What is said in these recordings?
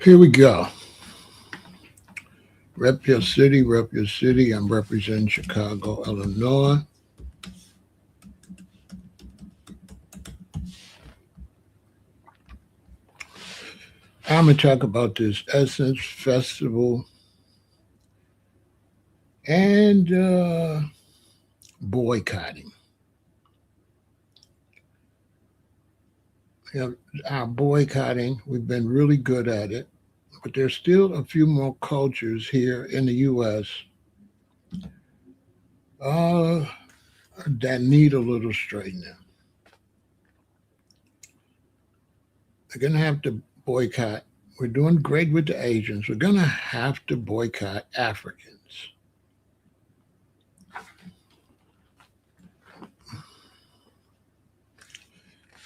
Here we go. Rep your city, rep your city. I'm representing Chicago, Illinois. I'm going to talk about this Essence Festival and boycotting. You know, our boycotting, we've been really good at it, but there's still a few more cultures here in the U.S. Uh, that need a little straightening. We're going to have to boycott. We're doing great with the Asians. We're going to have to boycott Africans.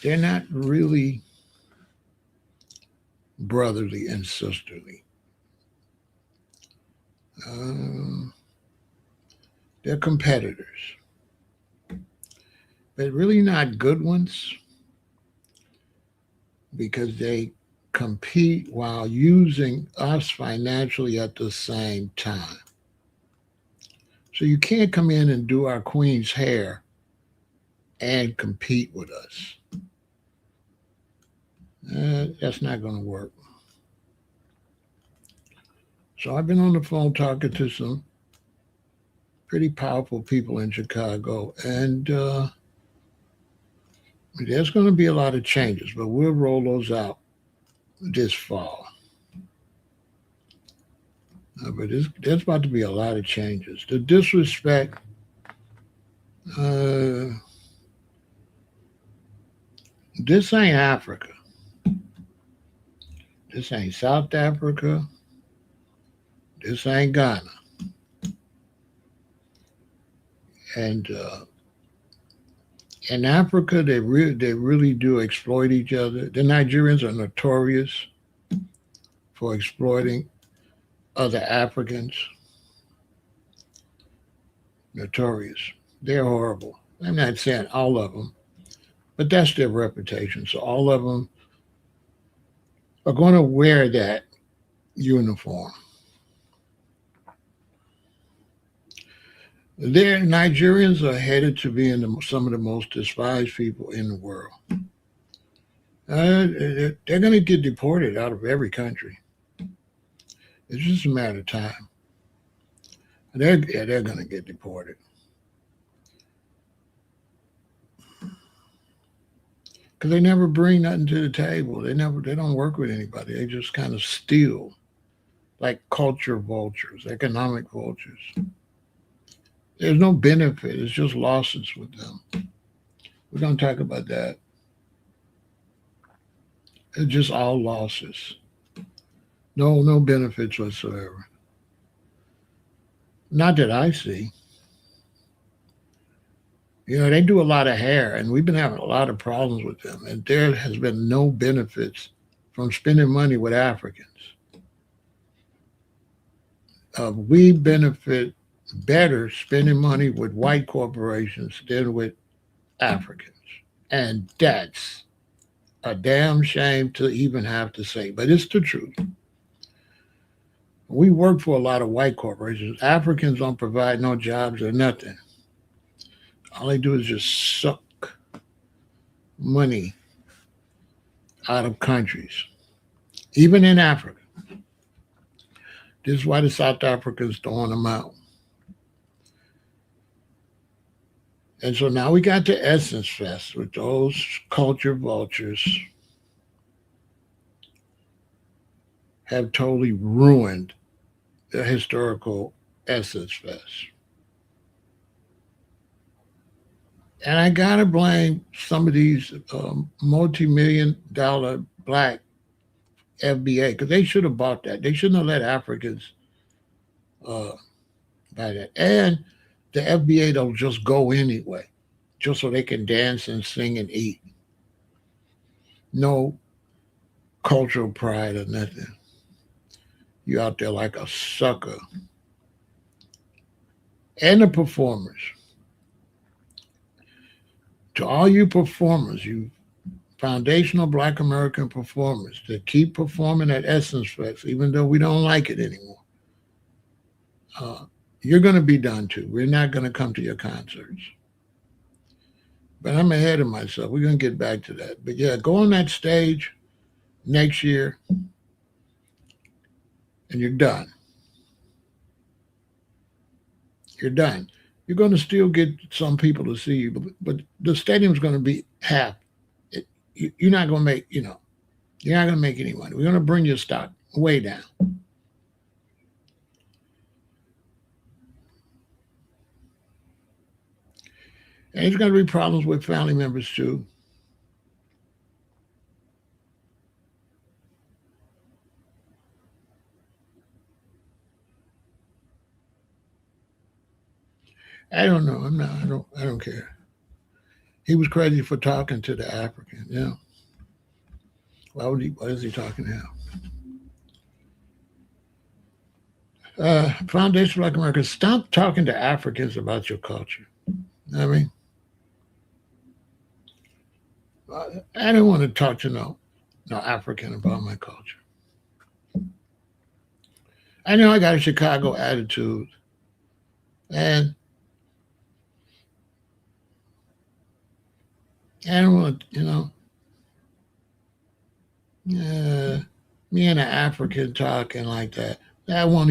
They're not really brotherly and sisterly. Um, they're competitors, but really not good ones because they compete while using us financially at the same time. So you can't come in and do our queen's hair and compete with us. That's not going to work. So I've been on the phone talking to some pretty powerful people in Chicago, and there's going to be a lot of changes, but we'll roll those out this fall. But there's about to be a lot of changes. The disrespect, uh, this ain't Africa. This ain't South Africa. This ain't Ghana. And in Africa, they really do exploit each other. The Nigerians are notorious for exploiting other Africans. Notorious. They're horrible. I'm not saying all of them, but that's their reputation. So all of them are going to wear that uniform. Their Nigerians are headed to being some of the most despised people in the world. They're going to get deported out of every country. It's just a matter of time. They're going to get deported because they never bring nothing to the table. They don't work with anybody. They just kind of steal, like culture vultures, economic vultures. There's no benefit. It's just losses with them. We're going to talk about that. It's just all losses. No benefits whatsoever. Not that I see. You know, they do a lot of hair, and we've been having a lot of problems with them. And there has been no benefits from spending money with Africans. We benefit better spending money with white corporations than with Africans. And that's a damn shame to even have to say, but it's the truth. We work for a lot of white corporations. Africans don't provide no jobs or nothing. All they do is just suck money out of countries, even in Africa. This is why the South Africans throwing them out. And so now we got the Essence Fest with those culture vultures have totally ruined the historical Essence Fest. And I gotta blame some of these multi-million-dollar black FBA because they should have bought that. They shouldn't have let Africans uh, buy that. And the FBA don't just go anyway, just so they can dance and sing and eat. No cultural pride or nothing. You out there like a sucker. And the performers. To all you performers, you Foundational Black American performers that keep performing at Essence Fest, even though we don't like it anymore. Uh, you're going to be done too. We're not going to come to your concerts. But I'm ahead of myself. We're going to get back to that. But yeah, go on that stage next year and you're done. You're done. You're going to still get some people to see you, but the stadium's going to be half. You're not going to make, you're not going to make any money. We're going to bring your stock way down. And there's going to be problems with family members too. I don't know. I'm not. I don't. I don't care. He was crazy for talking to the African. Yeah. Why would he? What is he talking now? Foundation Black America. Stop talking to Africans about your culture. I mean, I don't want to talk to no African about my culture. I know I got a Chicago attitude, and I don't want uh, me and an African talking like that. That won't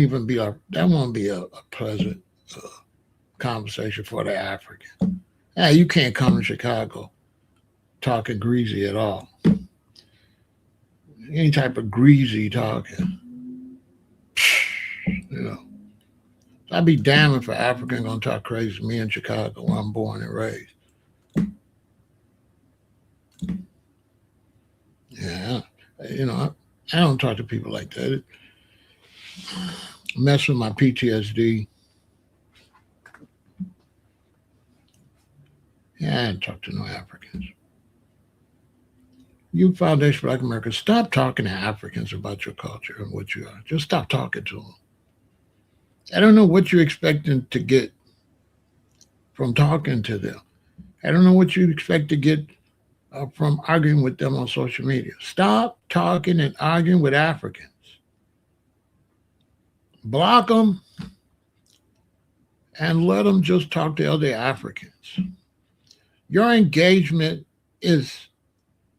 be a pleasant uh, conversation for the African. Yeah, you can't come to Chicago talking greasy at all. Any type of greasy talking, you know. I'd be damned if an African gonna talk crazy to me in Chicago where I'm born and raised. Yeah, I don't talk to people like that. It mess with my PTSD. Yeah, I don't talk to no Africans. You Foundation Black America, stop talking to Africans about your culture and what you are. Just stop talking to them. I don't know what you're expecting to get from talking to them. I don't know what you expect to get from arguing with them on social media. Stop talking and arguing with Africans. Block them and let them just talk to other Africans. Your engagement is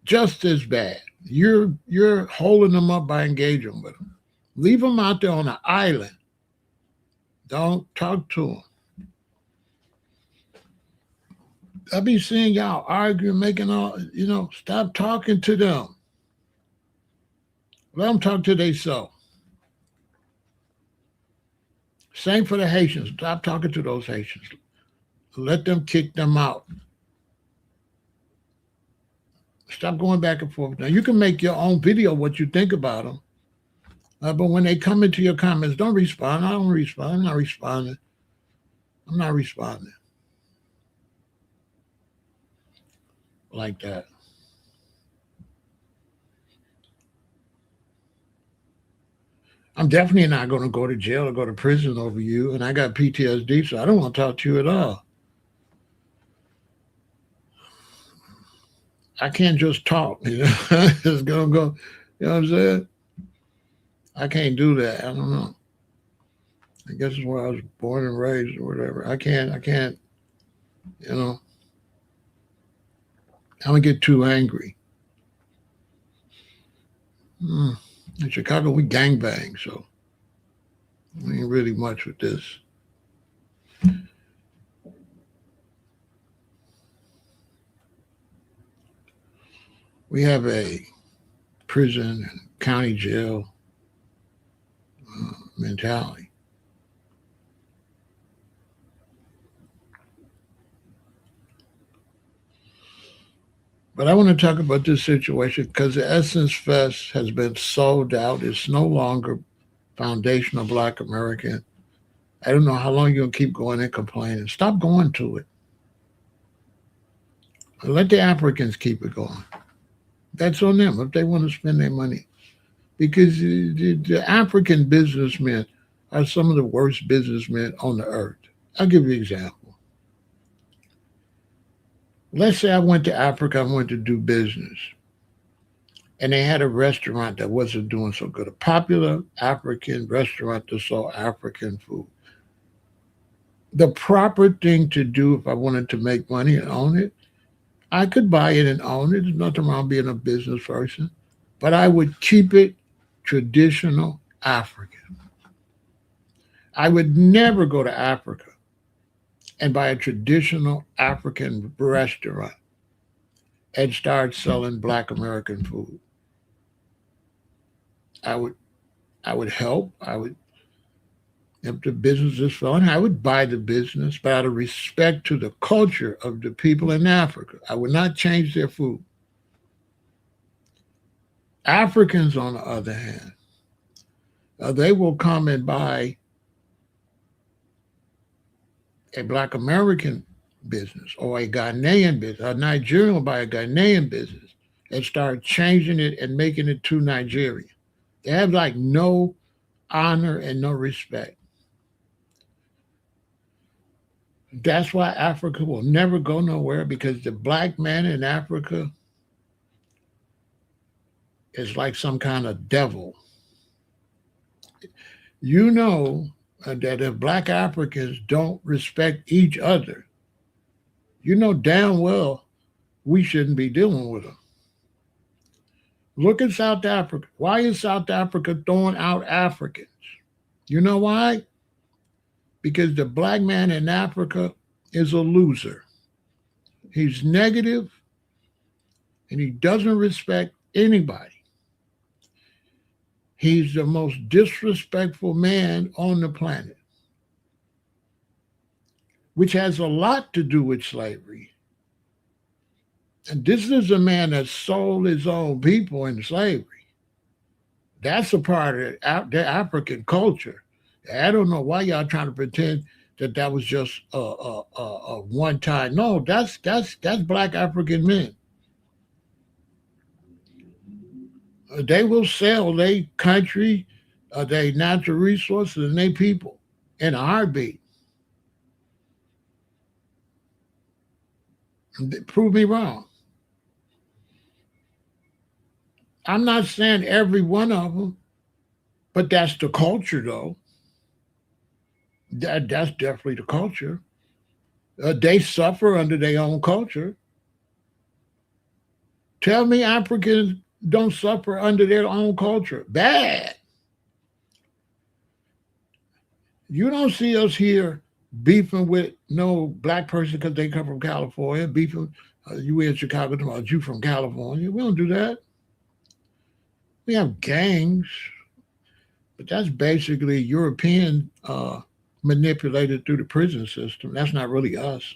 just as bad. You're holding them up by engaging with them. Leave them out there on an island. Don't talk to them. I be seeing y'all arguing, making stop talking to them. Let them talk to themselves. Same for the Haitians. Stop talking to those Haitians. Let them kick them out. Stop going back and forth. Now, you can make your own video what you think about them. But when they come into your comments, don't respond. I don't respond. I'm not responding. I'm not responding like that. I'm definitely not going to go to jail or go to prison over you. And I got PTSD, so I don't want to talk to you at all. I can't just talk, It's going to go, you know what I'm saying? I can't do that. I don't know. I guess it's where I was born and raised or whatever. I can't, you know, I don't get too angry. In Chicago, we gangbang, so we ain't really much with this. We have a prison and county jail mentality. But I want to talk about this situation because the Essence Fest has been sold out. It's no longer foundational Black American. I don't know how long you're going to keep going and complaining. Stop going to it. Let the Africans keep it going. That's on them if they want to spend their money. Because the African businessmen are some of the worst businessmen on the earth. I'll give you an example. Let's say I went to Africa, I wanted to do business. and they had a restaurant that wasn't doing so good. A popular African restaurant that sold African food. The proper thing to do if I wanted to make money and own it, I could buy it and own it. There's nothing wrong being a business person, but I would keep it traditional African. I would never go to Africa and buy a traditional African restaurant and start selling Black American food. I would I would help. I would if the business is failing, I would buy the business, but out of respect to the culture of the people in Africa, I would not change their food. Africans, on the other hand, they will come and buy a Black American business or a Ghanaian business. A Nigerian will buy a Ghanaian business and start changing it and making it to Nigeria. They have like no honor and no respect. That's why Africa will never go nowhere because the black man in Africa is like some kind of devil. You know that if black Africans don't respect each other, you know damn well we shouldn't be dealing with them. Look at South Africa. Why is South Africa throwing out Africans? You know why? Because the black man in Africa is a loser. He's negative and he doesn't respect anybody. He's the most disrespectful man on the planet, which has a lot to do with slavery. And this is a man that sold his own people in slavery. That's a part of the African culture. I don't know why y'all trying to pretend that that was just a one time. No, that's black African men. They will sell their country, their natural resources, and their people in a heartbeat. Prove me wrong. I'm not saying every one of them, but that's the culture, though. That's definitely the culture. They suffer under their own culture. Tell me Africans don't suffer under their own culture. Bad. You don't see us here beefing with no black person because they come from California, beefing you in Chicago about you from California. We don't do that. We have gangs, but that's basically European manipulated through the prison system. That's not really us.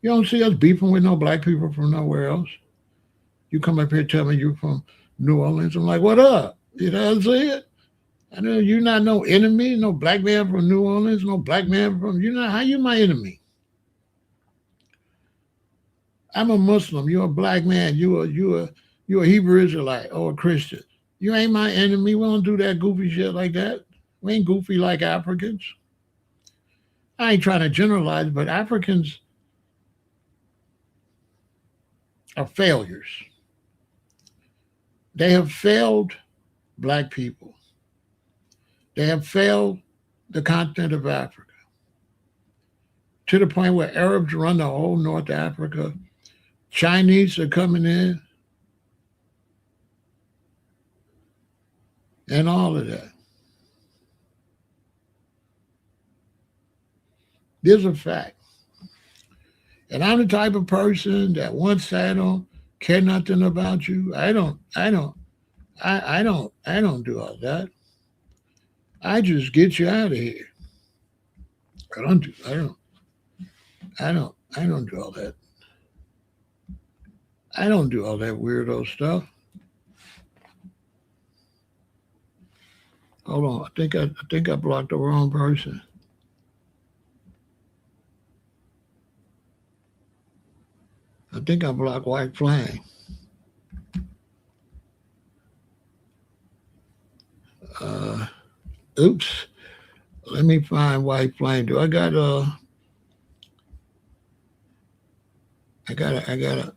You don't see us beefing with no black people from nowhere else. You come up here and tell me you're from New Orleans. I'm like, what up? You know what I'm saying? I know you're not no enemy, no black man from New Orleans, no black man from you know how you my enemy. I'm a Muslim. You're a black man. You a Hebrew Israelite or a Christian. You ain't my enemy. We don't do that goofy shit like that. We ain't goofy like Africans. I ain't trying to generalize, but Africans are failures. They have failed black people. They have failed the continent of Africa to the point where Arabs run the whole North Africa. Chinese are coming in and all of that. There's a fact. And I'm the type of person that once I don't care nothing about you, I don't do all that. I just get you out of here. I don't do all that. I don't do all that weirdo stuff. Hold on, I think I blocked the wrong person. I think I blocked White Flame. Uh, oops. Let me find White Flame. Do I got I gotta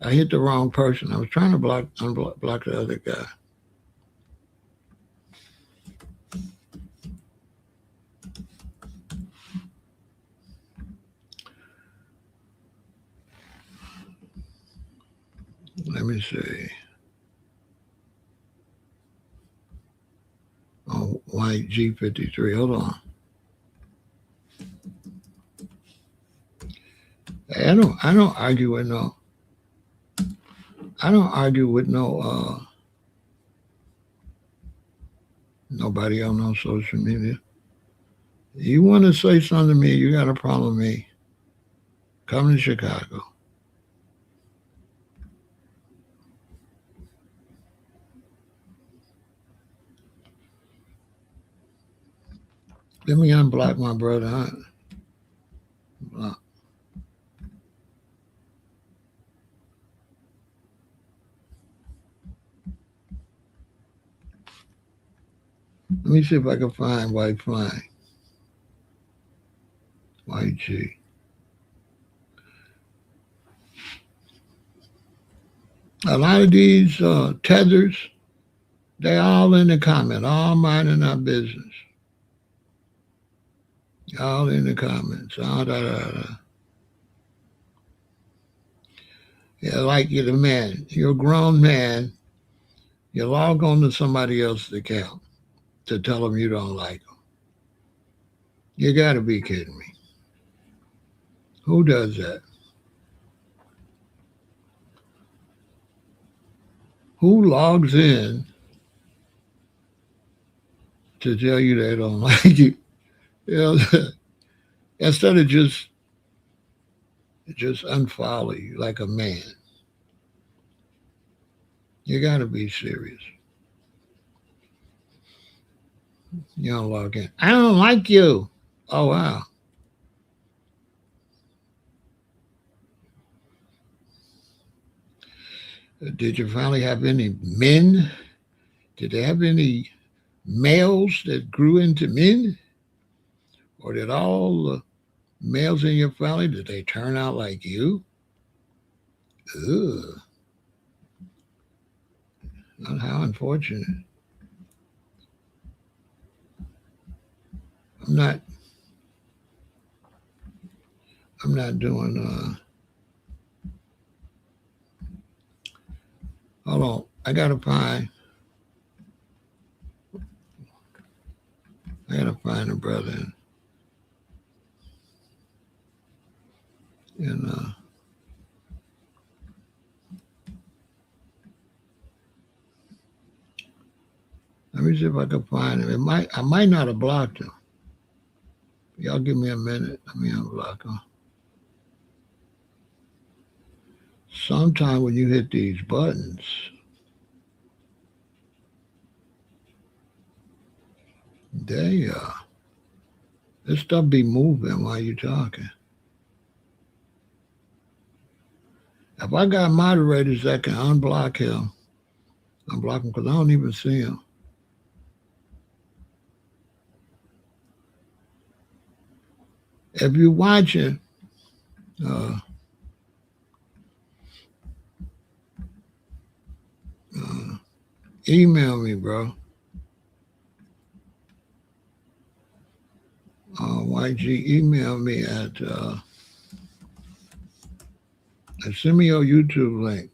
I hit the wrong person. I was trying to block the other guy. Let me see. Oh, white G53. Hold on. I don't argue with no. I don't argue with no nobody on no social media. You want to say something to me? You got a problem with me? Come to Chicago. Let me unblock my brother. Huh? Block. Let me see if I can find white flying. White G. A lot of these tethers, they all in the comment, all minding our business, all in the comments, all da da da. Yeah, like you're the man, you're a grown man. You log on to somebody else's account to tell them you don't like them. You got to be kidding me. Who does that? Who logs in to tell you they don't like you? You know, instead of just unfollow you like a man. You got to be serious. You don't log in. I don't like you. Oh wow. Did you finally have any men? Did they have any males that grew into men? Or did all the males in your family, did they turn out like you? Ugh. How unfortunate. I'm not I'm not doing hold on. I gotta find a brother and let me see if I can find him. I might not have blocked him. Y'all give me a minute. Let me unblock him. Sometime when you hit these buttons, they this stuff be moving while you talking. If I got moderators that can unblock him because I don't even see him. If you're watching, uh, uh, email me, bro. YG, email me at send me your YouTube link.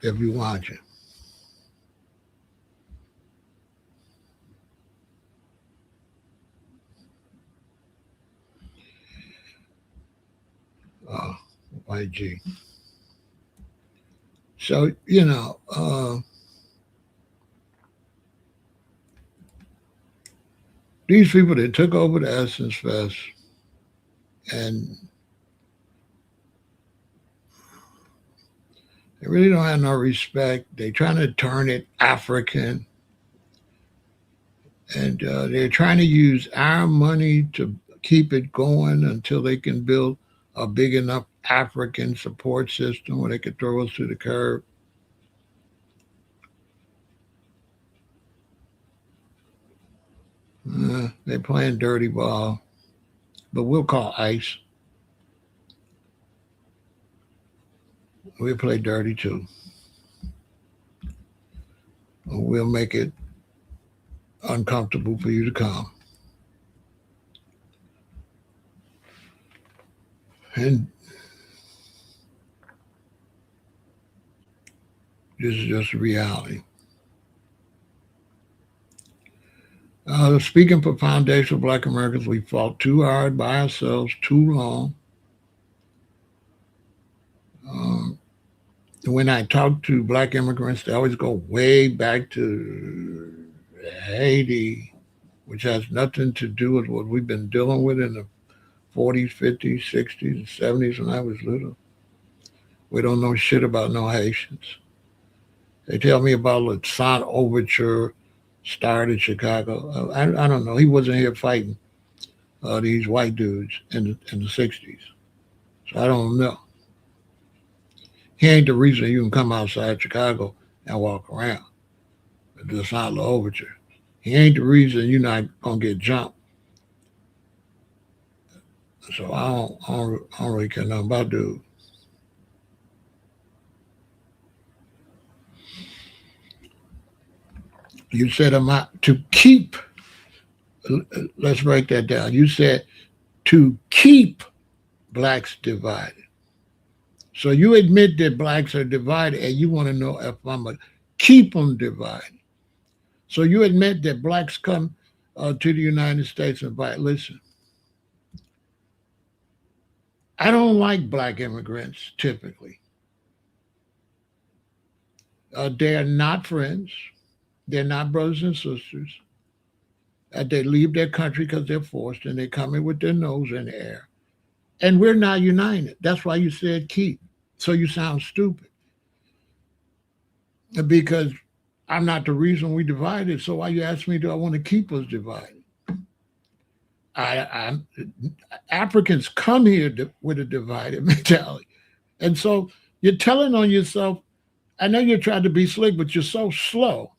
If you're watching. Uh, YG. So, these people that took over the Essence Fest and they really don't have no respect. They trying to turn it African and they're trying to use our money to keep it going until they can build a big enough African support system where they could throw us to the curb. They're playing dirty ball, but we'll call ice. We'll play dirty too. We'll make it uncomfortable for you to come. And this is just reality. Speaking for foundational black Americans, we fought too hard by ourselves too long. Um, when I talk to black immigrants, they always go way back to Haiti, which has nothing to do with what we've been dealing with in the 40s, 50s, 60s, and 70s when I was little. We don't know shit about no Haitians. They tell me about the Son Overture started in Chicago. I don't know. He wasn't here fighting these white dudes in the 60s. So I don't know. He ain't the reason you can come outside Chicago and walk around. It's not the overture. He ain't the reason you're not going to get jumped. So I don't really care nothing about dude. You said to keep, let's break that down. You said to keep blacks divided. So you admit that blacks are divided and you want to know if I'm going to keep them divided. So you admit that blacks come to the United States and fight. Listen, I don't like black immigrants typically. They are not friends. They're not brothers and sisters. They leave their country because they're forced and they come in with their nose in the air. And we're not united. That's why you said keep. So you sound stupid. Because I'm not the reason we divided. So why you ask me, do I want to keep us divided? I Africans come here with a divided mentality. And so you're telling on yourself, I know you're trying to be slick, but you're so slow.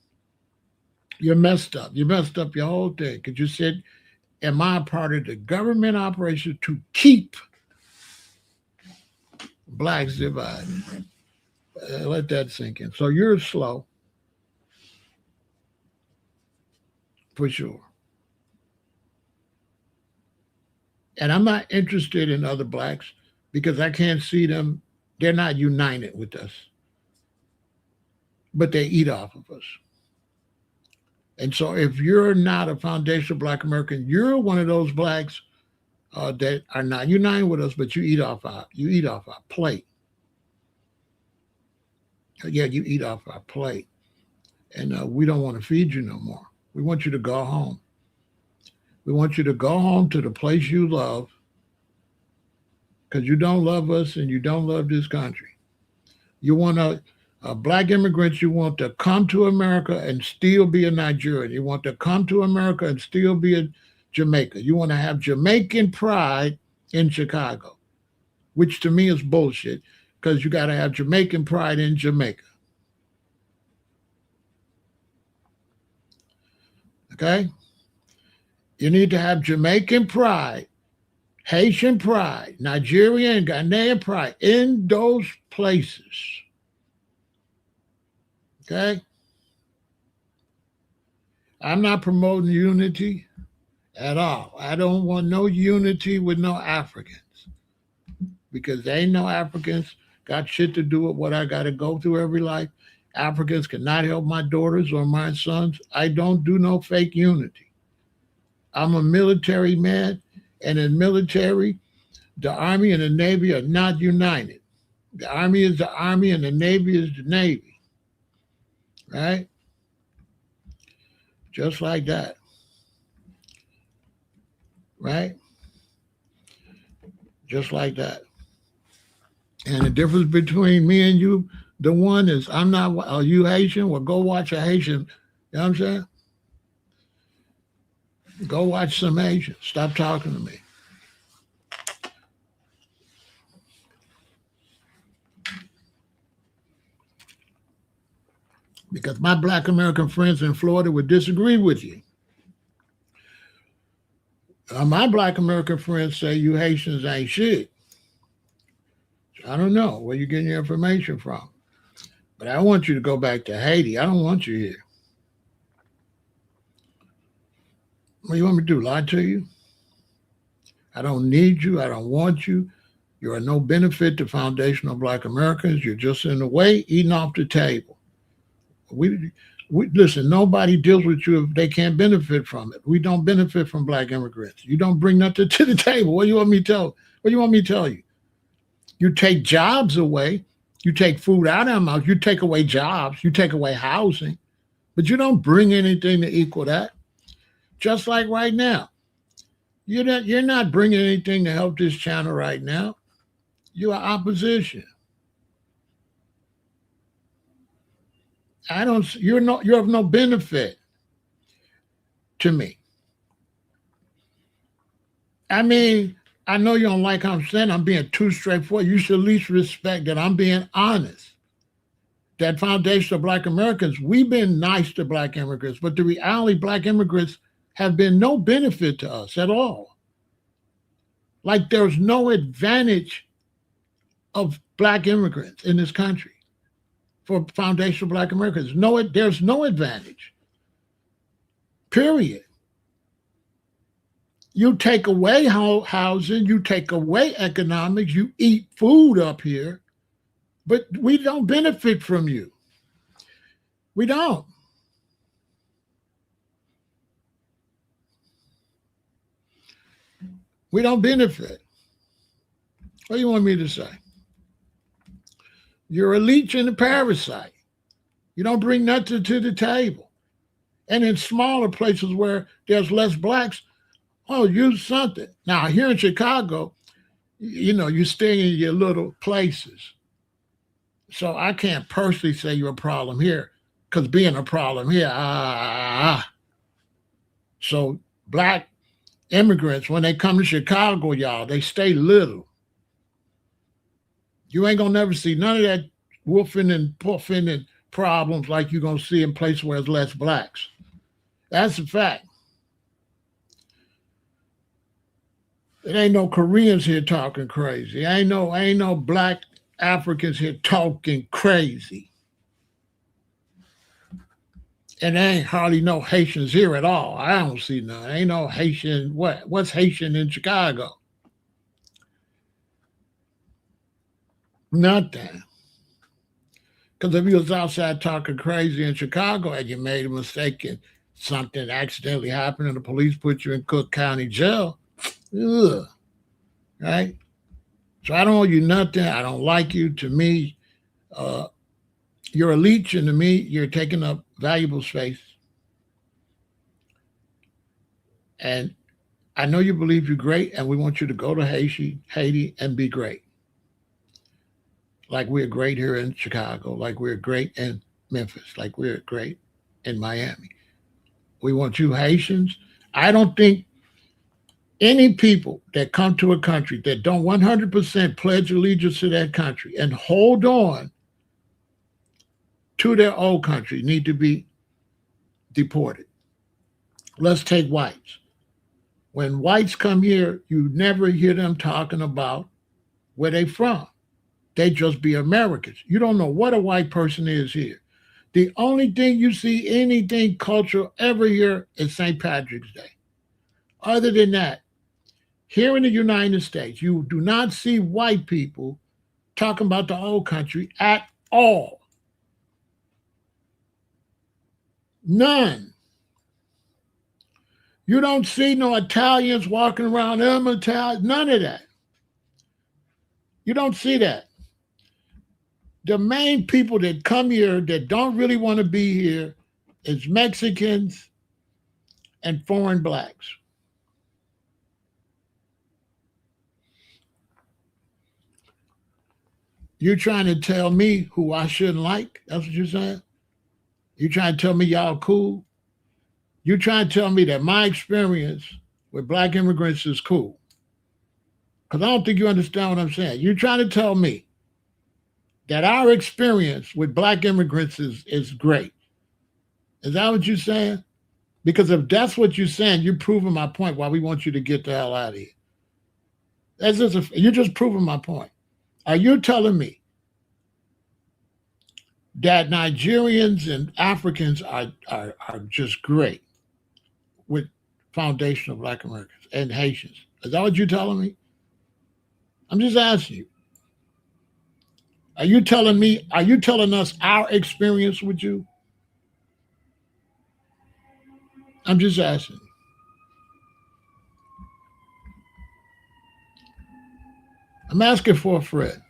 You're messed up. You messed up your whole thing because you said, am I part of the government operation to keep blacks divided? Let that sink in. So you're slow, for sure. And I'm not interested in other blacks because I can't see them. They're not united with us, but they eat off of us. And so if you're not a foundational black American, you're one of those blacks that are not united with us, but you eat off our plate. Yeah, you eat off our plate. And we don't want to feed you no more. We want you to go home. We want you to go home to the place you love because you don't love us and you don't love this country. You want black immigrants, you want to come to America and still be a Nigerian. You want to come to America and still be a Jamaica. You want to have Jamaican pride in Chicago, which to me is bullshit because you got to have Jamaican pride in Jamaica. Okay? You need to have Jamaican pride, Haitian pride, Nigerian, Ghanaian pride in those places. Okay? I'm not promoting unity at all. I don't want no unity with no Africans because they ain't no Africans got shit to do with what I got to go through every life. Africans cannot help my daughters or my sons. I don't do no fake unity. I'm a military man, and in military, the Army and the Navy are not united. The Army is the Army and the Navy is the Navy. Right? Just like that. Right? Just like that. And the difference between me and you, the one is I'm not, are you Haitian? Well, go watch a Haitian. You know what I'm saying? Go watch some Haitian. Stop talking to me. Because my black American friends in Florida would disagree with you. My black American friends say you Haitians ain't shit. I don't know where you're getting your information from. But I want you to go back to Haiti. I don't want you here. What do you want me to do? Lie to you? I don't need you. I don't want you. You are no benefit to foundational black Americans. You're just in the way, eating off the table. We, we listen, nobody deals with you if they can't benefit from it. We don't benefit from black immigrants. You don't bring nothing to the table. What do you want me to tell? What do you want me to tell you? You take jobs away. You take food out of our mouth. You take away jobs. You take away housing. But you don't bring anything to equal that. Just like right now. You're not bringing anything to help this channel right now. You are opposition. You're of no benefit to me. I mean, I know you don't like how I'm saying I'm being too straightforward. You should at least respect that I'm being honest. That foundation of black Americans, we've been nice to black immigrants, but the reality, black immigrants have been no benefit to us at all. Like there's no advantage of black immigrants in this country for foundational black Americans. There's no advantage. Period. You take away housing, you take away economics, you eat food up here, but we don't benefit from you. We don't. We don't benefit. What do you want me to say? You're a leech and a parasite. You don't bring nothing to the table. And in smaller places where there's less blacks, use something. Now, here in Chicago, you stay in your little places. So I can't personally say you're a problem here, because being a problem here, So black immigrants, when they come to Chicago, y'all, they stay little. You ain't gonna never see none of that woofing and puffing and problems like you're gonna see in places where there's less blacks. That's a fact. It ain't no Koreans here talking crazy. Ain't no black Africans here talking crazy. And there ain't hardly no Haitians here at all. I don't see none. Ain't no Haitian. What's Haitian in Chicago? Nothing. Because if you was outside talking crazy in Chicago and you made a mistake and something accidentally happened and the police put you in Cook County Jail, right? So I don't owe you nothing. I don't like you. To me, you're a leech, and to me, you're taking up valuable space. And I know you believe you're great, and we want you to go to Haiti and be great. Like we're great here in Chicago, like we're great in Memphis, like we're great in Miami. We want you Haitians. I don't think any people that come to a country that don't 100% pledge allegiance to that country and hold on to their old country need to be deported. Let's take whites. When whites come here, you never hear them talking about where they from. They just be Americans. You don't know what a white person is here. The only thing you see anything cultural ever here is St. Patrick's Day. Other than that, here in the United States, you do not see white people talking about the old country at all. None. You don't see no Italians walking around, Italian, none of that. You don't see that. The main people that come here that don't really want to be here is Mexicans and foreign blacks. You're trying to tell me who I shouldn't like? That's what you're saying? You trying to tell me y'all cool? You trying to tell me that my experience with black immigrants is cool? Because I don't think you understand what I'm saying. You're trying to tell me that our experience with black immigrants is great. Is that what you're saying? Because if that's what you're saying, you're proving my point why we want you to get the hell out of here. You're just proving my point. Are you telling me that Nigerians and Africans are just great with foundational Black Americans and Haitians? Is that what you're telling me? I'm just asking you. Are you telling me? Are you telling us our experience with you? I'm just asking. I'm asking for a friend.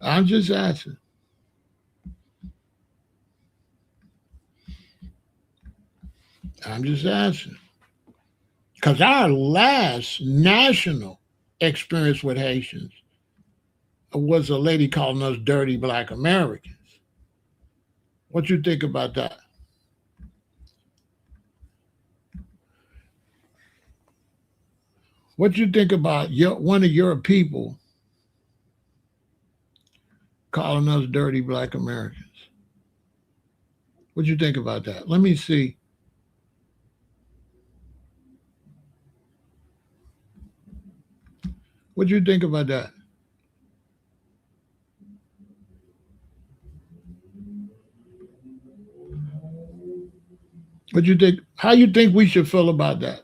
I'm just asking. I'm just asking. Because our last national experience with Haitians was a lady calling us dirty Black Americans. What you think about that? What you think about one of your people calling us dirty Black Americans? What you think about that? Let me see. What you think about that? What you think? How you think we should feel about that?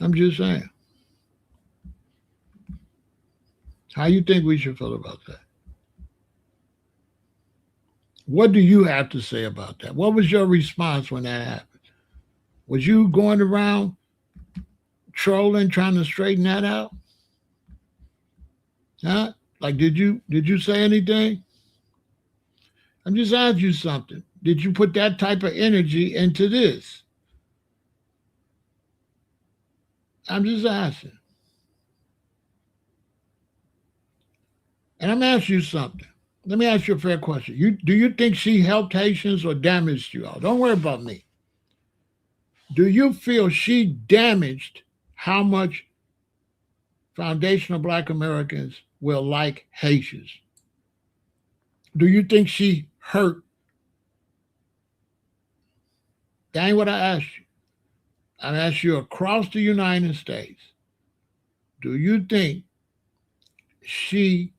I'm just saying. How you think we should feel about that? What do you have to say about that? What was your response when that happened? Was you going around trolling, trying to straighten that out? Huh? Like, did you say anything? I'm just asking you something. Did you put that type of energy into this? I'm just asking. And I'm asking you something. Let me ask you a fair question. Do you think she helped Haitians or damaged you all? Don't worry about me. Do you feel she damaged how much foundational Black Americans will like Haitians? Do you think she hurt? That ain't what I asked you. I asked you across the United States. Do you think she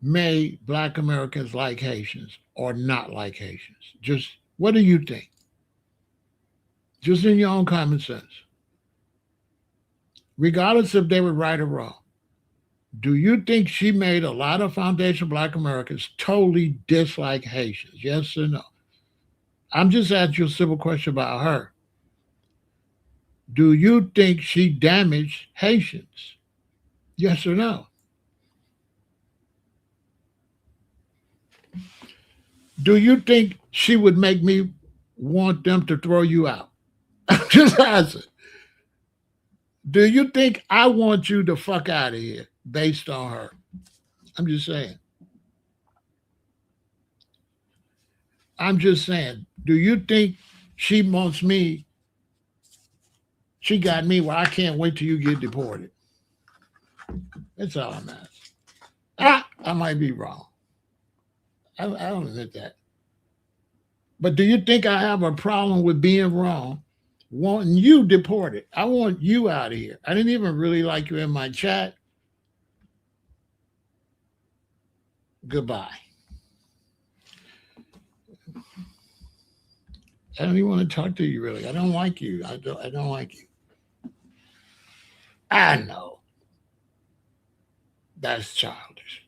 made Black Americans like Haitians or not like Haitians? Just what do you think? Just in your own common sense. Regardless if they were right or wrong. Do you think she made a lot of foundational Black Americans totally dislike Haitians? Yes or no? I'm just asking you a simple question about her. Do you think she damaged Haitians? Yes or no? Do you think she would make me want them to throw you out? Just asking. Do you think I want you to fuck out of here based on her? I'm just saying. I'm just saying. Do you think she wants me? She got me where I can't wait till you get deported. That's all I'm asking. I might be wrong. I don't admit that. But do you think I have a problem with being wrong, wanting you deported? I want you out of here. I didn't even really like you in my chat. Goodbye. I don't even want to talk to you really. I don't like you. I don't like you. I know. That's childish.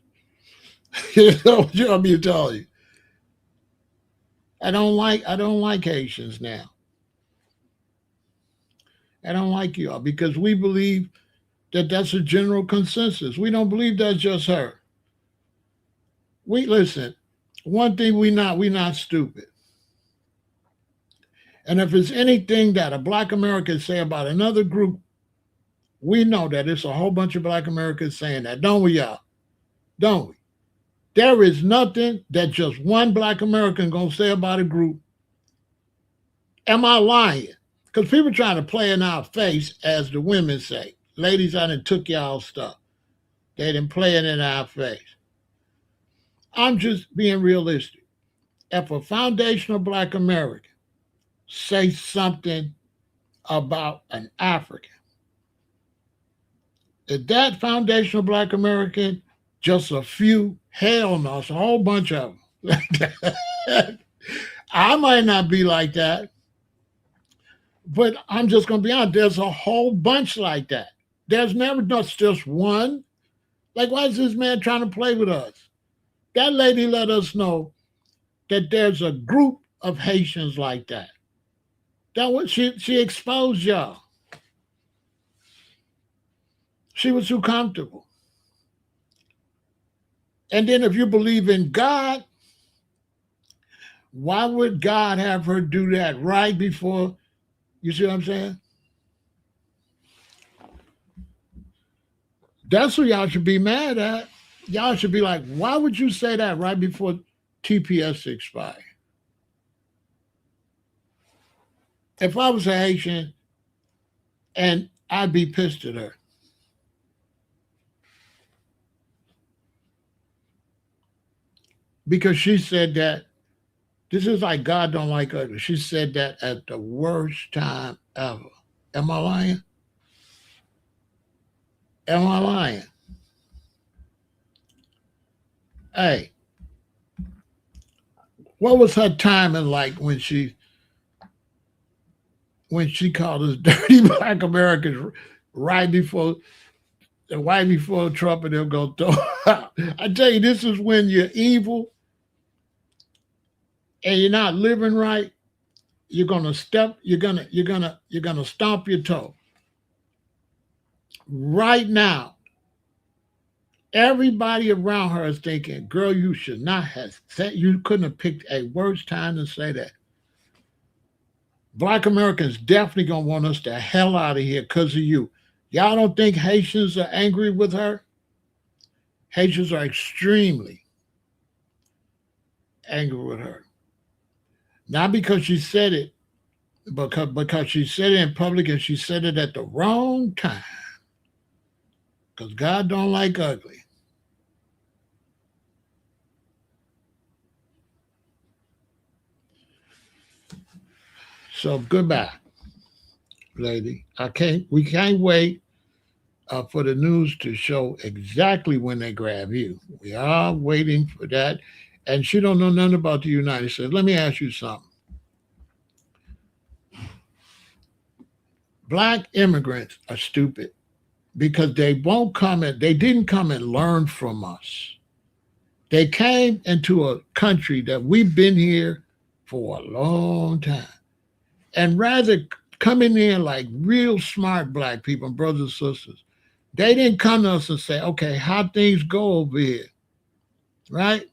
You know what you want me to tell you? I don't like Haitians now. I don't like you all because we believe that that's a general consensus. We don't believe that's just her. We listen. One thing we not stupid. And if it's anything that a Black American say about another group, we know that it's a whole bunch of Black Americans saying that, don't we, y'all? Don't we? There is nothing that just one black American gonna say about a group. Am I lying? Because people trying to play in our face, as the women say. Ladies, I done took y'all stuff. They done playing in our face. I'm just being realistic. If a foundational black American say something about an African, is that foundational black American just a few? Hell no, it's a whole bunch of them. I might not be like that, but I'm just going to be honest. There's a whole bunch like that. There's never just one. Like, why is this man trying to play with us? That lady let us know that there's a group of Haitians like that. That was she exposed y'all. She was too comfortable. And then if you believe in God, why would God have her do that right before? You see what I'm saying? That's what y'all should be mad at. Y'all should be like, why would you say that right before TPS expire? If I was a Haitian, and I'd be pissed at her. Because she said that this is like God don't like ugly. She said that at the worst time ever. Am I lying? Am I lying? Hey, what was her timing like when she called us dirty black Americans right before Trump and them go throw out? I tell you, this is when you're evil and you're not living right. You're gonna stomp your toe. Right now, everybody around her is thinking, girl, you should not have said, you couldn't have picked a worse time to say that. Black Americans definitely gonna want us the hell out of here because of you. Y'all don't think Haitians are angry with her? Haitians are extremely angry with her. Not because she said it, because she said it in public and she said it at the wrong time. Because God don't like ugly. So goodbye, lady. We can't wait for the news to show exactly when they grab you. We are waiting for that. And she don't know nothing about the United States. Let me ask you something. Black immigrants are stupid because they didn't come and learn from us. They came into a country that we've been here for a long time. And rather coming in like real smart black people, brothers and sisters, they didn't come to us and say, okay, how things go over here. Right?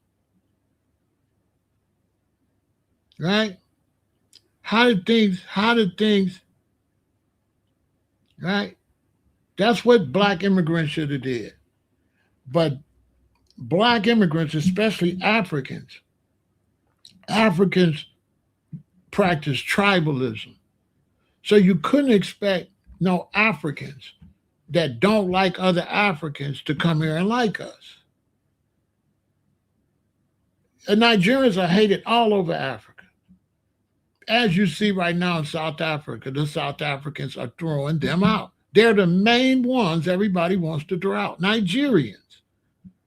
Right? How did things, right? That's what black immigrants should have did. But black immigrants, especially Africans practice tribalism. So you couldn't expect no Africans that don't like other Africans to come here and like us. And Nigerians are hated all over Africa. As you see right now in South Africa, the South Africans are throwing them out. They're the main ones everybody wants to throw out. Nigerians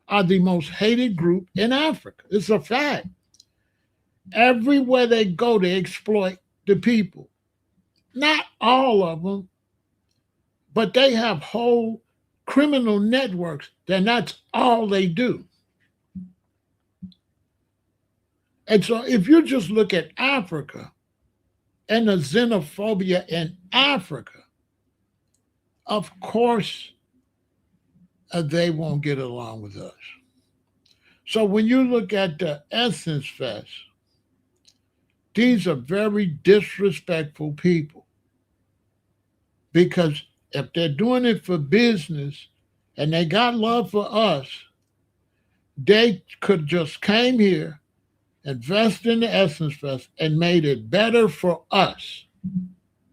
are the most hated group in Africa. It's a fact. Everywhere they go, they exploit the people. Not all of them, but they have whole criminal networks, then that's all they do. And so if you just look at Africa and the xenophobia in Africa, of course they won't get along with us. So when you look at the Essence Fest, these are very disrespectful people because if they're doing it for business and they got love for us, They could just came here, invest in the Essence Fest, and made it better for us.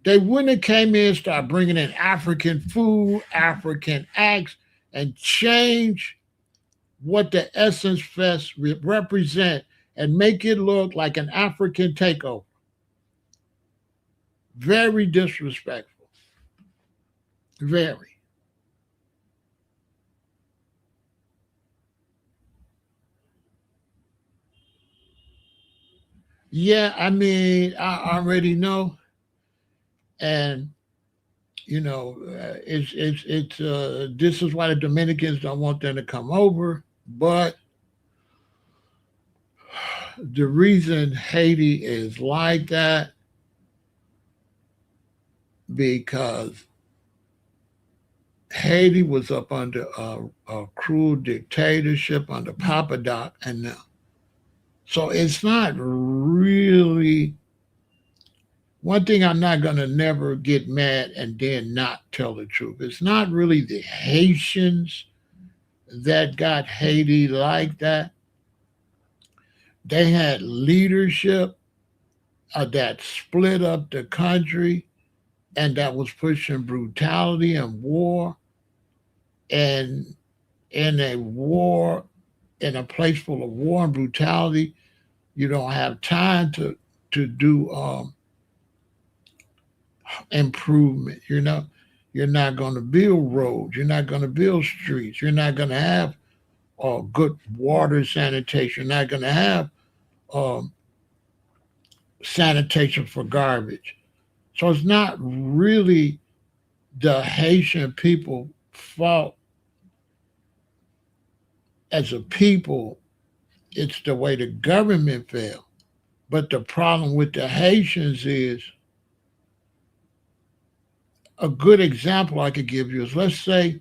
They wouldn't have came in and started bringing in African food, African acts, and change what the Essence Fest represent and make it look like an African takeover. Very disrespectful. Very. Yeah, I mean, I already know, and it's this is why the Dominicans don't want them to come over. But the reason Haiti is like that because Haiti was up under a cruel dictatorship under Papa Doc, and so it's not really one thing. I'm not gonna never get mad and then not tell the truth. It's not really the Haitians that got Haiti like that. They had leadership that split up the country and that was pushing brutality and war. And in a war, in a place full of war and brutality, you don't have time to do improvement. You're not going to build roads. You're not going to build streets. You're not going to have good water sanitation. You're not going to have um, sanitation for garbage. So it's not really the Haitian people fault as a people. It's the way the government failed. But the problem with the Haitians is a good example I could give you is let's say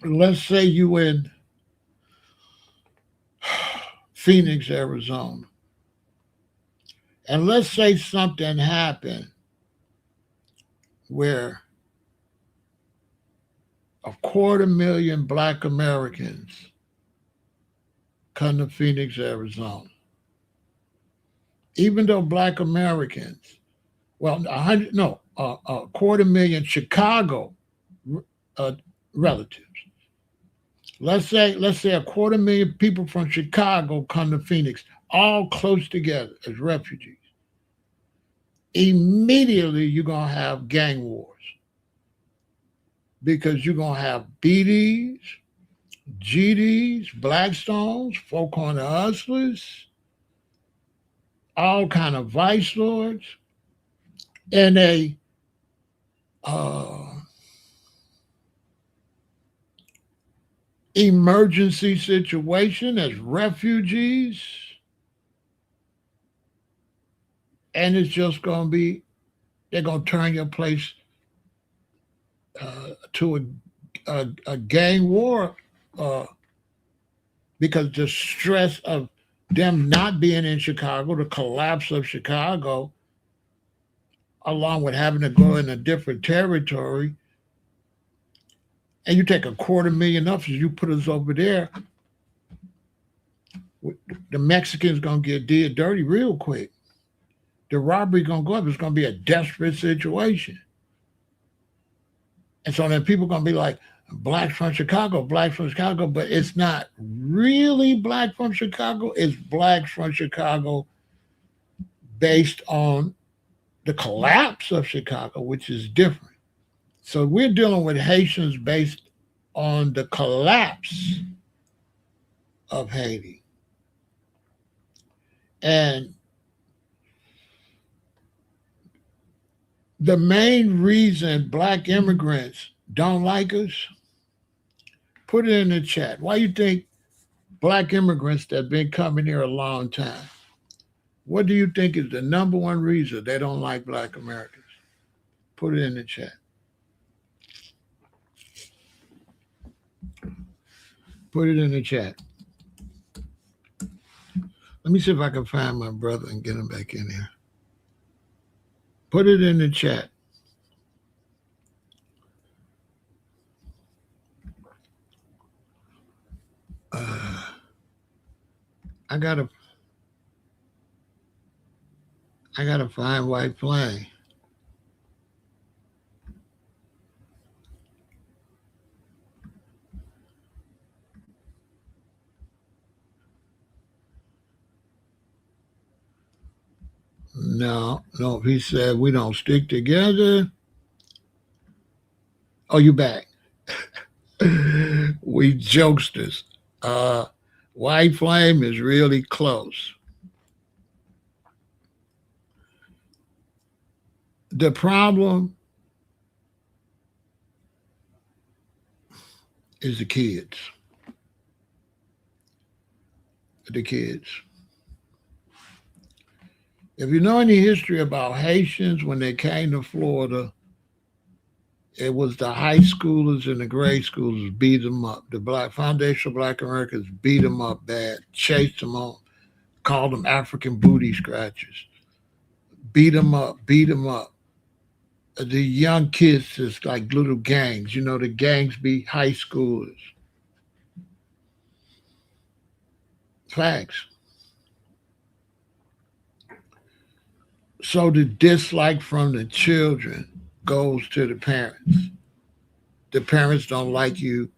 you in Phoenix, Arizona, and let's say something happened where 250,000 Black Americans come to Phoenix, Arizona. Even though Black Americans, well, 100, no, 250,000 Chicago uh, relatives. Let's say 250,000 people from Chicago come to Phoenix, all close together as refugees. Immediately you're gonna have gang wars because you're gonna have BDs, GDs, Blackstones, folk on the hustlers, all kind of vice lords, in a uh, emergency situation as refugees, and it's just gonna be they're gonna turn your place to a gang war uh, because the stress of them not being in Chicago, the collapse of Chicago, along with having to go in a different territory, and you take 250,000 officers, you put us over there, the Mexicans gonna get did dirty real quick. The robbery gonna go up. It's gonna be a desperate situation, and so then people gonna be like, "Blacks from Chicago, blacks from Chicago," but it's not really black from Chicago. It's blacks from Chicago based on the collapse of Chicago, which is different. So we're dealing with Haitians based on the collapse of Haiti. And the main reason black immigrants don't like us, put it in the chat. Why you think black immigrants that have been coming here a long time, what do you think is the number one reason they don't like black Americans? Put it in the chat. Put it in the chat. Let me see if I can find my brother and get him back in here. Put it in the chat. Uh, I gotta I gotta find White Flame. No, no. If he said we don't stick together, oh, you back? We jokesters. Uh, White Flame is really close. The problem is the kids. The kids. If you know any history about Haitians when they came to Florida, it was the high schoolers and the grade schoolers beat them up. The black foundational black Americans beat them up bad, chased them on, called them African booty scratchers, beat them up. The young kids is like little gangs. You know, the gangs be high schoolers. Facts. So the dislike from the children goes to the parents. The parents don't like you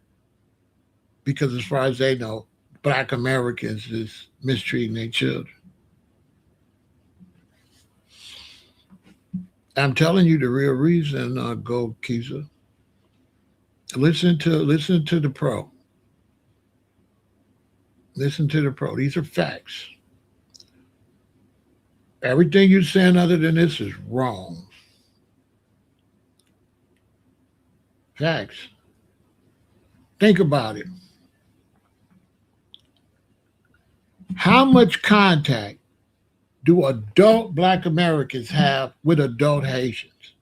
because, as far as they know, black Americans is mistreating their children. I'm telling you the real reason, Gold Keezer. Listen to the pro. Listen to the pro. These are facts. Everything you're saying other than this is wrong. Facts. Think about it. How much contact do adult black Americans have with adult Haitians?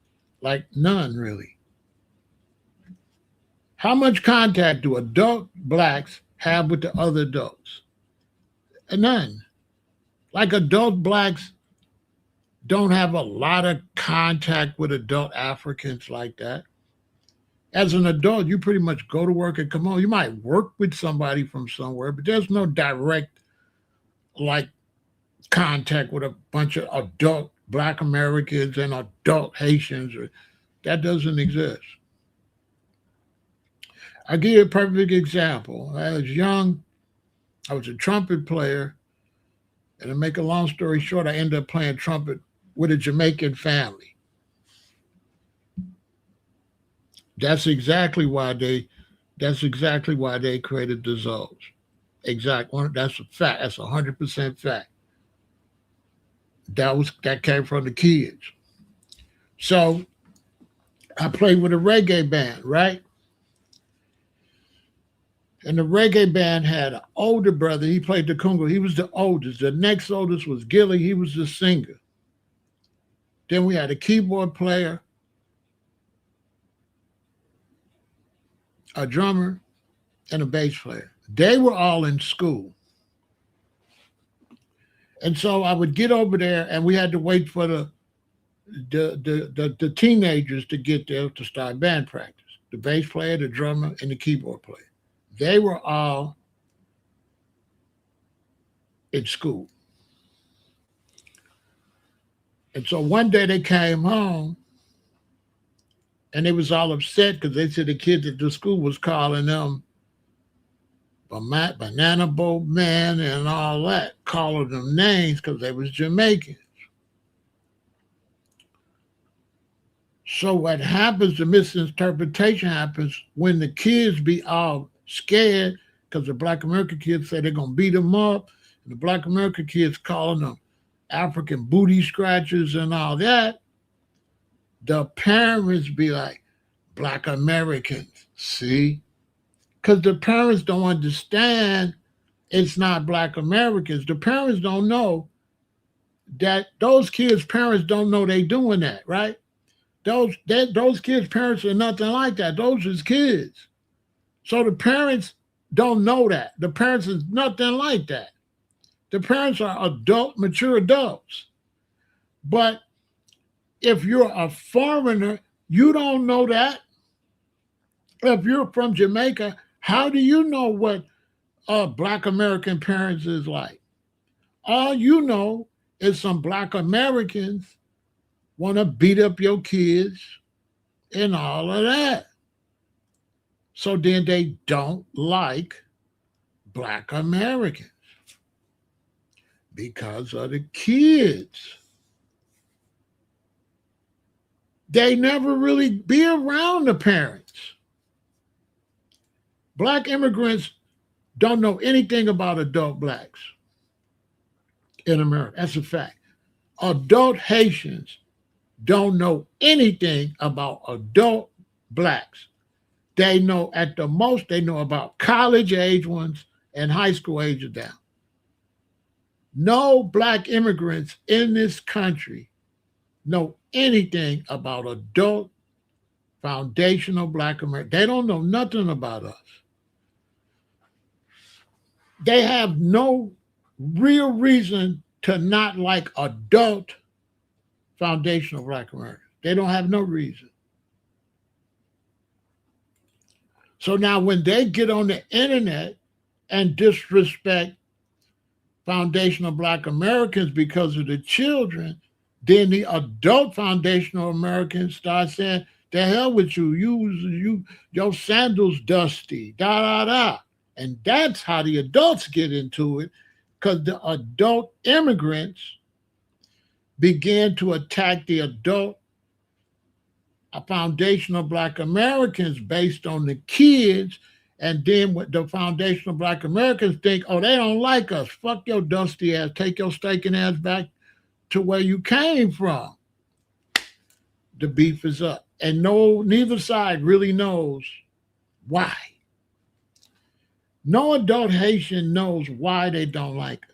Like none, really. How much contact do adult blacks have with the other adults? None. Like adult blacks don't have a lot of contact with adult Africans like that. As an adult, you pretty much go to work and come home. You might work with somebody from somewhere, but there's no direct like contact with a bunch of adult black Americans and adult Haitians. That doesn't exist. I'll give you a perfect example. I was young, I was a trumpet player, and to make a long story short, I ended up playing trumpet with a Jamaican family. That's exactly why they that's exactly why they created the zones. Exact one. That's a fact. That's 100% fact. That came from the kids. So I played with a reggae band, right? And the reggae band had an older brother. He played the conga. He was the oldest. The next oldest was Gilly. He was the singer. Then we had a keyboard player, a drummer, and a bass player. They were all in school. And so I would get over there and we had to wait for the teenagers to get there to start band practice. The bass player, the drummer, and the keyboard player. They were all in school. And so one day they came home and they was all upset because they said the kids at the school was calling them banana boat man and all that, calling them names because they was Jamaican. So what happens, the misinterpretation happens when the kids be all scared because the black American kids say they're gonna beat them up, and the black American kids calling them African booty scratchers and all that. The parents be like, black Americans, see? Because the parents don't understand it's not black Americans. The parents don't know that those kids' parents don't know they doing that, right? Those kids' parents are nothing like that. Those is kids. So the parents don't know that. The parents is nothing like that. The parents are mature adults. But if you're a foreigner, you don't know that. If you're from Jamaica, how do you know what Black American parents is like. All you know is some Black Americans want to beat up your kids and all of that. So then they don't like Black Americans because of the kids. They never really be around the parents. Black immigrants don't know anything about adult blacks in America. That's a fact. Adult Haitians don't know anything about adult blacks. They know at the most, they know about college age ones and high school ages down. No Black immigrants in this country know anything about adult foundational Black America. They don't know nothing about us. They have no real reason to not like adult foundational Black Americans. They don't have no reason. So now when they get on the internet and disrespect foundational Black Americans because of the children, then the adult foundational Americans start saying, "The hell with you! You, your sandals dusty." Da da da, and that's how the adults get into it, because the adult immigrants began to attack the adult foundational Black Americans based on the kids. And then what the foundational Black Americans think, oh, they don't like us. Fuck your dusty ass. Take your stinking ass back to where you came from. The beef is up. And no, neither side really knows why. No adult Haitian knows why they don't like us.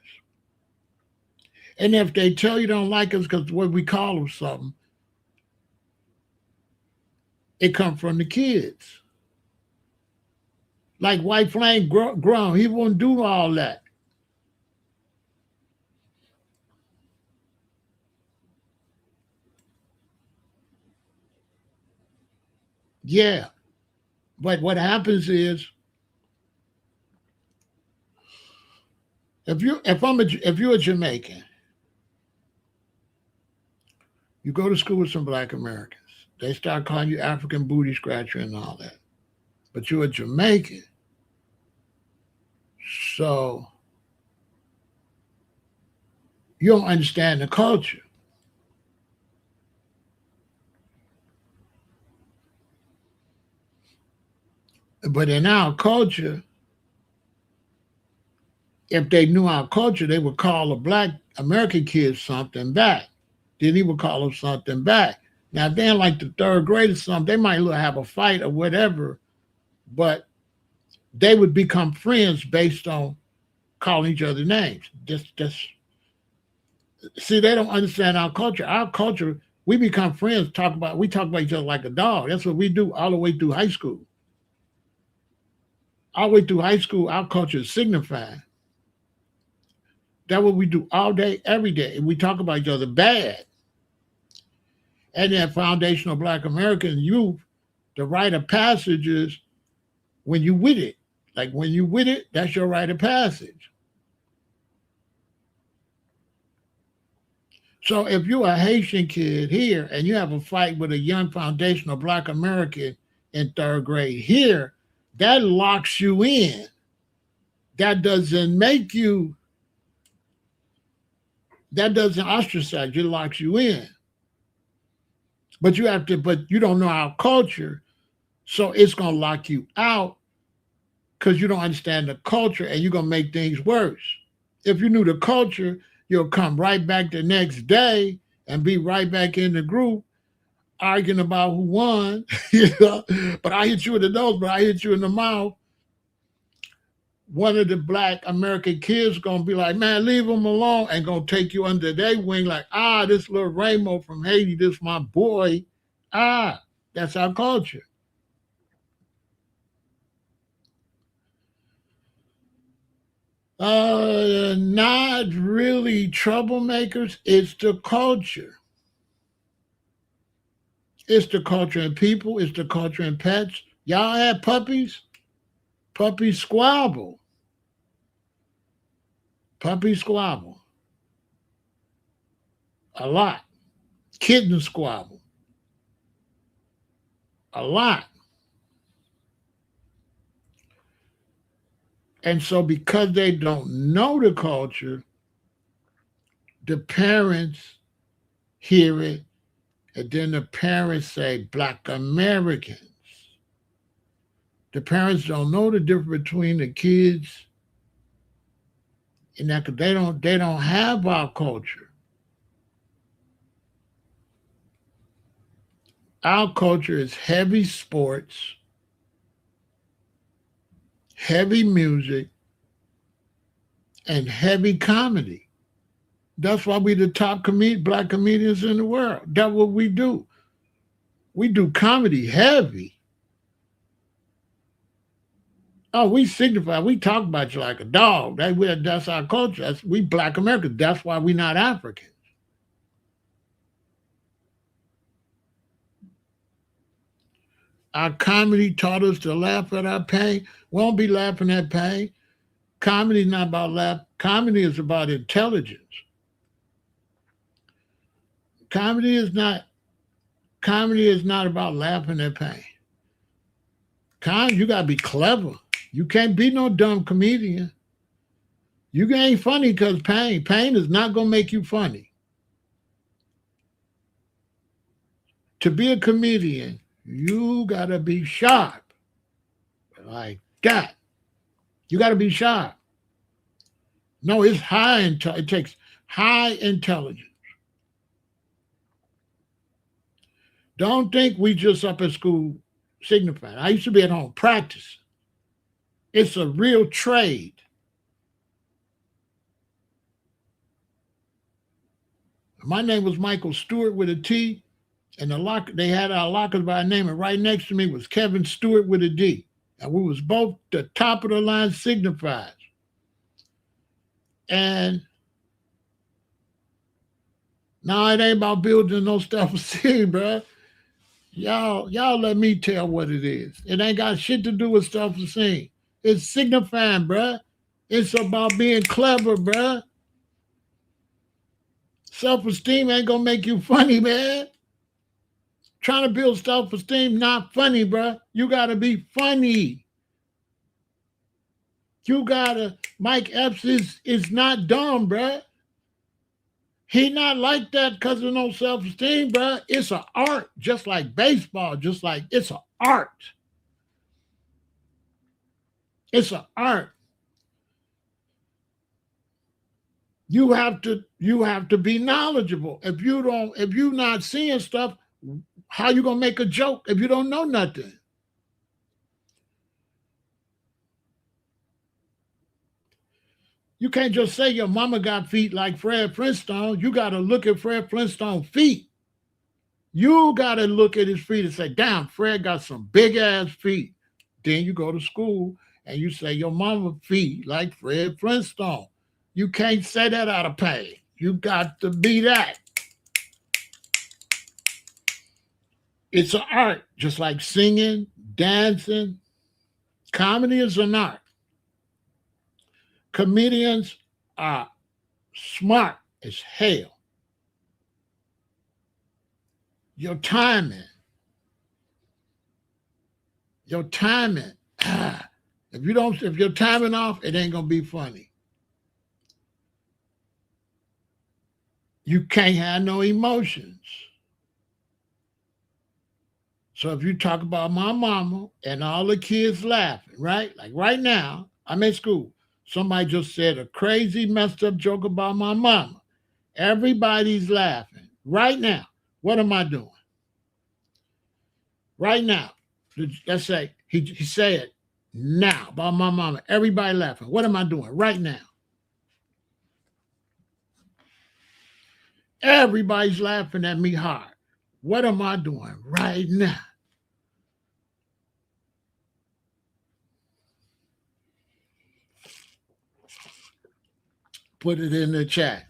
And if they tell you don't like us because what we call them something, it comes from the kids. Like White Flame grown, he won't do all that. Yeah, but what happens is if you're a Jamaican, you go to school with some Black Americans. They start calling you African booty scratcher and all that. But you're a Jamaican, so you don't understand the culture. But in our culture, if they knew our culture, they would call a Black American kid something back. Then he would call them something back. Now, if they're in like the third grade or something, they might have a fight or whatever, but they would become friends based on calling each other names. Just see, they don't understand our culture. Our culture, we become friends, we talk about each other like a dog. That's what we do all the way through high school. All the way through high school, our culture is signifying. That's what we do all day, every day. And we talk about each other bad. And then foundational Black American youth, the rite of passage is when you with it. Like when you with it, that's your rite of passage. So if you're a Haitian kid here and you have a fight with a young foundational Black American in third grade here, that locks you in. That doesn't make you, that doesn't ostracize you, it locks you in. But you don't know our culture, so it's gonna lock you out because you don't understand the culture and you're gonna make things worse. If you knew the culture, you'll come right back the next day and be right back in the group arguing about who won. You know, but I hit you in the nose, but I hit you in the mouth. One of the Black American kids gonna be like, man, leave him alone, and gonna take you under their wing, like, this little Rainbow from Haiti, this my boy. That's our culture. Not really troublemakers. It's the culture. It's the culture in people. It's the culture in pets. Y'all had puppies? Puppies squabble. Puppy squabble. A lot. Kitten squabble. A lot. And so because they don't know the culture, the parents hear it, and then the parents say Black Americans. The parents don't know the difference between the kids and that 'cause they don't have our culture. Our culture is heavy sports, heavy music, and heavy comedy. That's why we the top black comedians in the world. That's what we do. We do comedy heavy. Oh, we signify. We talk about you like a dog. That's our culture. We Black Americans. That's why we not African. Our comedy taught us to laugh at our pain. We won't be laughing at pain. Comedy is not about laugh. Comedy is about intelligence. Comedy is not. Comedy is not about laughing at pain. You gotta be clever. You can't be no dumb comedian. You ain't funny because pain. Pain is not gonna make you funny. To be a comedian, you gotta be sharp like that. You gotta be sharp. No, it's high. It takes high intelligence. Don't think we just up at school signifying. I used to be at home practice. It's a real trade. My name was Michael Stewart with a T, and they had our lockers by name, and right next to me was Kevin Stewart with a D. And we was both the top of the line signifiers. And now it ain't about building no self-esteem, bro. Y'all let me tell what it is. It ain't got shit to do with self-esteem. It's signifying, bruh. It's about being clever, bruh. Self-esteem ain't gonna make you funny, man. Trying to build self-esteem, not funny, bruh. You gotta be funny. Mike Epps is not dumb, bruh. He not like that because of no self-esteem, bruh. It's an art, just like baseball, just like it's an art. It's an art. You have to be knowledgeable. If you're not seeing stuff, how you gonna make a joke if you don't know nothing? You can't just say your mama got feet like Fred Flintstone. You gotta look at Fred Flintstone's feet. You gotta look at his feet and say, damn, Fred got some big ass feet. Then you go to school and you say your mama feet like Fred Flintstone. You can't say that out of pain. You got to be that. It's an art, just like singing, dancing. Comedy is an art. Comedians are smart as hell. Your timing, your timing. If you're timing off, it ain't gonna be funny. You can't have no emotions. So if you talk about my mama and all the kids laughing, right? Like right now, I'm in school. Somebody just said a crazy, messed up joke about my mama. Everybody's laughing right now. What am I doing? Right now. Let's say he said now about my mama. Everybody laughing. What am I doing right now? Everybody's laughing at me hard. What am I doing right now? Put it in the chat.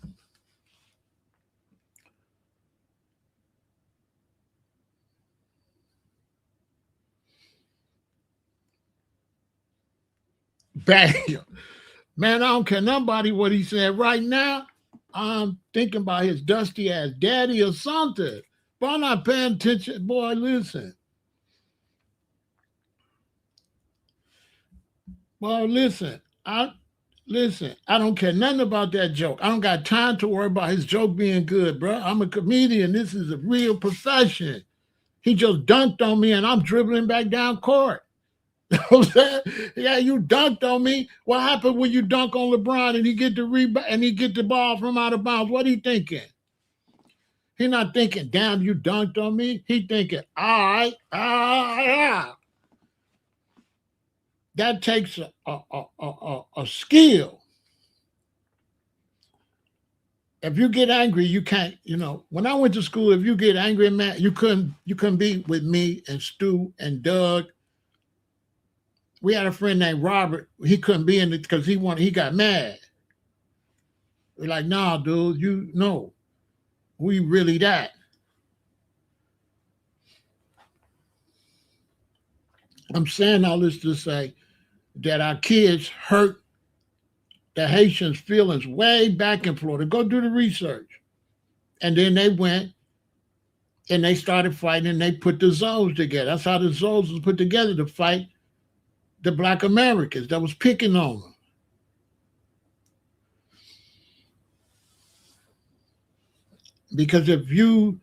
Bam. Man, I don't care nobody what he said. Right now, I'm thinking about his dusty ass daddy or something. But I'm not paying attention. Boy, listen. Boy, listen. I don't care nothing about that joke. I don't got time to worry about his joke being good, bro. I'm a comedian. This is a real profession. He just dunked on me and I'm dribbling back down court. You know what I'm saying? Yeah, you dunked on me. What happened when you dunk on LeBron and he get the rebound and he get the ball from out of bounds? What he thinking? He not thinking, damn, you dunked on me. He thinking, all right, yeah. That takes a skill. If you get angry, you can't. When I went to school, if you get angry and mad, you couldn't be with me and Stu and Doug. We had a friend named Robert. He couldn't be in it because he got mad. We're like, nah, dude, you know, we really that. I'm saying all this to say that our kids hurt the Haitians' feelings way back in Florida. Go do the research. And then they went and they started fighting and they put the zones together. That's how the zones was put together to fight the black Americans that was picking on them. Because if you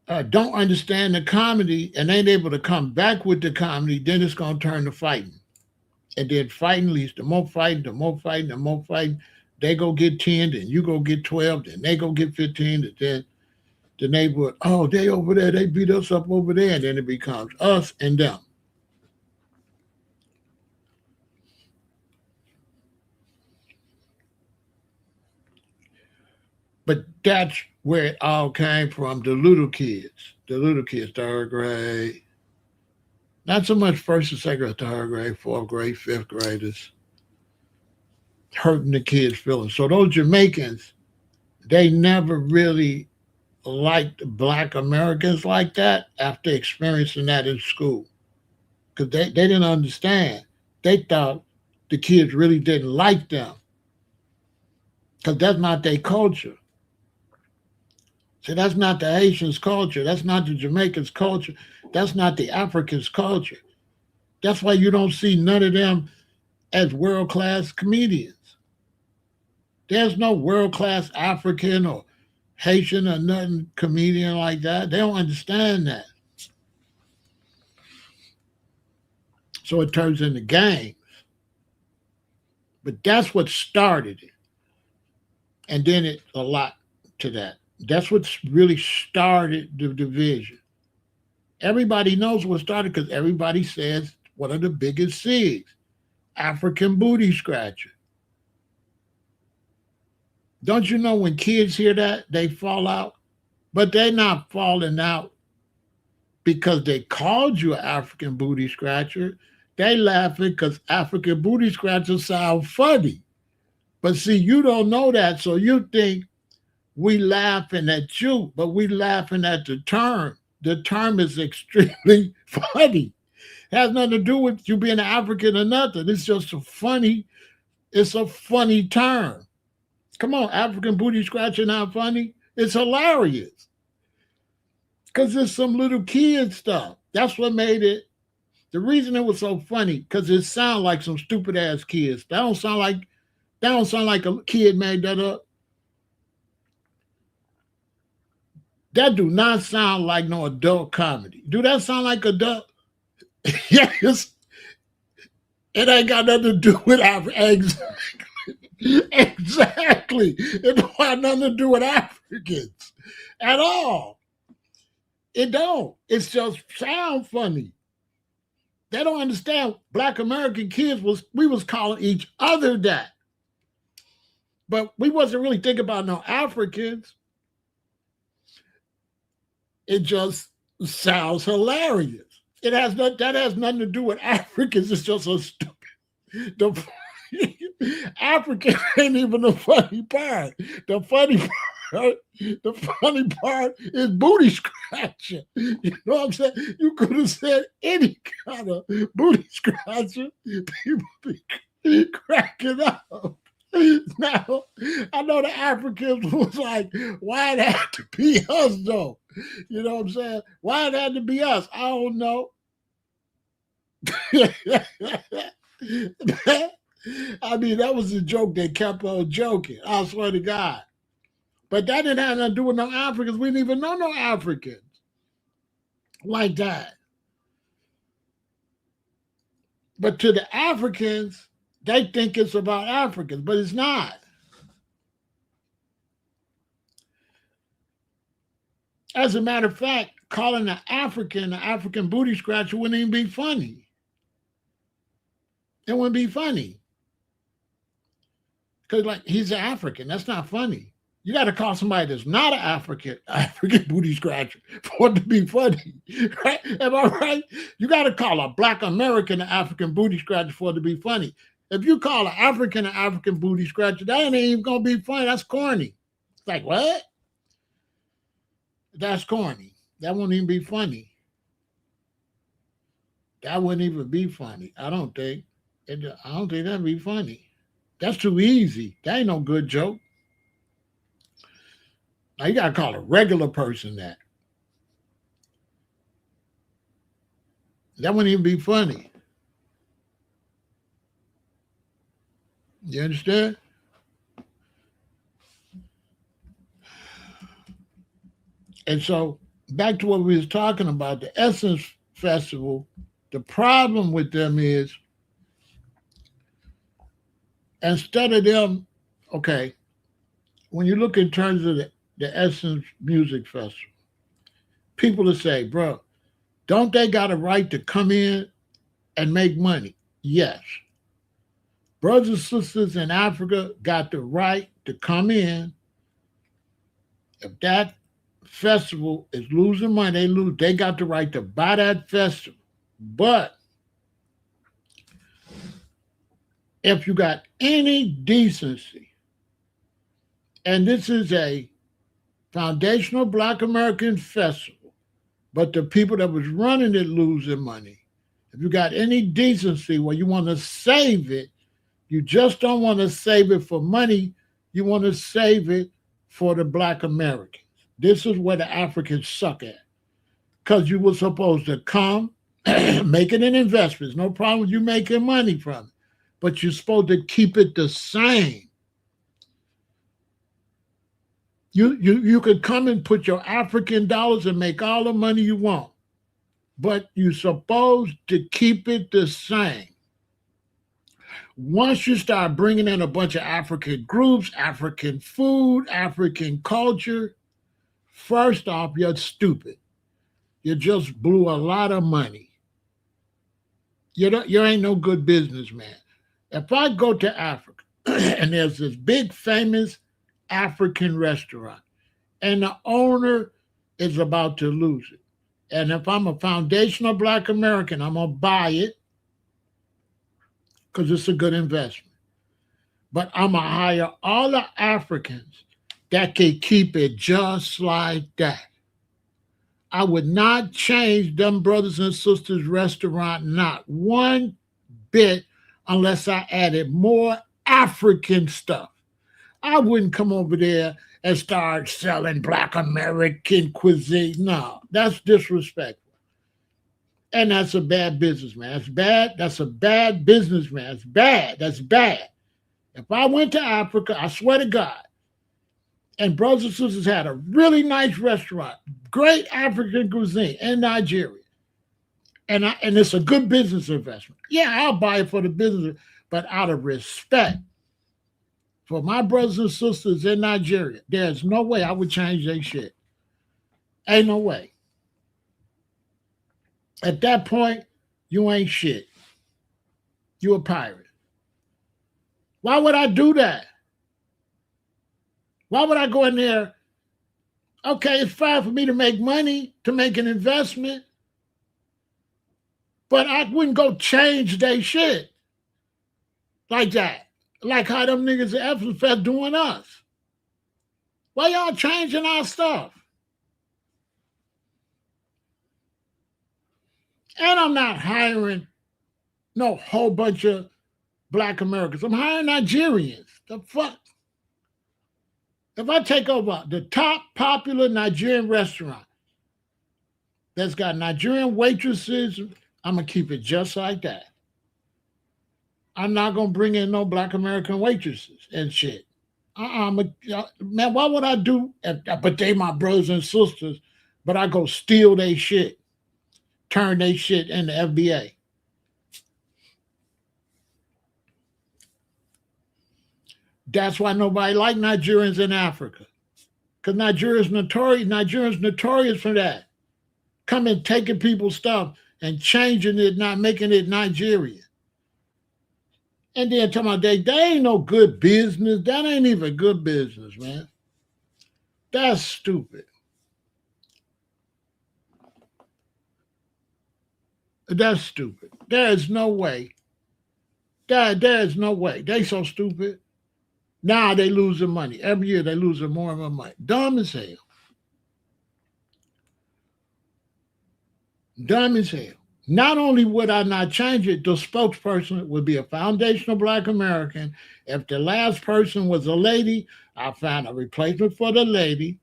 don't understand the comedy and ain't able to come back with the comedy, then it's going to turn to fighting. And then fighting leads to more fighting, the more fighting, the more fighting. They go get 10, then you go get 12, then they go get 15, and then the neighborhood, oh, they over there, they beat us up over there, and then it becomes us and them. But that's where it all came from, the little kids, third grade. Not so much first and second or third grade, fourth grade, fifth graders, hurting the kids' feelings. So those Jamaicans, they never really liked black Americans like that after experiencing that in school. Because they didn't understand. They thought the kids really didn't like them. Because that's not their culture. See, that's not the Haitians' culture. That's not the Jamaicans' culture. That's not the Africans' culture. That's why you don't see none of them as world class comedians. There's no world class African or Haitian or nothing comedian like that. They don't understand that. So it turns into games. But that's what started it. And then it's a lot to that. That's what really started the division. Everybody knows what started because everybody says one of the biggest C's, African booty scratcher. Don't you know when kids hear that, they fall out? But they're not falling out because they called you an African booty scratcher. They laughing because African booty scratchers sound funny. But see, you don't know that, so you think we laughing at you, but we laughing at the term. The term is extremely funny. It has nothing to do with you being an African or nothing. It's a funny term. Come on, African booty scratching not funny? It's hilarious. Because it's some little kid stuff. That's what made it. The reason it was so funny, because it sounds like some stupid ass kids. That don't sound like a kid made that up. That do not sound like no adult comedy. Do that sound like adult? Yes. It ain't got nothing to do with Africans. Exactly. It don't have nothing to do with Africans at all. It don't. It's just sound funny. They don't understand. Black American kids we was calling each other that. But we wasn't really thinking about no Africans. It just sounds hilarious. That has nothing to do with Africans. It's just so stupid. The African ain't even the funny part. The funny part part, the funny part is booty scratching. You know what I'm saying? You could have said any kind of booty scratcher. People be cracking up. Now, I know the Africans was like, why it had to be us though? You know what I'm saying? Why it had to be us? I don't know. I mean, that was a joke they kept on joking. I swear to God. But that didn't have nothing to do with no Africans. We didn't even know no Africans like that. But to the Africans, they think it's about Africans, but it's not. As a matter of fact, calling an African booty scratcher wouldn't even be funny. It wouldn't be funny. Because like he's an African. That's not funny. You got to call somebody that's not an African booty scratcher for it to be funny. Right? Am I right? You got to call a black American an African booty scratcher for it to be funny. If you call an African booty scratcher, that ain't even gonna be funny. That's corny. It's like, what? That's corny. That wouldn't even be funny. That wouldn't even be funny. I don't think. I don't think that'd be funny. That's too easy. That ain't no good joke. Now you gotta call a regular person that. That wouldn't even be funny. You understand? And so back to what we was talking about, the Essence Festival, the problem with them is instead of them, okay, when you look in terms of the Essence Music Festival, people will say, bro, don't they got a right to come in and make money? Yes. Brothers and sisters in Africa got the right to come in. If that festival is losing money, they got the right to buy that festival. But if you got any decency, and this is a foundational Black American festival, but the people that was running it losing money. If you got any decency where you want to save it, you just don't want to save it for money. You want to save it for the Black Americans. This is where the Africans suck at. Because you were supposed to come, making an investment. No problem with you making money from it. But you're supposed to keep it the same. You could come and put your African dollars and make all the money you want. But you're supposed to keep it the same. Once you start bringing in a bunch of African groups, African food, African culture, first off, you're stupid. You just blew a lot of money. You ain't no good businessman. If I go to Africa and there's this big famous African restaurant and the owner is about to lose it, and if I'm a foundational Black American, I'm going to buy it because it's a good investment. But I'm going to hire all the Africans that can keep it just like that. I would not change them brothers and sisters restaurant, not one bit, unless I added more African stuff. I wouldn't come over there and start selling Black American cuisine. No, that's disrespectful. And that's a bad businessman. That's bad. That's a bad businessman. That's bad. That's bad. If I went to Africa, I swear to God, and brothers and sisters had a really nice restaurant, great African cuisine in Nigeria, and it's a good business investment. Yeah, I'll buy it for the business, but out of respect for my brothers and sisters in Nigeria, there's no way I would change their shit. Ain't no way. At that point, you ain't shit. You a pirate. Why would I do that? Why would I go in there? Okay, it's fine for me to make money, to make an investment, but I wouldn't go change their shit like that. Like how them niggas at Essence Fest doing us. Why y'all changing our stuff? And I'm not hiring no whole bunch of black Americans. I'm hiring Nigerians. The fuck? If I take over the top popular Nigerian restaurant that's got Nigerian waitresses, I'm gonna keep it just like that. I'm not gonna bring in no black American waitresses and shit. Man, why would I do? But they my brothers and sisters. But I go steal their shit, turn their shit into FBA. That's why nobody like Nigerians in Africa. Because Nigerians notorious for that. Coming taking people's stuff and changing it, not making it Nigerian. And then talking about they ain't no good business. That ain't even good business, man. That's stupid. That's stupid. There is no way. There is no way. They so stupid. Now they losing money. Every year they losing more and more money. Dumb as hell. Dumb as hell. Not only would I not change it, the spokesperson would be a foundational black American. If the last person was a lady, I find a replacement for the lady.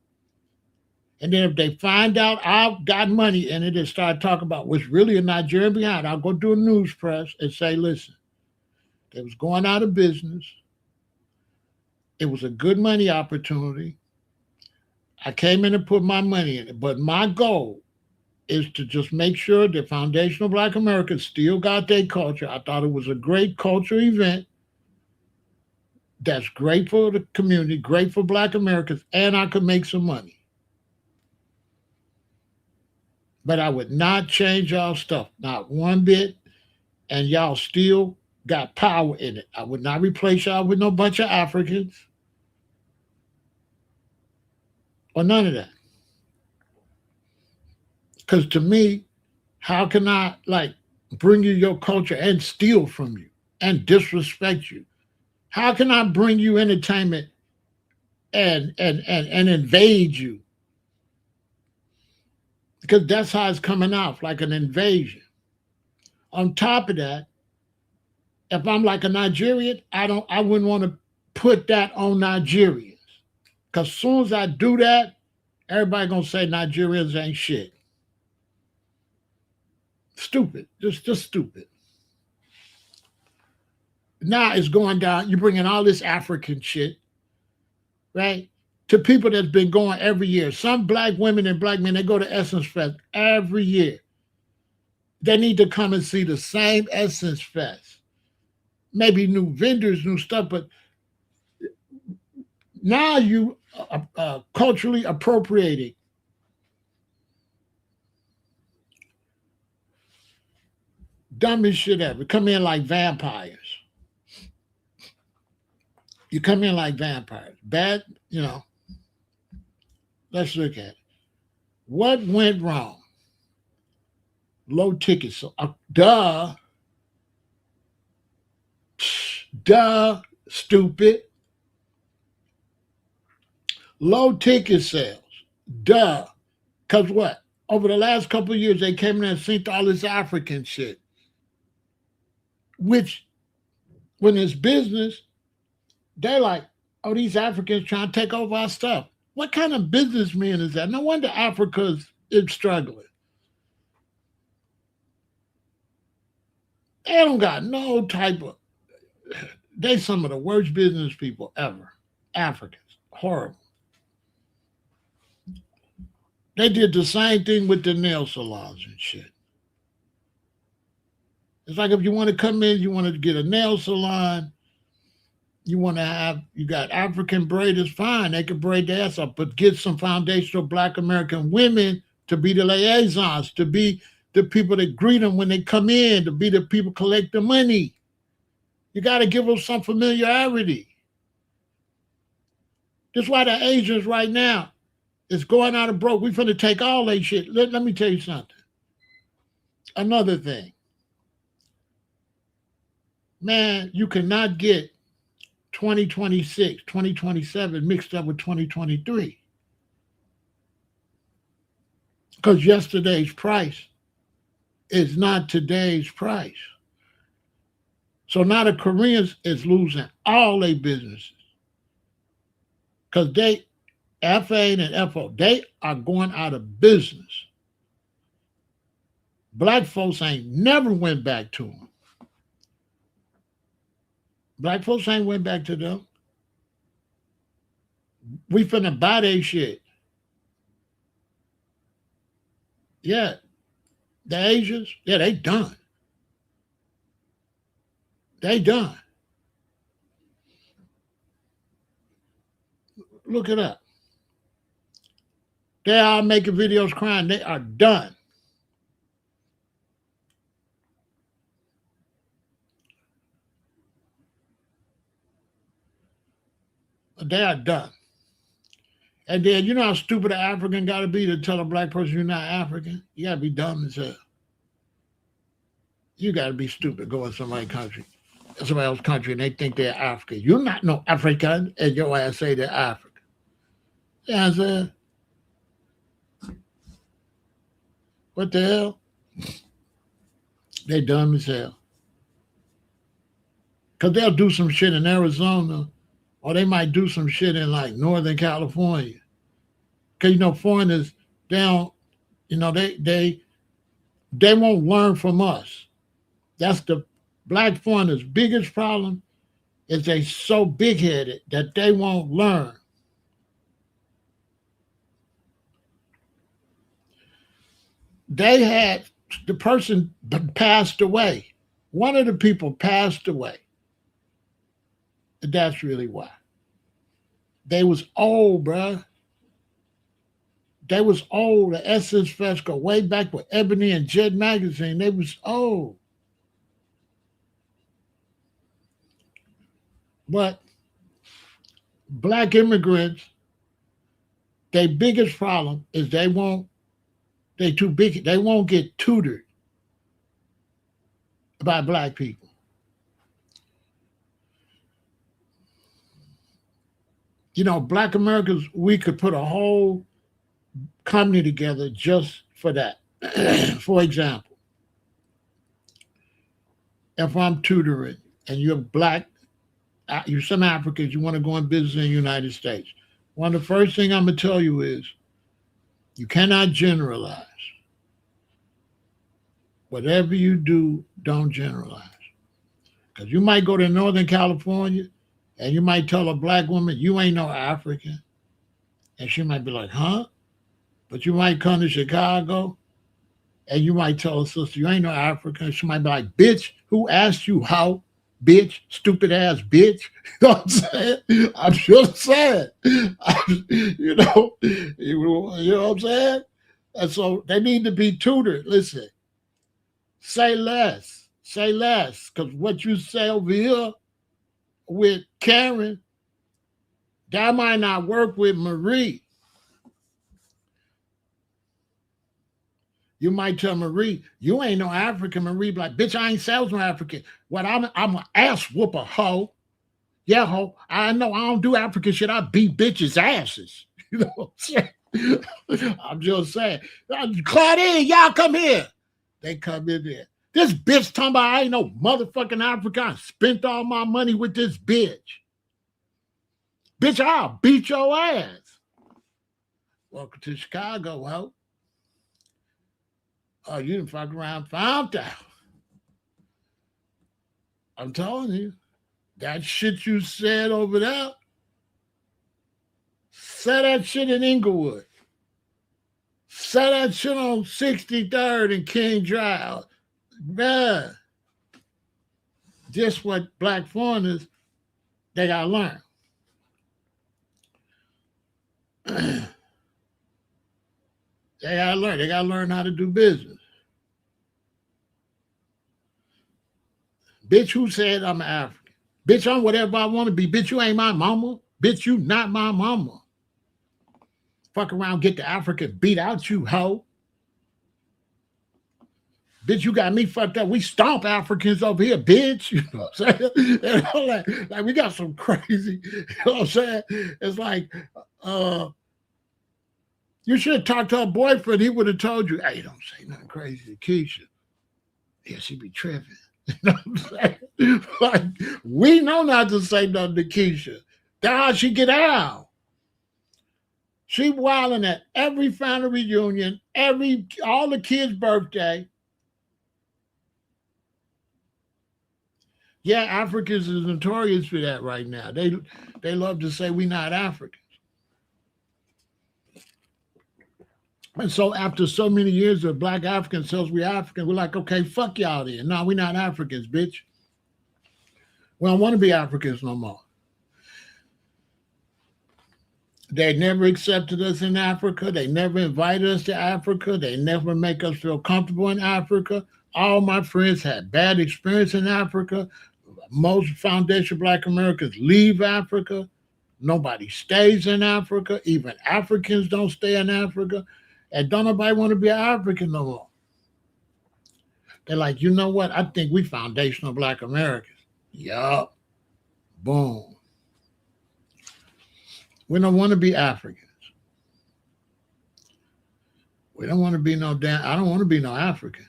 And then if they find out I've got money in it and start talking about what's really a Nigerian behind, I'll go do a news press and say, listen, they was going out of business. It was a good money opportunity. I came in and put my money in it. But my goal is to just make sure the foundational black Americans still got their culture. I thought it was a great cultural event that's great for the community, great for black Americans, and I could make some money. But I would not change y'all stuff, not one bit, and y'all still got power in it. I would not replace y'all with no bunch of Africans or none of that. Because to me, how can I like bring you your culture and steal from you and disrespect you? How can I bring you entertainment and invade you? Because that's how it's coming off, like an invasion. On top of that, if I'm like a Nigerian, I wouldn't want to put that on Nigerians. Because as soon as I do that, everybody gonna say Nigerians ain't shit. Stupid. Just stupid. Now it's going down. You're bringing all this African shit, right? To people that's been going every year. Some black women and black men, they go to Essence Fest every year. They need to come and see the same Essence Fest. Maybe new vendors, new stuff, but now you culturally appropriating. Dumbest shit ever. Come in like vampires. You come in like vampires. Bad, let's look at it. What went wrong? Low tickets. So, duh, stupid. Low ticket sales. Duh. Because what? Over the last couple of years, they came in and synced all this African shit. Which, when it's business, they're like, oh, these Africans trying to take over our stuff. What kind of businessman is that? No wonder Africa's is struggling. They don't got no type of. They some of the worst business people ever. Africans, horrible. They did the same thing with the nail salons and shit. It's like if you want to come in, you want to get a nail salon, you got African braiders, fine, they can braid their ass up, but get some foundational black American women to be the liaisons, to be the people that greet them when they come in, to be the people collect the money. You got to give them some familiarity. That's why the Asians right now is going out of broke. We finna take all that shit. Let me tell you something. Another thing. Man, you cannot get 2026, 2027 mixed up with 2023. Because yesterday's price is not today's price. So now the Koreans is losing all their businesses because they FA and FO they are going out of business. Black folks ain't never went back to them. Black folks ain't went back to them. We finna buy their shit. Yeah, the Asians, yeah, they done. They done. Look it up. They are making videos crying. They are done. They are done. And then you know how stupid an African got to be to tell a black person you're not African? You got to be dumb as hell. You got to be stupid going to somebody else's country, and they think they're African. You're not no African, and your ass say they're African. Yeah, I said, what the hell? They dumb as hell. Because they'll do some shit in Arizona, or they might do some shit in like Northern California. Because, foreigners, they don't, they won't learn from us. That's the black foreigners' biggest problem is they so big-headed that they won't learn. They had, the person passed away. One of the people passed away. That's really why. They was old, bruh. They was old. The Essence Fest go way back with Ebony and Jet magazine. They was old. But black immigrants, their biggest problem is they too big, they won't get tutored by black people. Black Americans, we could put a whole company together just for that. For example, if I'm tutoring and you're black, you're some Africans, you want to go in business in the United States. One of the first things I'm going to tell you is you cannot generalize. Whatever you do, don't generalize. Because you might go to Northern California and you might tell a black woman, you ain't no African. And she might be like, huh? But you might come to Chicago and you might tell a sister, you ain't no African. She might be like, bitch, who asked you how? Bitch, stupid ass bitch. You know what I'm saying? I'm just saying. You know what I'm saying? And so they need to be tutored. Listen, say less. Say less. Because what you say over here with Karen, that might not work with Marie. You might tell Marie, you ain't no African. Marie be like, bitch, I ain't sales no African. What I'm an ass whooper, hoe. Yeah, ho. I know I don't do African shit. I beat bitches' asses. You know what I'm saying? I'm just saying. Claudine, y'all come here. They come in there. This bitch talking about I ain't no motherfucking African. I spent all my money with this bitch. Bitch, I'll beat your ass. Welcome to Chicago, ho. Oh, you didn't fuck around, found out. I'm telling you, that shit you said over there, say that shit in Inglewood. Say that shit on 63rd and King Drive. Man, just what black foreigners, they got to learn. They got to learn. They got to learn how to do business. Bitch, who said I'm African? Bitch, I'm whatever I want to be. Bitch, you ain't my mama. Bitch, you not my mama. Fuck around, get the African beat out you, hoe. Bitch, you got me fucked up. We stomp Africans over here, bitch. You know what I'm saying? And all that. Like we got some crazy, you know what I'm saying? It's like, uh, you should have talked to her boyfriend. He would have told you, hey, don't say nothing crazy to Keisha. Yeah, she be tripping. You know what I'm saying? Like, we know not to say nothing to Keisha. That's how she get out. She wilding at every family reunion, all the kids' birthday. Yeah, Africans is notorious for that right now. They love to say we not Africans. And so after so many years of black Africans tells we African, we're like, okay, fuck y'all then. No, we not Africans, bitch. We don't want to be Africans no more. They never accepted us in Africa. They never invited us to Africa. They never make us feel comfortable in Africa. All my friends had bad experience in Africa. Most foundation black Americans leave Africa. Nobody stays in Africa. Even Africans don't stay in Africa. And don't nobody want to be an African no more. They're like, you know what? I think we foundational black Americans. Yup. Boom. We don't want to be Africans. We don't want to be no damn. I don't want to be no African.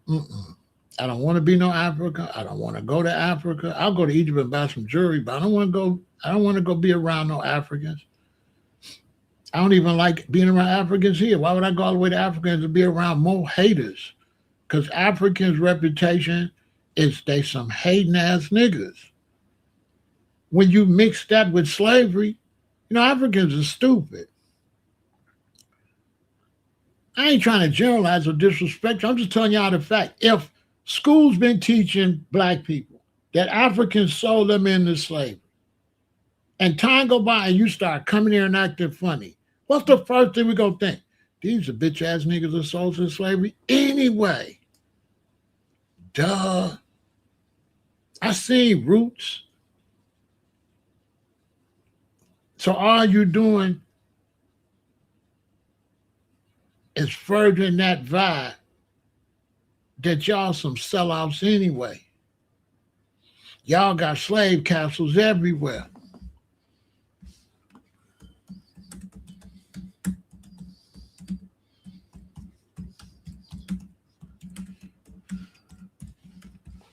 Mm-mm. I don't want to be no Africa. I don't want to go to Africa. I'll go to Egypt and buy some jewelry, but I don't want to go. I don't want to go be around no Africans. I don't even like being around Africans here. Why would I go all the way to Africa to be around more haters? Because Africans' reputation is they some hating ass niggas. When you mix that with slavery, you know, Africans are stupid. I ain't trying to generalize or disrespect you. I'm just telling y'all the fact. If school's been teaching black people that Africans sold them into slavery, and time go by and you start coming here and acting funny, what's the first thing we gonna think? These are bitch ass niggas that sold into slavery anyway. Duh. I seen Roots. So all you doing is furthering that vibe that y'all some sellouts anyway. Y'all got slave castles everywhere.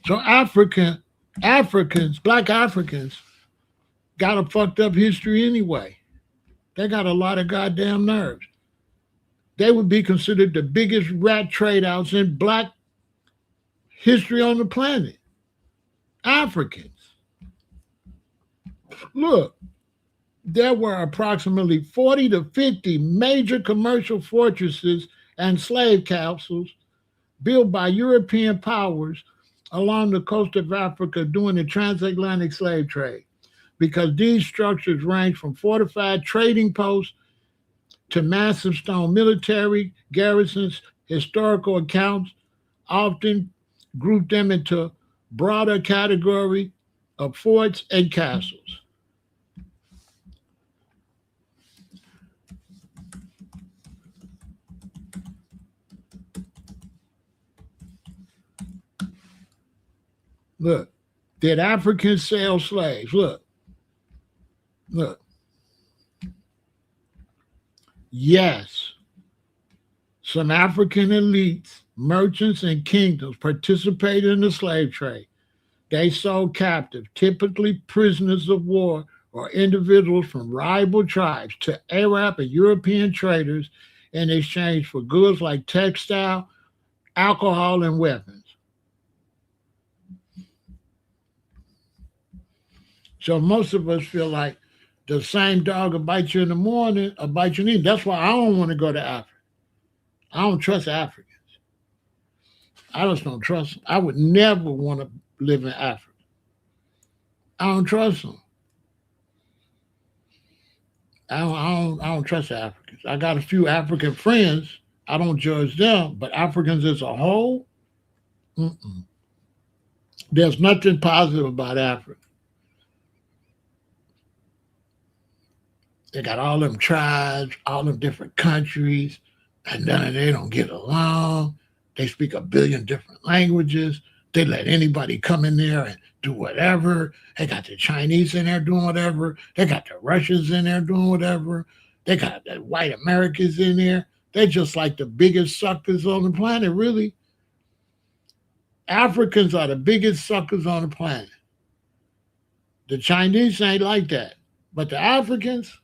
So Africans, black Africans, got a fucked up history anyway. They got a lot of goddamn nerves. They would be considered the biggest rat trade outs in black history on the planet. Africans. Look, there were approximately 40 to 50 major commercial fortresses and slave castles built by European powers along the coast of Africa during the transatlantic slave trade, because these structures range from fortified trading posts to massive stone military garrisons. Historical accounts often group them into broader category of forts and castles. Look, did Africans sell slaves? Look. Yes, some African elites, merchants, and kingdoms participated in the slave trade. They sold captive, typically prisoners of war or individuals from rival tribes, to Arab and European traders in exchange for goods like textile, alcohol, and weapons. So most of us feel like the same dog will bite you in the morning or bite you in the evening. That's why I don't want to go to Africa. I don't trust Africans. I just don't trust them. I would never want to live in Africa. I don't trust them. I don't trust Africans. I got a few African friends. I don't judge them, but Africans as a whole, mm-mm. There's nothing positive about Africa. They got all them tribes, all them different countries. and then they don't get along. They speak a billion different languages. They let anybody come in there and do whatever. They got the Chinese in there doing whatever. They got the Russians in there doing whatever. They got the white Americans in there. They're just like the biggest suckers on the planet, really. Africans are the biggest suckers on the planet. The Chinese ain't like that. But the Africans,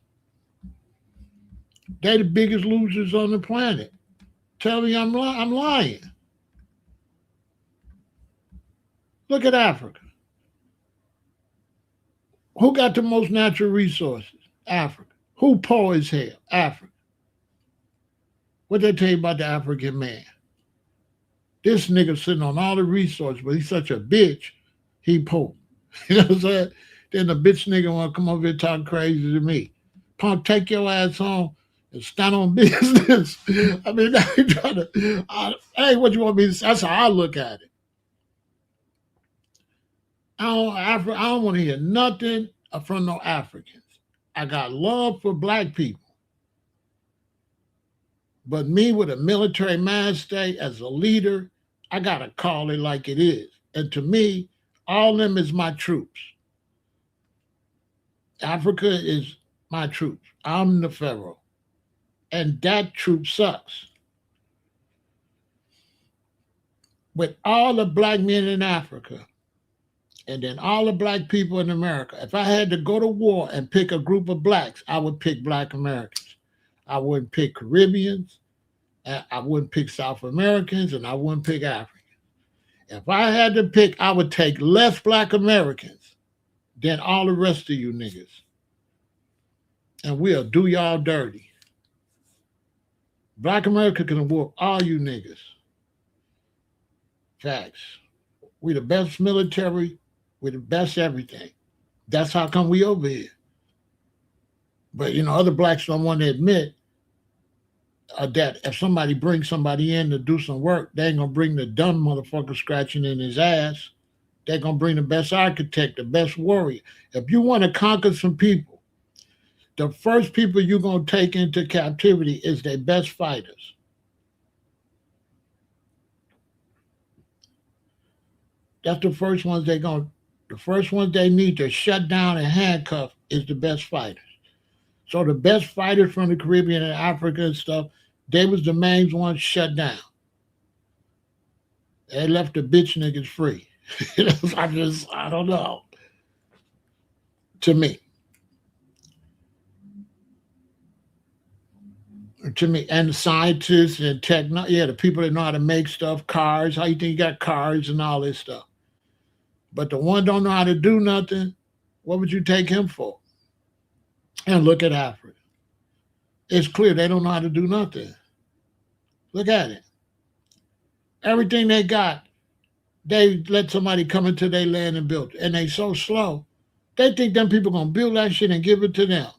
they're the biggest losers on the planet. Tell me I'm lying. Look at Africa. Who got the most natural resources? Africa. Who poor as hell? Africa. What they tell you about the African man? This nigga sitting on all the resources, but he's such a bitch, he poor. You know what I'm saying? Then the bitch nigga want to come over here talk crazy to me. Punk, take your ass home and stand on business. I mean, now you trying to, hey, what you want me to say? That's how I look at it. I don't want to hear nothing from no Africans. I got love for black people. But me with a military mind state as a leader, I got to call it like it is. And to me, all them is my troops. Africa is my troops. I'm the Pharaoh. And that troop sucks. With all the black men in Africa, and then all the black people in America, if I had to go to war and pick a group of blacks, I would pick black Americans. I wouldn't pick Caribbeans, I wouldn't pick South Americans, and I wouldn't pick Africans. If I had to pick, I would take less black Americans than all the rest of you niggas. And we'll do y'all dirty. Black America can whoop all you niggas. Facts. We the best military, we the best everything. That's how come we over here. But other blacks don't want to admit that if somebody brings somebody in to do some work, they ain't gonna bring the dumb motherfucker scratching in his ass. They're gonna bring the best architect, the best warrior. If you want to conquer some people, the first people you're gonna take into captivity is their best fighters. That's the first ones the first ones they need to shut down and handcuff is the best fighters. So the best fighters from the Caribbean and Africa and stuff, they was the main ones shut down. They left the bitch niggas free. I don't know. To me. And the scientists and the people that know how to make stuff, cars, how you think you got cars and all this stuff. But the one don't know how to do nothing, what would you take him for? And look at Africa. It's clear they don't know how to do nothing. Look at it. Everything they got, they let somebody come into their land and build it. And they so slow, they think them people gonna build that shit and give it to them.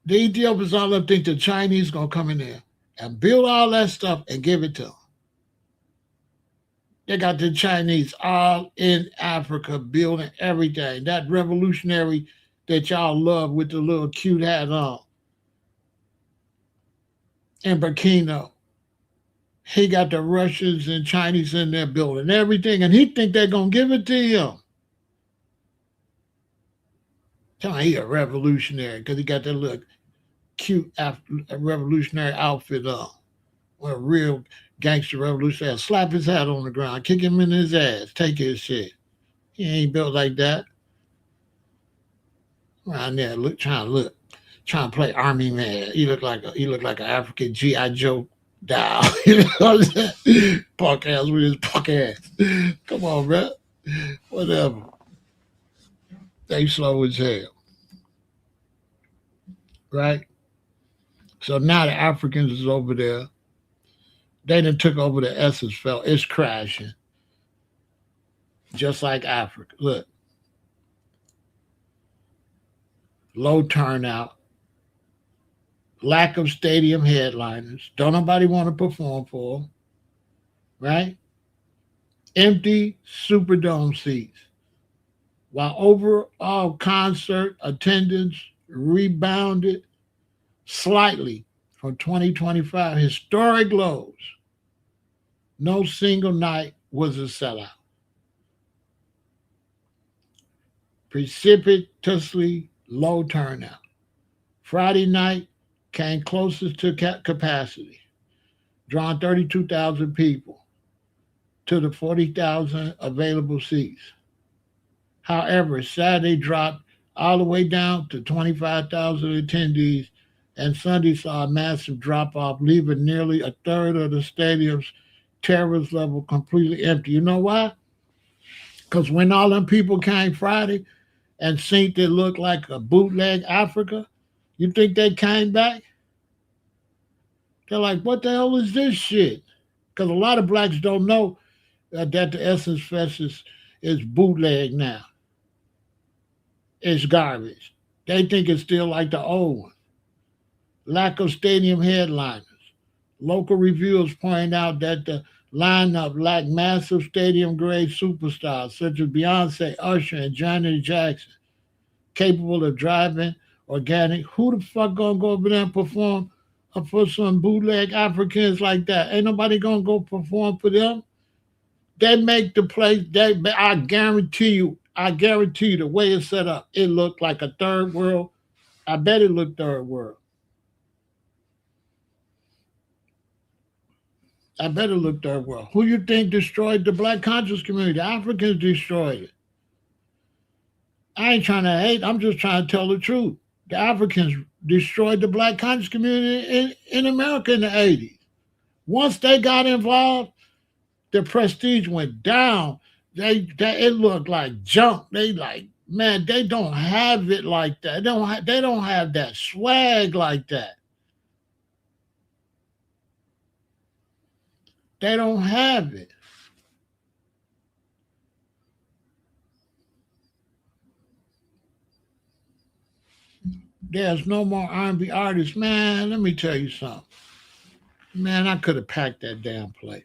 The Ethiopians all up think the Chinese gonna come in there and build all that stuff and give it to them. They got the Chinese all in Africa building everything. That revolutionary that y'all love with the little cute hat on. And Burkina, he got the Russians and Chinese in there building everything, and he think they're gonna give it to him. Tell me he a revolutionary because he got that little cute revolutionary outfit on. What a real gangster revolutionary. Slap his hat on the ground, kick him in his ass, take his shit. He ain't built like that. Around there, trying to play army man. He look like an African GI Joe doll. You know what I'm saying? Punk ass with his punk ass. Come on, bro. Whatever. They slow as hell, right? So now the Africans is over there. They done took over the Essence Felt. It's crashing. Just like Africa. Look. Low turnout. Lack of stadium headliners. Don't nobody want to perform for them. Right? Empty Superdome seats. While overall concert attendance rebounded slightly from 2025 historic lows. No single night was a sellout. Precipitously low turnout. Friday night came closest to capacity, drawing 32,000 people to the 40,000 available seats. However, Saturday dropped all the way down to 25,000 attendees, and Sunday saw a massive drop off, leaving nearly a third of the stadium's terrace level completely empty. You know why? Because when all them people came Friday and seen it looked like a bootleg Africa, you think they came back? They're like, what the hell is this shit? Because a lot of blacks don't know that the Essence Fest is bootleg now. It's garbage. They think it's still like the old one. Lack of stadium headliners. Local reviewers point out that the lineup lacked massive stadium grade superstars such as Beyonce, Usher, and Janet Jackson, capable of driving organic. Who the fuck gonna go over there and perform for some bootleg Africans like that? Ain't nobody gonna go perform for them. They make the place. I guarantee you, the way it's set up, it looked like a third world. I bet it looked third world. I bet it looked third world. Who you think destroyed the black conscious community? The Africans destroyed it. I ain't trying to hate. I'm just trying to tell the truth. The Africans destroyed the black conscious community in America in the 80s. Once they got involved, the prestige went down. It looked like junk. They like, man, they don't have it like that. They don't have that swag like that. They don't have it. There's no more R&B artists, man. Let me tell you something, man. I could have packed that damn place.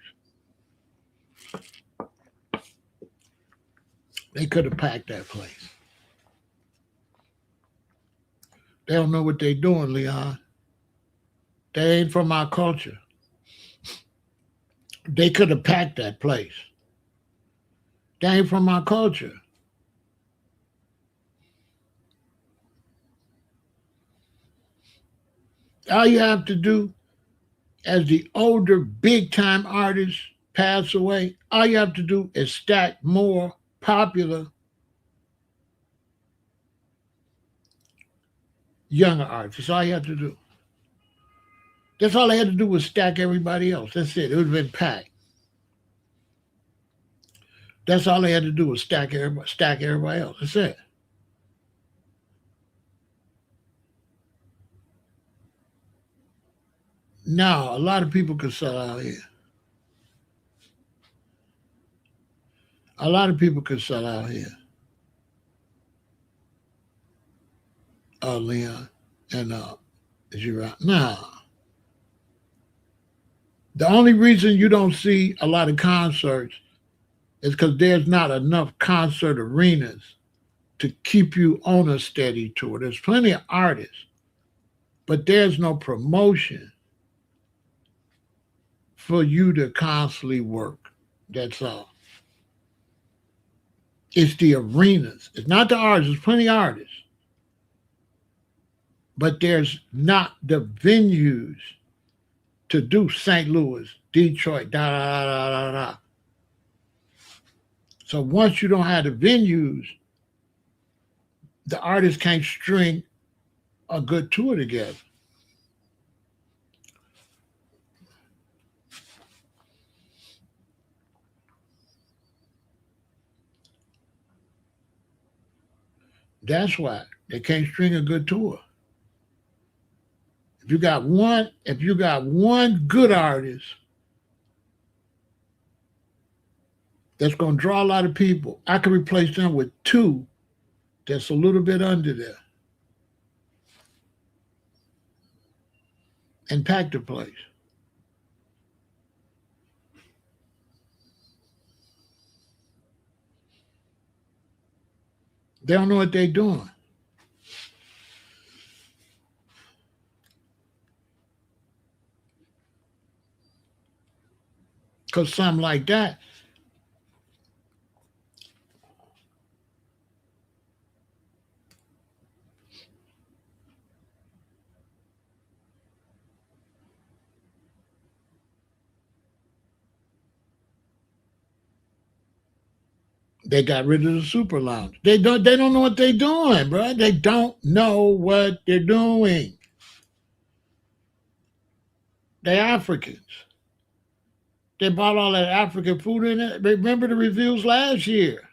They could have packed that place. They don't know what they're doing, Leon. They ain't from our culture. They could have packed that place. They ain't from our culture. All you have to do, as the older big time artists pass away, all you have to do is stack more popular younger artists. That's all you have to do. That's all they had to do was stack everybody else. That's it. It would have been packed. That's all they had to do was stack everybody else. That's it. Now, a lot of people could sell out here. A lot of people could sell out here. Leon, and is you right? Now, the only reason you don't see a lot of concerts is because there's not enough concert arenas to keep you on a steady tour. There's plenty of artists, but there's no promotion for you to constantly work. That's all. It's the arenas. It's not the artists. There's plenty of artists, but there's not the venues to do St. Louis, Detroit, da da da da da. So once you don't have the venues, the artist can't string a good tour together. That's why they can't string a good tour. If you got one good artist that's gonna draw a lot of people, I can replace them with two that's a little bit under there and pack the place. They don't know what they're doing. Because something like that, they got rid of the super lounge. They don't know what they're doing, bro. They don't know what they're doing. They Africans. They bought all that African food in it. Remember the reviews last year.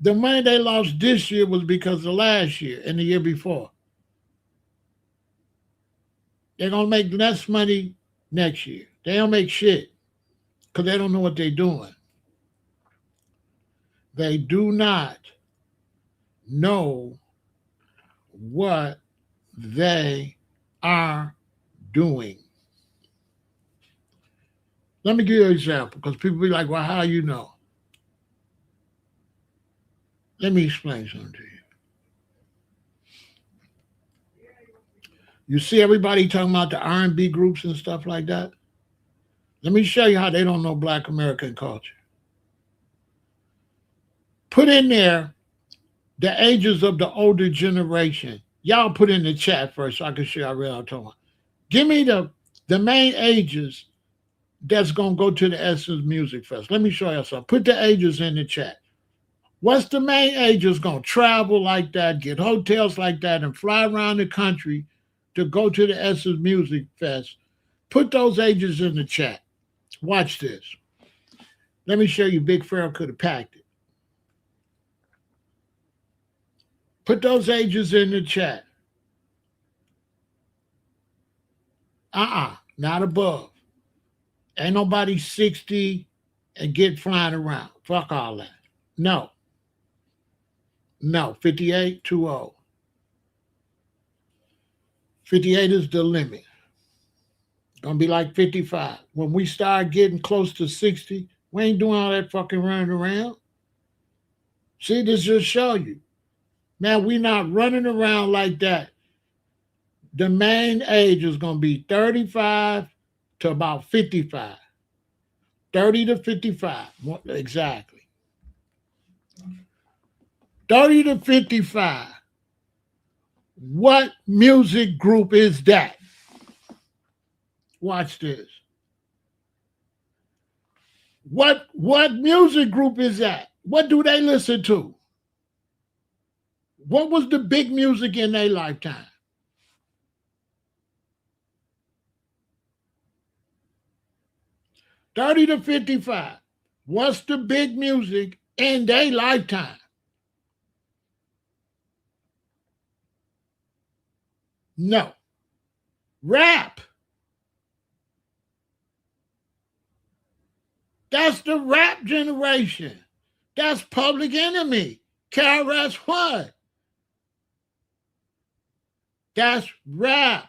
The money they lost this year was because of last year and the year before. They're gonna make less money next year. They don't make shit because they don't know what they're doing. They do not know what they are doing. Let me give you an example because people be like, well, how you know? Let me explain something to you. You see everybody talking about the R&B groups and stuff like that? Let me show you how they don't know Black American culture. Put in there the ages of the older generation. Y'all put in the chat first so I can show you how real I'm talking about. Give me the main ages that's going to go to the Essence Music Fest. Let me show you something. Put the ages in the chat. What's the main ages going to travel like that, get hotels like that, and fly around the country to go to the Essence Music Fest? Put those ages in the chat. Watch this. Let me show you Big Pharaoh could have packed it. Put those ages in the chat. Not above. Ain't nobody 60 and get flying around. Fuck all that. No. 58, too old. 58 is the limit. Gonna be like 55. When we start getting close to 60, we ain't doing all that fucking running around. See, this just show you. Man, we not running around like that. The main age is gonna be 35 to about 55. 30 to 55. Exactly. 30 to 55. What music group is that? Watch this. What music group is that? What do they listen to? What was the big music in their lifetime? $30 to $55. What's the big music in their lifetime? No. Rap. That's the rap generation. That's Public Enemy. KRS-One. That's rap.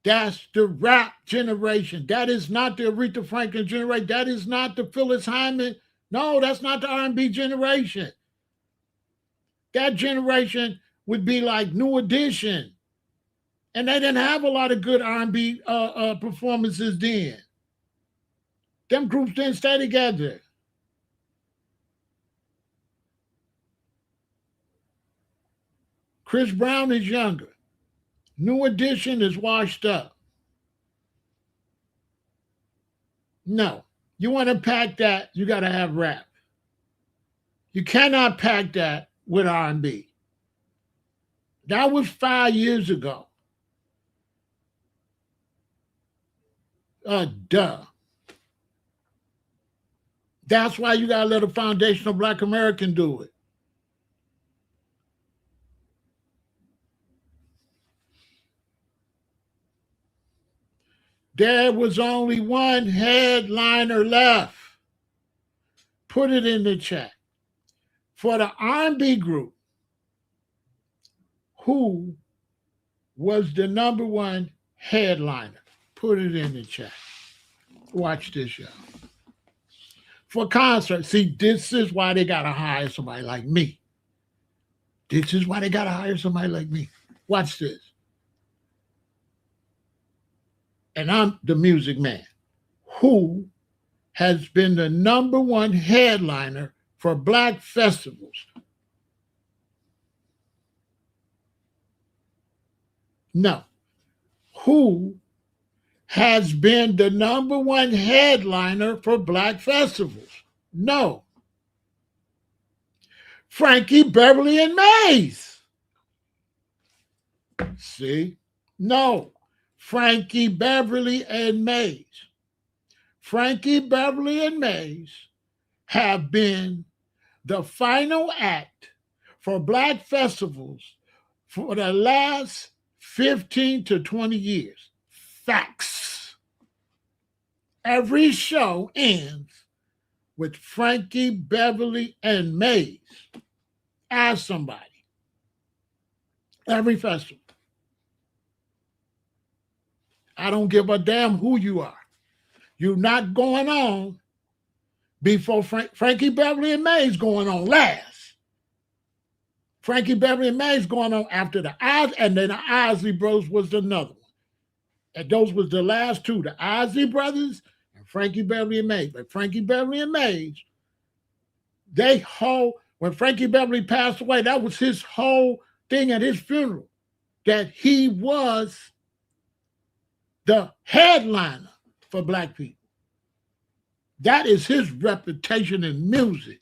That's the rap generation. That is not the Aretha Franklin generation. That is not the Phyllis Hyman. No, that's not the R&B generation. That generation would be like New Edition. And they didn't have a lot of good R&B performances then. Them groups didn't stay together. Chris Brown is younger. New Edition is washed up. No. You want to pack that, you got to have rap. You cannot pack that with R&B. That was 5 years ago. Duh. That's why you got to let a foundational Black American do it. There was only one headliner left. Put it in the chat. For the R&B group, who was the number one headliner? Put it in the chat. Watch this, y'all. For concerts, see, this is why they got to hire somebody like me. This is why they got to hire somebody like me. Watch this. And I'm the music man who has been the number one headliner for black festivals. No. Who has been the number one headliner for black festivals? No. Frankie Beverly and Mays. See? No. Frankie Beverly and Mays. Frankie Beverly and Mays have been the final act for black festivals for the last 15 to 20 years. Facts. Every show ends with Frankie Beverly and Mays. Ask somebody. Every festival. I don't give a damn who you are. You're not going on before Frankie Beverly and Mays going on last. Frankie Beverly and Mays going on after the Oz, and then the Isley Brothers was another one. And those was the last two, the Isley Brothers and Frankie Beverly and Mays. But Frankie Beverly and Mays, when Frankie Beverly passed away, that was his whole thing at his funeral, that he was the headliner for black people. That is his reputation in music.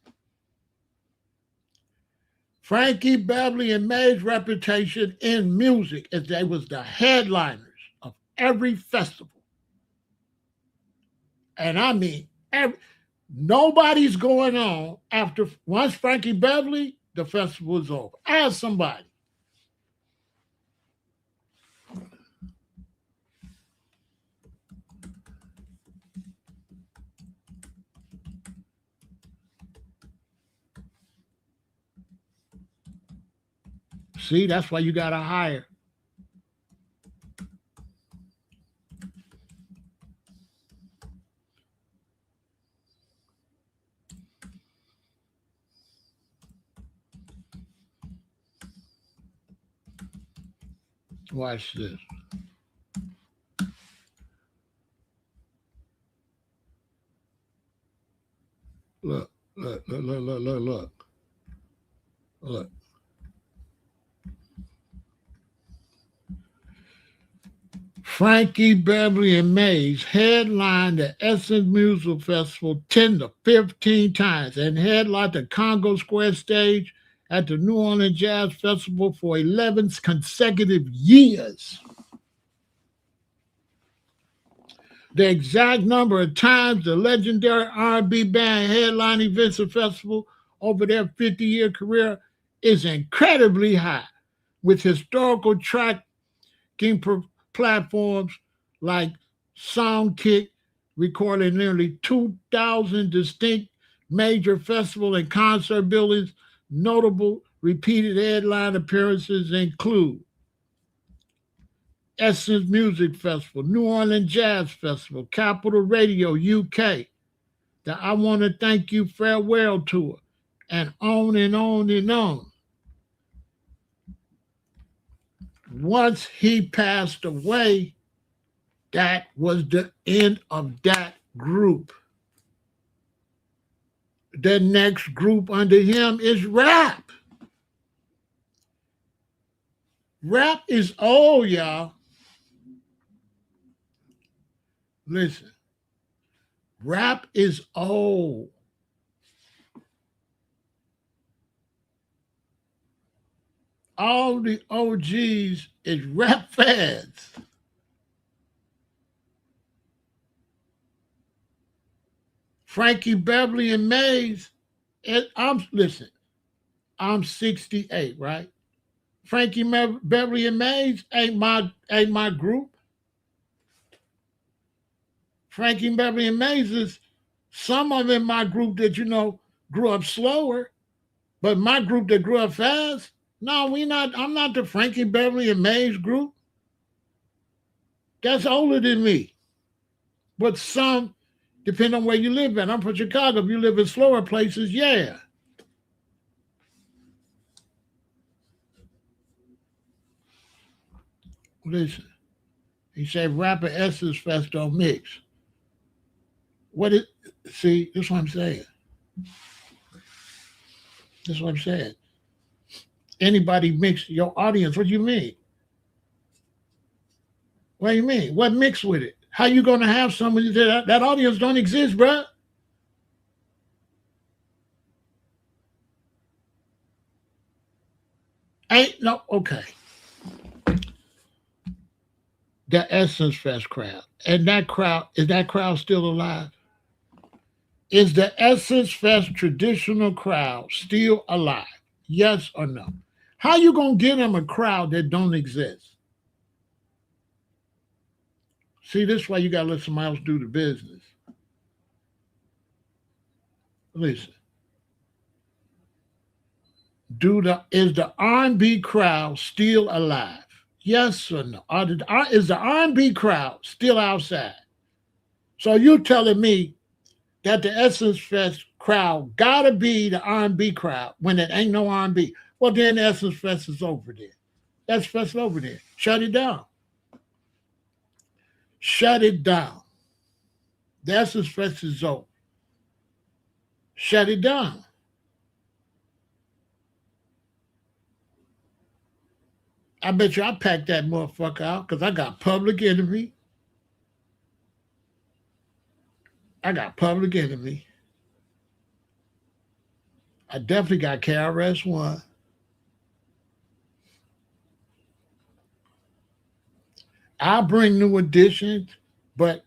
Frankie Beverly and Mays' reputation in music is they was the headliners of every festival. And I mean, nobody's going on after, once Frankie Beverly, the festival is over. Ask somebody. See, that's why you got to hire. Watch this. Look. Frankie Beverly and Mays headlined the Essence Music Festival 10 to 15 times and headlined the Congo Square stage at the New Orleans Jazz Festival for 11 consecutive years. The exact number of times the legendary R&B band headlined events and festival over their 50-year career is incredibly high, with historical tracking platforms like Soundkick recording nearly 2,000 distinct major festival and concert buildings. Notable repeated headline appearances include Essence Music Festival, New Orleans Jazz Festival, Capital Radio UK, the I Want to Thank You Farewell Tour, and on and on and on. Once he passed away, that was the end of that group. The next group under him is rap. Rap is old, y'all. Listen, rap is old. All the OGs is rap fans. Frankie Beverly and Mays, I'm 68, right? Frankie Beverly and Mays ain't my group. Frankie Beverly and Mays is some of in my group that grew up slower, but my group that grew up fast. No, I'm not the Frankie Beverly and Mays group. That's older than me. But some, depending on where you live at. I'm from Chicago. If you live in slower places, yeah. Listen, he said rapper Essence Fest don't mix. What is, see, that's what I'm saying. That's what I'm saying. Anybody mix your audience, what do you mean? What do you mean? What mix with it? How you gonna have somebody that audience don't exist, bruh? Ain't no okay. The Essence Fest crowd. And that crowd still alive? Is the Essence Fest traditional crowd still alive? Yes or no? How you gonna get them a crowd that don't exist? See, this is why you gotta let somebody else do the business. Listen, is the R&B crowd still alive? Yes or no? Is the R&B crowd still outside? So you telling me that the Essence Fest crowd gotta be the R&B crowd when it ain't no R&B? Well, then the Essence Fest is over there. That's Fest over there. Shut it down. Shut it down. The Essence Fest is over. Shut it down. I bet you I packed that motherfucker out because I got Public Enemy. I got Public Enemy. I definitely got KRS-One. I'll bring New Edition, but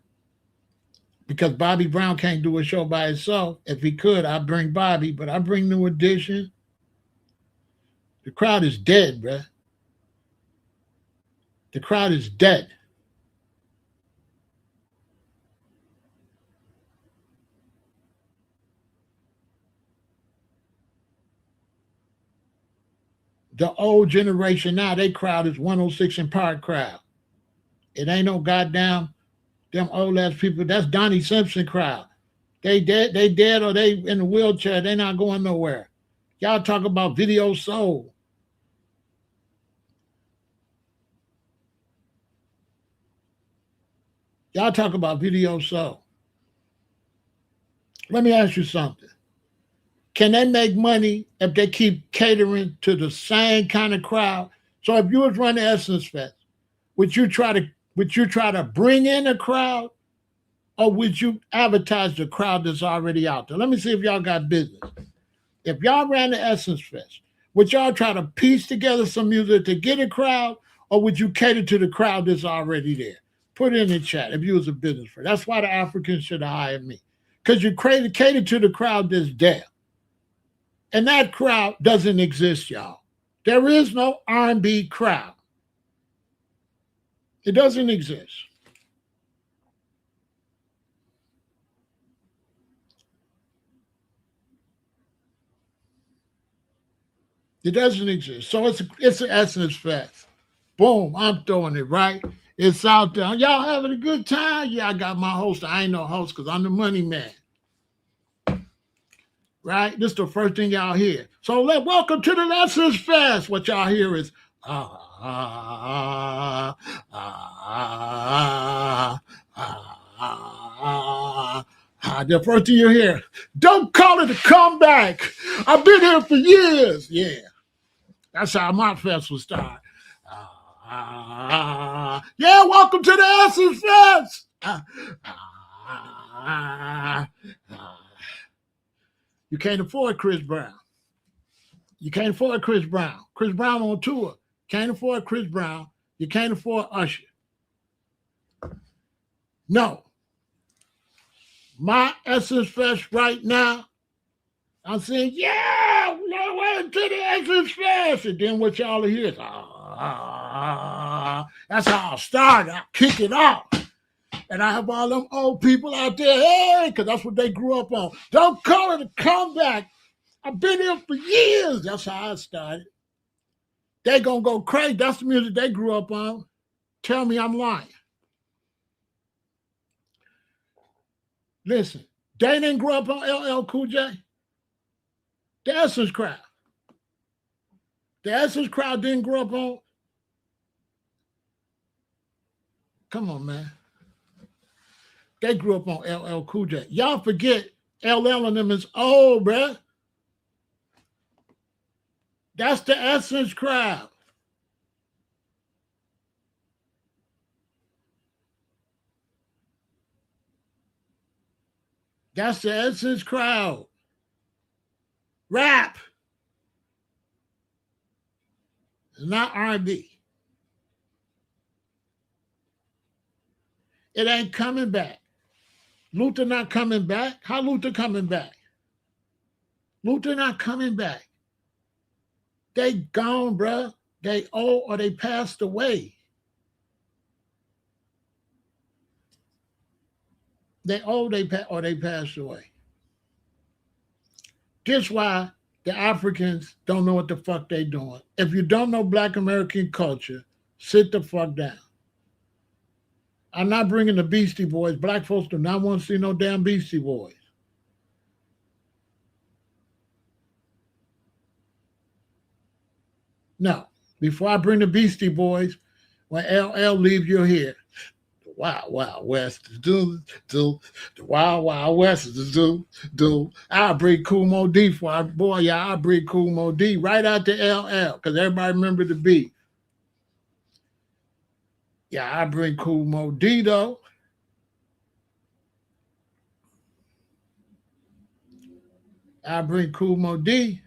because Bobby Brown can't do a show by himself, if he could, I'd bring Bobby, but I bring New Edition. The crowd is dead, bruh. The crowd is dead. The old generation now, they crowd is 106 and Park crowd. It ain't no goddamn them old ass people. That's Donnie Simpson crowd. They dead or they in a wheelchair. They not going nowhere. Y'all talk about Video Soul. Y'all talk about Video Soul. Let me ask you something. Can they make money if they keep catering to the same kind of crowd? So if you was running Essence Fest, would you try to bring in a crowd, or would you advertise the crowd that's already out there? Let me see if y'all got business. If y'all ran the Essence Fest, would y'all try to piece together some music to get a crowd, or would you cater to the crowd that's already there? Put it in the chat if you was a business for. That's why the Africans should have hired me. Because you cater to the crowd that's there. And that crowd doesn't exist, y'all. There is no R&B crowd. It doesn't exist. It doesn't exist. So it's an Essence Fest. Boom, I'm throwing it right. It's out there. Y'all having a good time? Yeah, I got my host. I ain't no host because I'm the money man. Right? This is the first thing y'all hear. So welcome to the Essence Fest. What y'all hear is the first thing you hear, don't call it a comeback. I've been here for years. Yeah. That's how my fest will start. Yeah, welcome to the Essence Fest. You can't afford Chris Brown. You can't afford Chris Brown. Chris Brown on tour. Can't afford Chris Brown. You can't afford Usher. No. My Essence Fest right now, I'm saying, yeah, we're way to the Essence Fest. And then what y'all hear is, that's how I start. I kick it off. And I have all them old people out there, hey, because that's what they grew up on. Don't call it a comeback. I've been here for years. That's how I started. They gonna go crazy. That's the music they grew up on. Tell me I'm lying. Listen, they didn't grow up on LL Cool J. The Essence crowd. The Essence crowd didn't grow up on Come on, man. They grew up on LL Cool J. Y'all forget LL and them is old, bruh. That's the Essence crowd. That's the Essence crowd. Rap, not R&B. It ain't coming back. Luther not coming back. How Luther coming back? Luther not coming back. They gone, bruh. They old or they passed away. They old, or they passed away. This why the Africans don't know what the fuck they doing. If you don't know Black American culture, sit the fuck down. I'm not bringing the Beastie Boys. Black folks do not want to see no damn Beastie Boys. No. Before I bring the Beastie Boys, when LL leave, you're here. The Wild Wild West is do. The Wild Wild West is do. I'll bring Cool Mo D for our boy. Yeah, I'll bring Cool Mo D right out to LL because everybody remember the beat. Yeah, I bring Cool Mo D though. I bring Cool Mo D.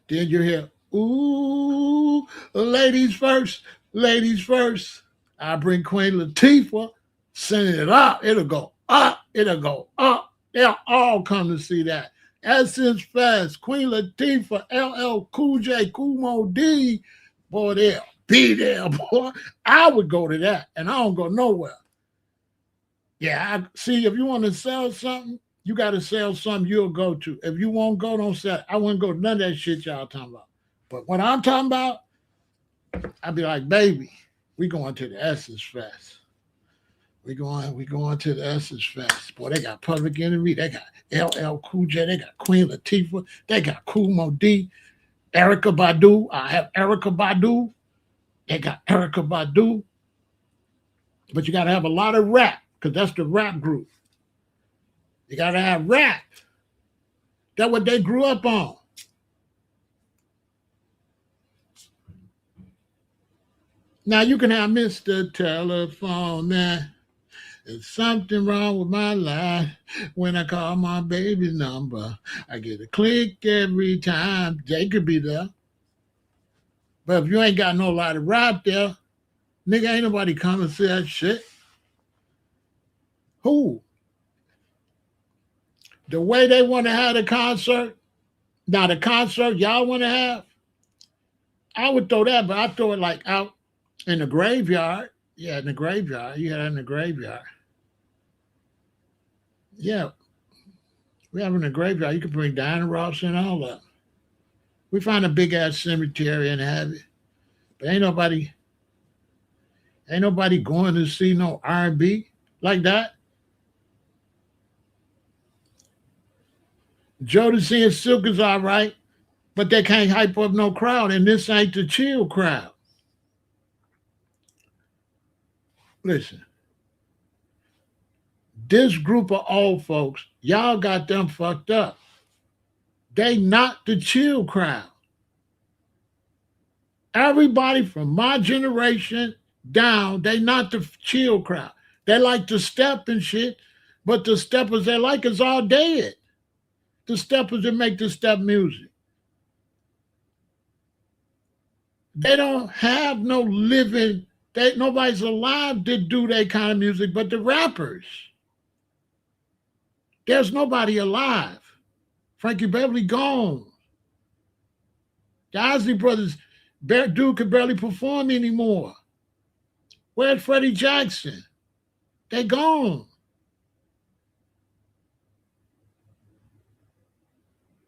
Then you hear, ooh, ladies first, ladies first. I bring Queen Latifah, send it up. It'll go up, it'll go up. They'll all come to see that. Essence Fest, Queen Latifah, LL Cool J, Cool Mo D. Boy, they'll be there, boy. I would go to that, and I don't go nowhere. Yeah, see, if you want to sell something, you got to sell something you'll go to. If you won't go, don't sell it. I wouldn't go to none of that shit y'all talking about. But what I'm talking about, I'd be like, baby, we going to the Essence Fest. We going to the Essence Fest. Boy, they got Public Enemy, they got LL Cool J, they got Queen Latifah, they got Cool Mo D, Erica Badu. I have Erica Badu. They got Erica Badu. But you got to have a lot of rap because that's the rap group. You got to have rap. That's what they grew up on. Now you can have Mr. Telephone Man. There's something wrong with my life. When I call my baby's number, I get a click every time. They could be there. But if you ain't got no lot of rap there, nigga, ain't nobody coming to see that shit. Who? The way they want to have the concert, now the concert y'all want to have, I would throw that, but I throw it like out in the graveyard. Yeah, in the graveyard. You had it in the graveyard. Yeah, we have it in the graveyard. You can bring Diana Ross and all that. We find a big ass cemetery and have it. But ain't nobody going to see no R&B like that. Jodeci and Silk is all right, but they can't hype up no crowd, and this ain't the chill crowd. Listen, this group of old folks, y'all got them fucked up. They not the chill crowd. Everybody from my generation down, they not the chill crowd. They like to step and shit, but the steppers they like is all dead. The steppers that make the step music. They don't have no living, nobody's alive to do that kind of music but the rappers. There's nobody alive. Frankie Beverly gone. The Isley Brothers, dude could barely perform anymore. Where's Freddie Jackson? They gone.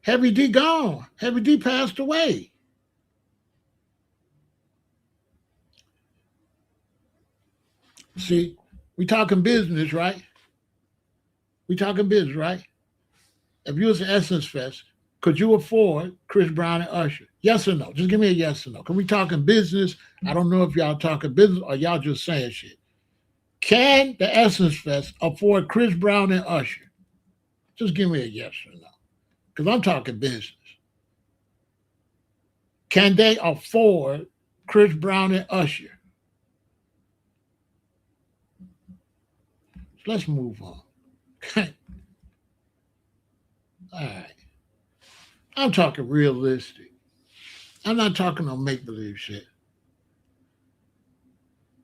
Heavy D gone. Heavy D passed away. See, we talking business, right? We talking business, right? If you was an Essence Fest, could you afford Chris Brown and Usher? Yes or no? Just give me a yes or no. Can we talking business? I don't know if y'all talking business or y'all just saying shit. Can the Essence Fest afford Chris Brown and Usher? Just give me a yes or no. Because I'm talking business. Can they afford Chris Brown and Usher? Let's move on. All right. I'm talking realistic. I'm not talking on make believe shit.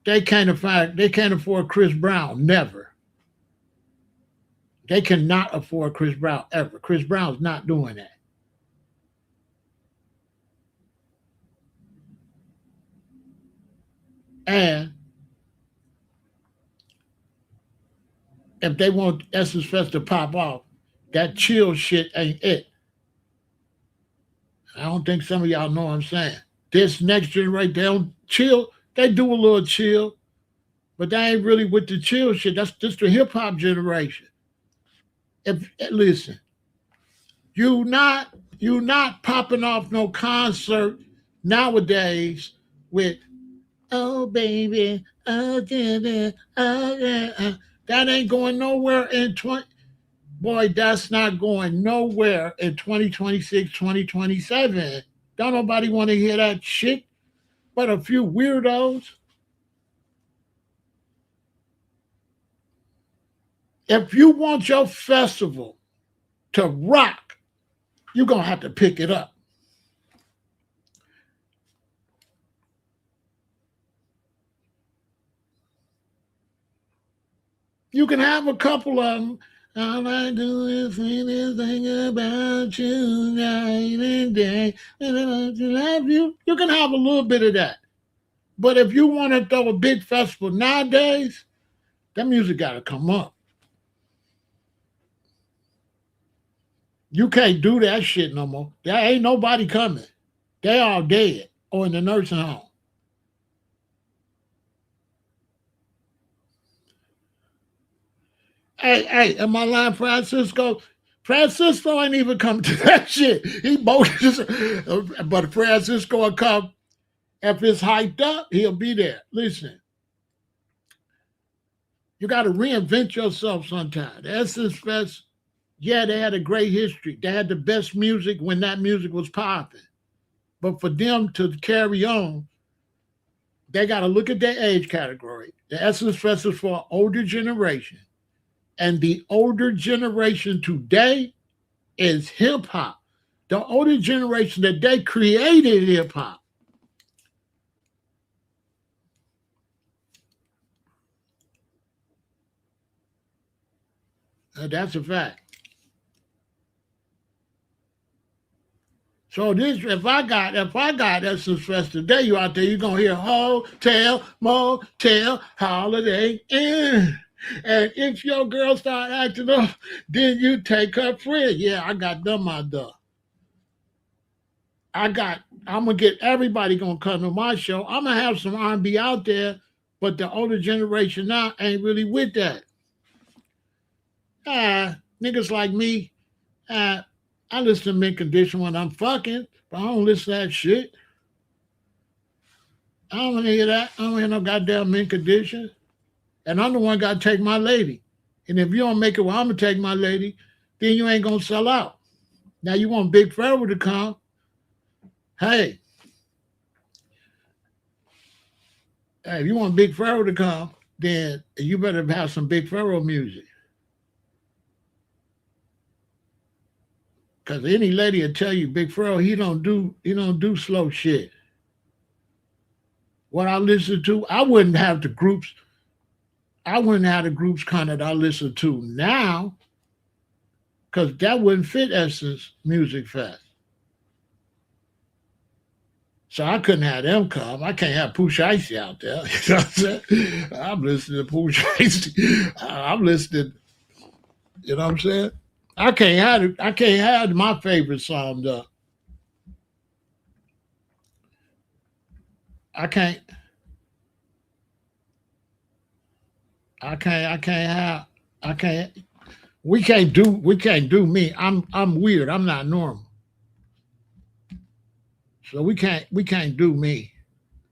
They can't afford Chris Brown. Never. They cannot afford Chris Brown ever. Chris Brown's not doing that. And if they want Essence Fest to pop off, that chill shit ain't it. I don't think some of y'all know what I'm saying. This next generation, they don't chill. They do a little chill, but they ain't really with the chill shit. That's just the hip hop generation. If listen, you not popping off no concert nowadays with oh baby, oh yeah, oh yeah. That ain't going nowhere in 20. Boy, that's not going nowhere in 2026, 2027. Don't nobody want to hear that shit but a few weirdos. If you want your festival to rock, you're going to have to pick it up. You can have a couple of them. All I do is think about you night and day. And I love you. You can have a little bit of that. But if you want to throw a big festival nowadays, that music got to come up. You can't do that shit no more. There ain't nobody coming. They all dead or in the nursing home. Hey, am I lying, Francisco? Francisco ain't even come to that shit. He bogus, but Francisco will come. If it's hyped up, he'll be there. Listen, you got to reinvent yourself sometime. The Essence Fest, yeah, they had a great history. They had the best music when that music was popping. But for them to carry on, they got to look at their age category. The Essence Fest is for an older generation. And the older generation today is hip hop. The older generation that they created hip hop. That's a fact. So this, if I got Essence Fest today, you out there, you're gonna hear hotel, motel, holiday inn. And if your girl start acting up, then you take her friend. Yeah, I got them out there. I'm gonna get everybody gonna come to my show. I'm gonna have some R&B out there, but the older generation now ain't really with that. Niggas like me, uh, I listen to Mint Condition when I'm fucking, but I don't listen to that shit. I don't want to hear that. I don't hear no goddamn Mint Condition. And I'm the one got to take my lady. And if you don't make it where I'm going to take my lady, then you ain't going to sell out. Now you want Big Pharaoh to come. Hey, if you want Big Pharaoh to come, then you better have some Big Pharaoh music. Cause any lady will tell you, Big Pharaoh, he don't do slow shit. What I listen to, I wouldn't have the groups kind that I listen to now, because that wouldn't fit Essence Music Fest. So I couldn't have them come. I can't have Pooh Icy out there. You know what I'm saying? I'm listening to Pooh Icy. I'm listening, you know what I'm saying? I can't have my favorite song though. I can't I can't have I can't we can't do me. I'm weird. I'm not normal. So we can't do me.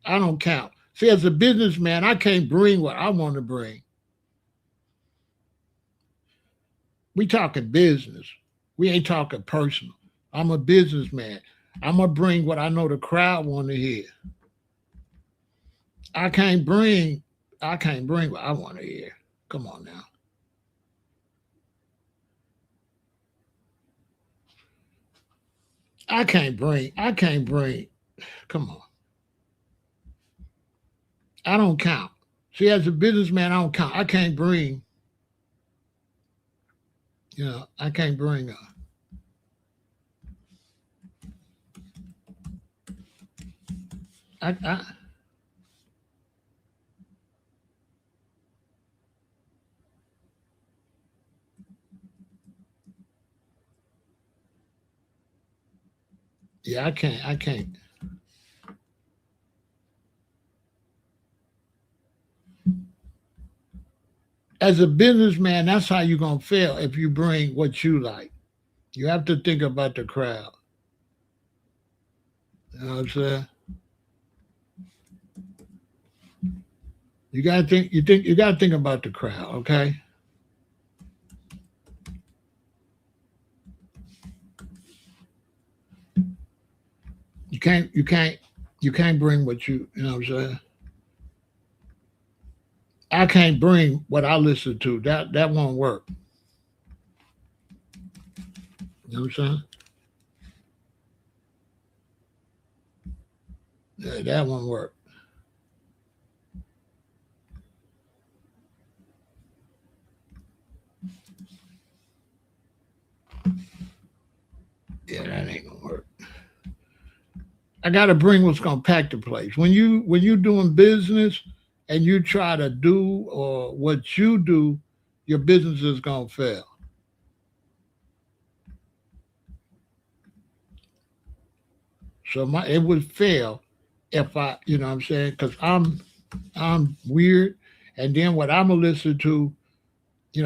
I don't count. See, as a businessman, I can't bring what I want to bring. We talking business. We ain't talking personal. I'm a businessman. I'm gonna bring what I know the crowd want to hear. I can't bring. I can't bring what I want to hear. Come on now. I can't bring. I can't bring. Come on. I don't count. See, as a businessman, I don't count. I can't bring. I can't bring. I yeah. I can't. I can't. As a businessman, that's how you're gonna fail if you bring what you like. You have to think about the crowd. You know what I'm saying? You gotta think. You gotta think about the crowd. Okay. You can't. You can't. You can't bring what you know what I'm saying. I can't bring what I listen to. That won't work. You know what I'm saying? Yeah, that won't work. Yeah, that ain't gonna work. I gotta bring what's gonna pack the place. When you doing business and you try to do or what you do, your business is gonna fail. So it would fail if I, you know what I'm saying? Because I'm weird, and then what I'm gonna listen to,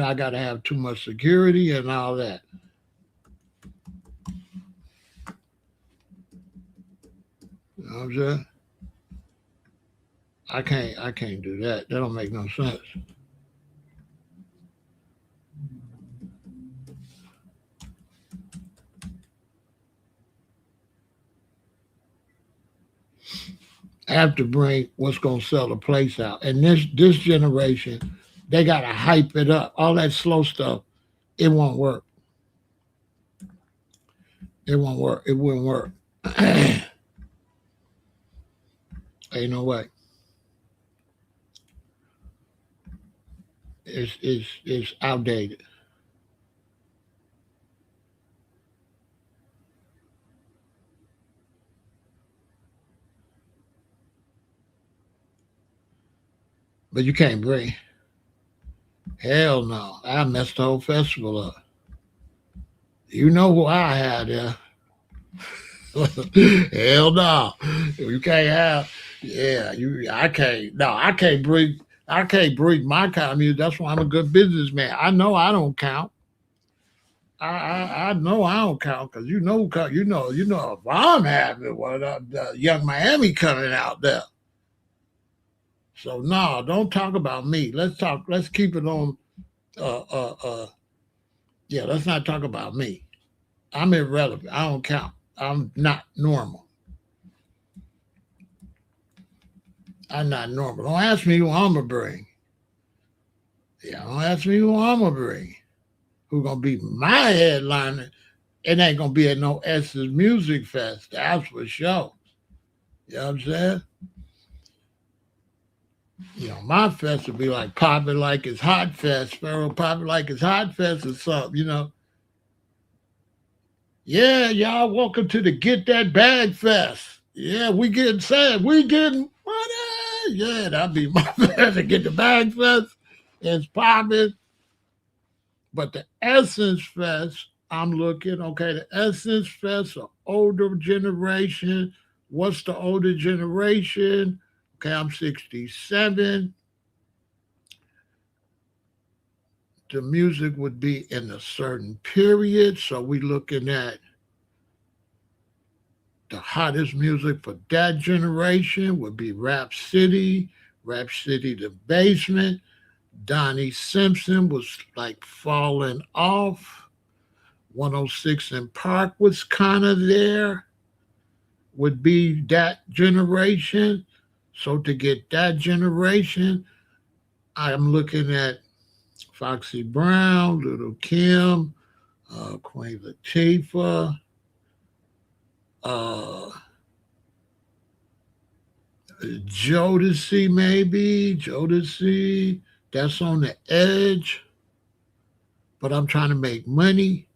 I gotta have too much security and all that. You know what I'm saying? I can't do that. That don't make no sense. I have to bring what's gonna sell the place out. And this generation, they gotta hype it up. All that slow stuff, it won't work. It won't work. It wouldn't work. Ain't no way. It's outdated. But you can't bring. Hell no. I messed the whole festival up. You know who I had there. Hell no. You can't have. Yeah, I can't. No, I can't bring. I can't bring my kind of music. That's why I'm a good businessman. I know I don't count. I know I don't count because if I'm having one of the Young Miami coming out there. So no, don't talk about me. Let's talk. Let's keep it on. Uh, uh, uh. Yeah, let's not talk about me. I'm irrelevant. I don't count. I'm not normal. I'm not normal. Don't ask me who I'm gonna bring. Yeah, don't ask me who I'm gonna bring. Who gonna be my headliner? It ain't gonna be at no S's Music Fest. That's for sure. You know what I'm saying? My fest would be like Poppin' Like It's Hot Fest, Sparrow Poppin' Like It's Hot Fest or something. Yeah, y'all welcome to the Get That Bag Fest. Yeah, we getting sad. We getting money. Yeah, that'd be my fest to get the bag fest. It's popping. But the Essence Fest, I'm looking, okay, the Essence Fest, the older generation. What's the older generation? Okay, I'm 67. The music would be in a certain period. So we looking at The hottest music for that generation would be Rap City the Basement. Donnie Simpson was like falling off. 106 in Park was kind of there, would be that generation. So to get that generation, I'm looking at Foxy Brown, Little Kim, Queen Latifah, uh, Jodeci, maybe. Jodeci. That's on the edge, but I'm trying to make money.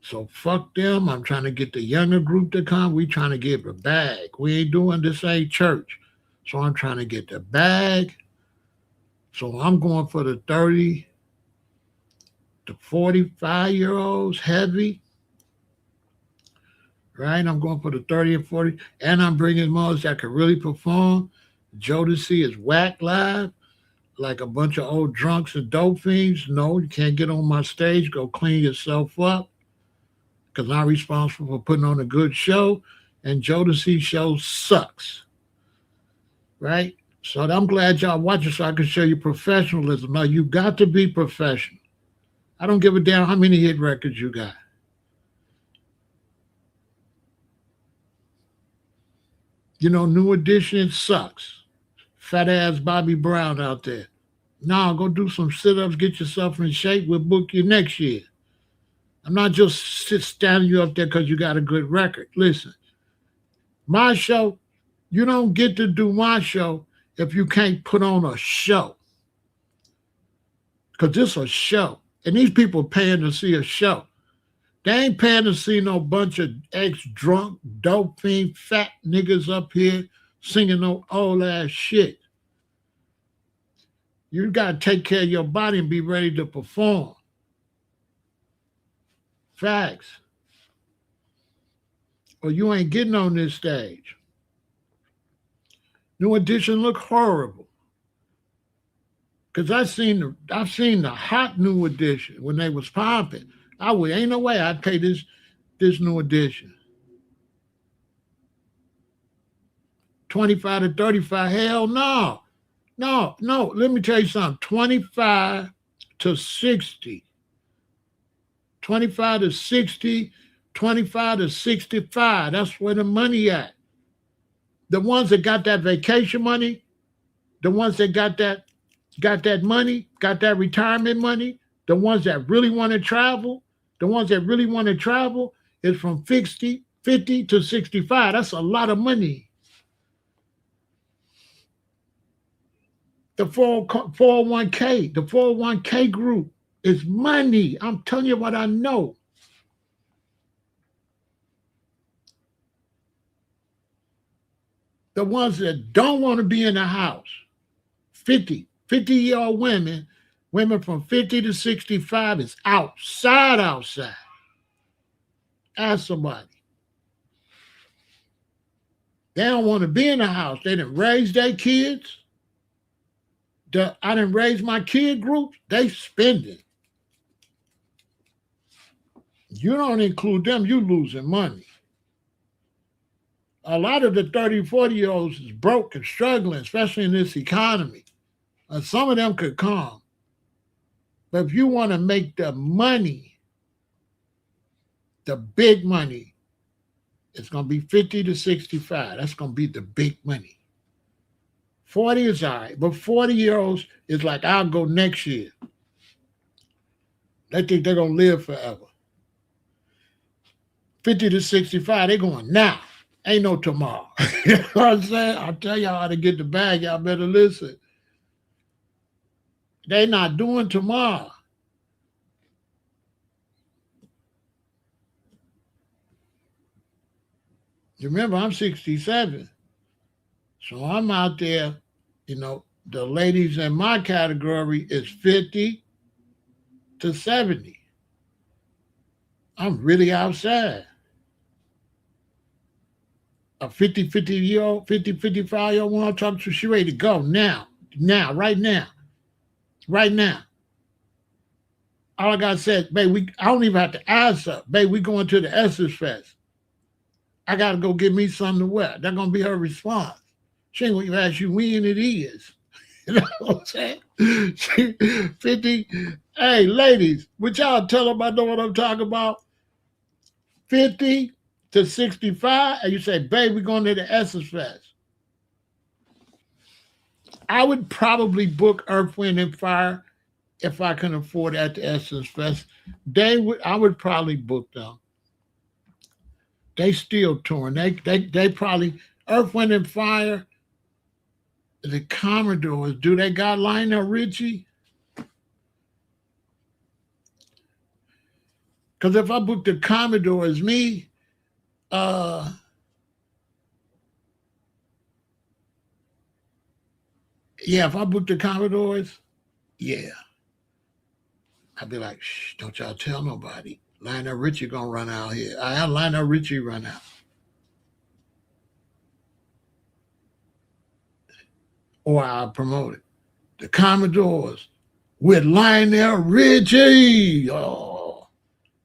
So fuck them. I'm trying to get the younger group to come. We trying to get the bag. We ain't doing this ain't church. So I'm trying to get the bag. So I'm going for the 30 to 45-year olds heavy. Right? I'm going for the 30 and 40. And I'm bringing mothers that can really perform. Jodeci is whack live. Like a bunch of old drunks and dope fiends. No, you can't get on my stage. Go clean yourself up. Because I'm responsible for putting on a good show. And Jodeci show sucks. Right? So I'm glad y'all watching so I can show you professionalism. Now, you got to be professional. I don't give a damn how many hit records you got. You know, New Edition sucks. Fat ass Bobby Brown out there. Now go do some sit-ups, get yourself in shape. We'll book you next year. I'm not just standing you up there because you got a good record. Listen, my show, you don't get to do my show if you can't put on a show. Because it's a show. And these people paying to see a show. They ain't paying to see no bunch of ex-drunk, dope fiend, fat niggas up here singing no old ass shit. You got to take care of your body and be ready to perform. Facts. Or you ain't getting on this stage. New Edition look horrible. Cause I've seen the hot New Edition when they was popping. Ain't no way I'd pay this New Edition. 25 to 35, hell no. No. Let me tell you something. 25 to 60. 25 to 60, 25 to 65. That's where the money at. The ones that got that vacation money, the ones that got that money, got that retirement money, the ones that really want to travel, is from 50 to 65. That's a lot of money. The 401k group is money. I'm telling you what I know. The ones that don't want to be in the house, 50-year-old women from 50 to 65 is outside. Ask somebody. They don't want to be in the house. They didn't raise their kids. I didn't raise my kid group. They spending. You don't include them, you losing money. A lot of the 30, 40-year-olds is broke and struggling, especially in this economy. Some of them could come. But if you want to make the money, the big money, it's going to be 50 to 65. That's going to be the big money. 40 is all right, but 40-year-olds is like, I'll go next year. They think they're going to live forever. 50 to 65, they're going now. Ain't no tomorrow. You know what I'm saying? I'll tell y'all how to get the bag. Y'all better listen. They not doing tomorrow. You remember, I'm 67. So I'm out there, the ladies in my category is 50 to 70. I'm really outside. A 55-year-old one I'm talking to, she ready to go now, right now. All I got said, babe, I don't even have to ask her. Babe, we going to the Essence Fest. I gotta go get me something to wear. That's gonna be her response. She ain't gonna ask you when it is. You know what I'm saying? She, 50. Hey, ladies, would y'all tell them I know what I'm talking about? 50 to 65, and you say, babe, we're going to the Essence Fest. I would probably book Earth, Wind, and Fire if I can afford it at the Essence Fest. I would probably book them. They still touring. They probably Earth, Wind, and Fire. The Commodores, do they got Lionel Richie? Because if I book the Commodores, me, uh, yeah, if I book the Commodores, yeah, I'd be like, shh, don't y'all tell nobody. Lionel Richie gonna run out here. I have Lionel Richie run out. Or I'll promote it. The Commodores with Lionel Richie. Oh,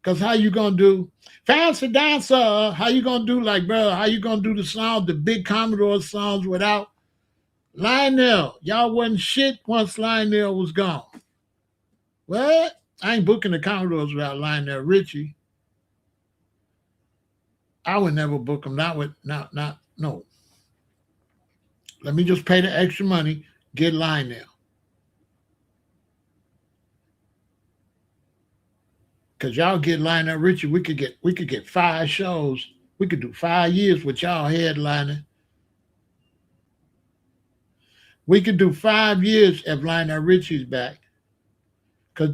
because how you gonna do fancy dancer? How you gonna do like, bro? How you gonna do the song, the big Commodore songs without Lionel? Y'all wasn't shit once Lionel was gone. What? I ain't booking the Commodores without Lionel Richie. I would never book them. Not with not no. Let me just pay the extra money, get Lionel. Cause y'all get Lionel Richie, we could get 5 shows. We could do 5 years with y'all headlining. We could do 5 years if Lionel Richie's back. Cause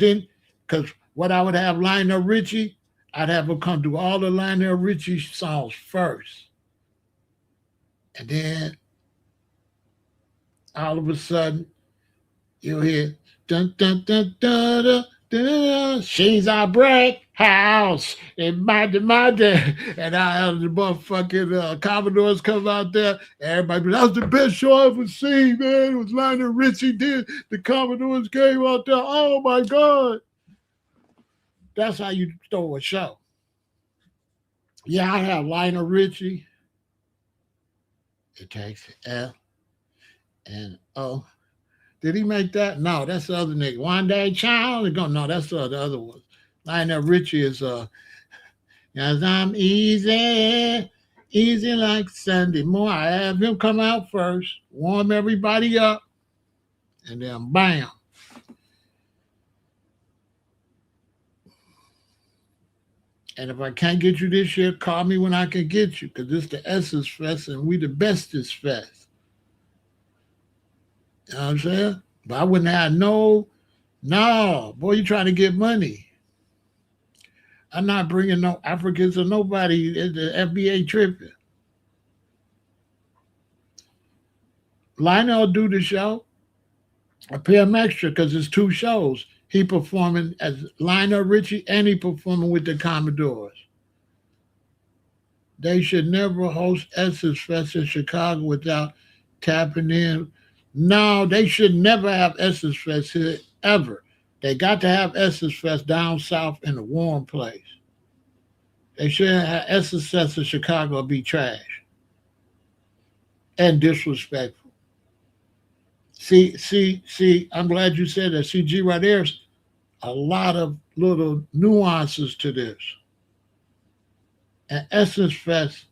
what I would have Lionel Richie, I'd have him come do all the Lionel Richie songs first. And then all of a sudden you'll hear dun dun dun dun dun. dun. She's a brick house in my day. And I have the motherfucking Commodores come out there. Everybody be, that was the best show I ever seen, man. It was Lionel Richie did. The Commodores came out there. Oh my God. That's how you throw a show. Yeah, I have Lionel Richie. It takes F and O. Did he make that? No, that's the other nigga. One Day Child. No, that's the other one. Lionel Richie is as I'm easy, easy like Sunday morning. I have him come out first, warm everybody up, and then bam. And if I can't get you this year, call me when I can get you, because this the Essence Fest and we the bestest fest. You know what I'm saying? But I wouldn't have no, boy, you trying to get money. I'm not bringing no Africans or nobody at the FBA tripping. Lionel do the show. I pay him extra because it's 2 shows. He performing as Lionel Richie and he performing with the Commodores. They should never host Essence Fest in Chicago without tapping in. No, they should never have Essence Fest here ever. They got to have Essence Fest down south in a warm place. They shouldn't have Essence Fest in Chicago be trash and disrespectful. See, I'm glad you said that. See, G, right there's a lot of little nuances to this. And Essence Fest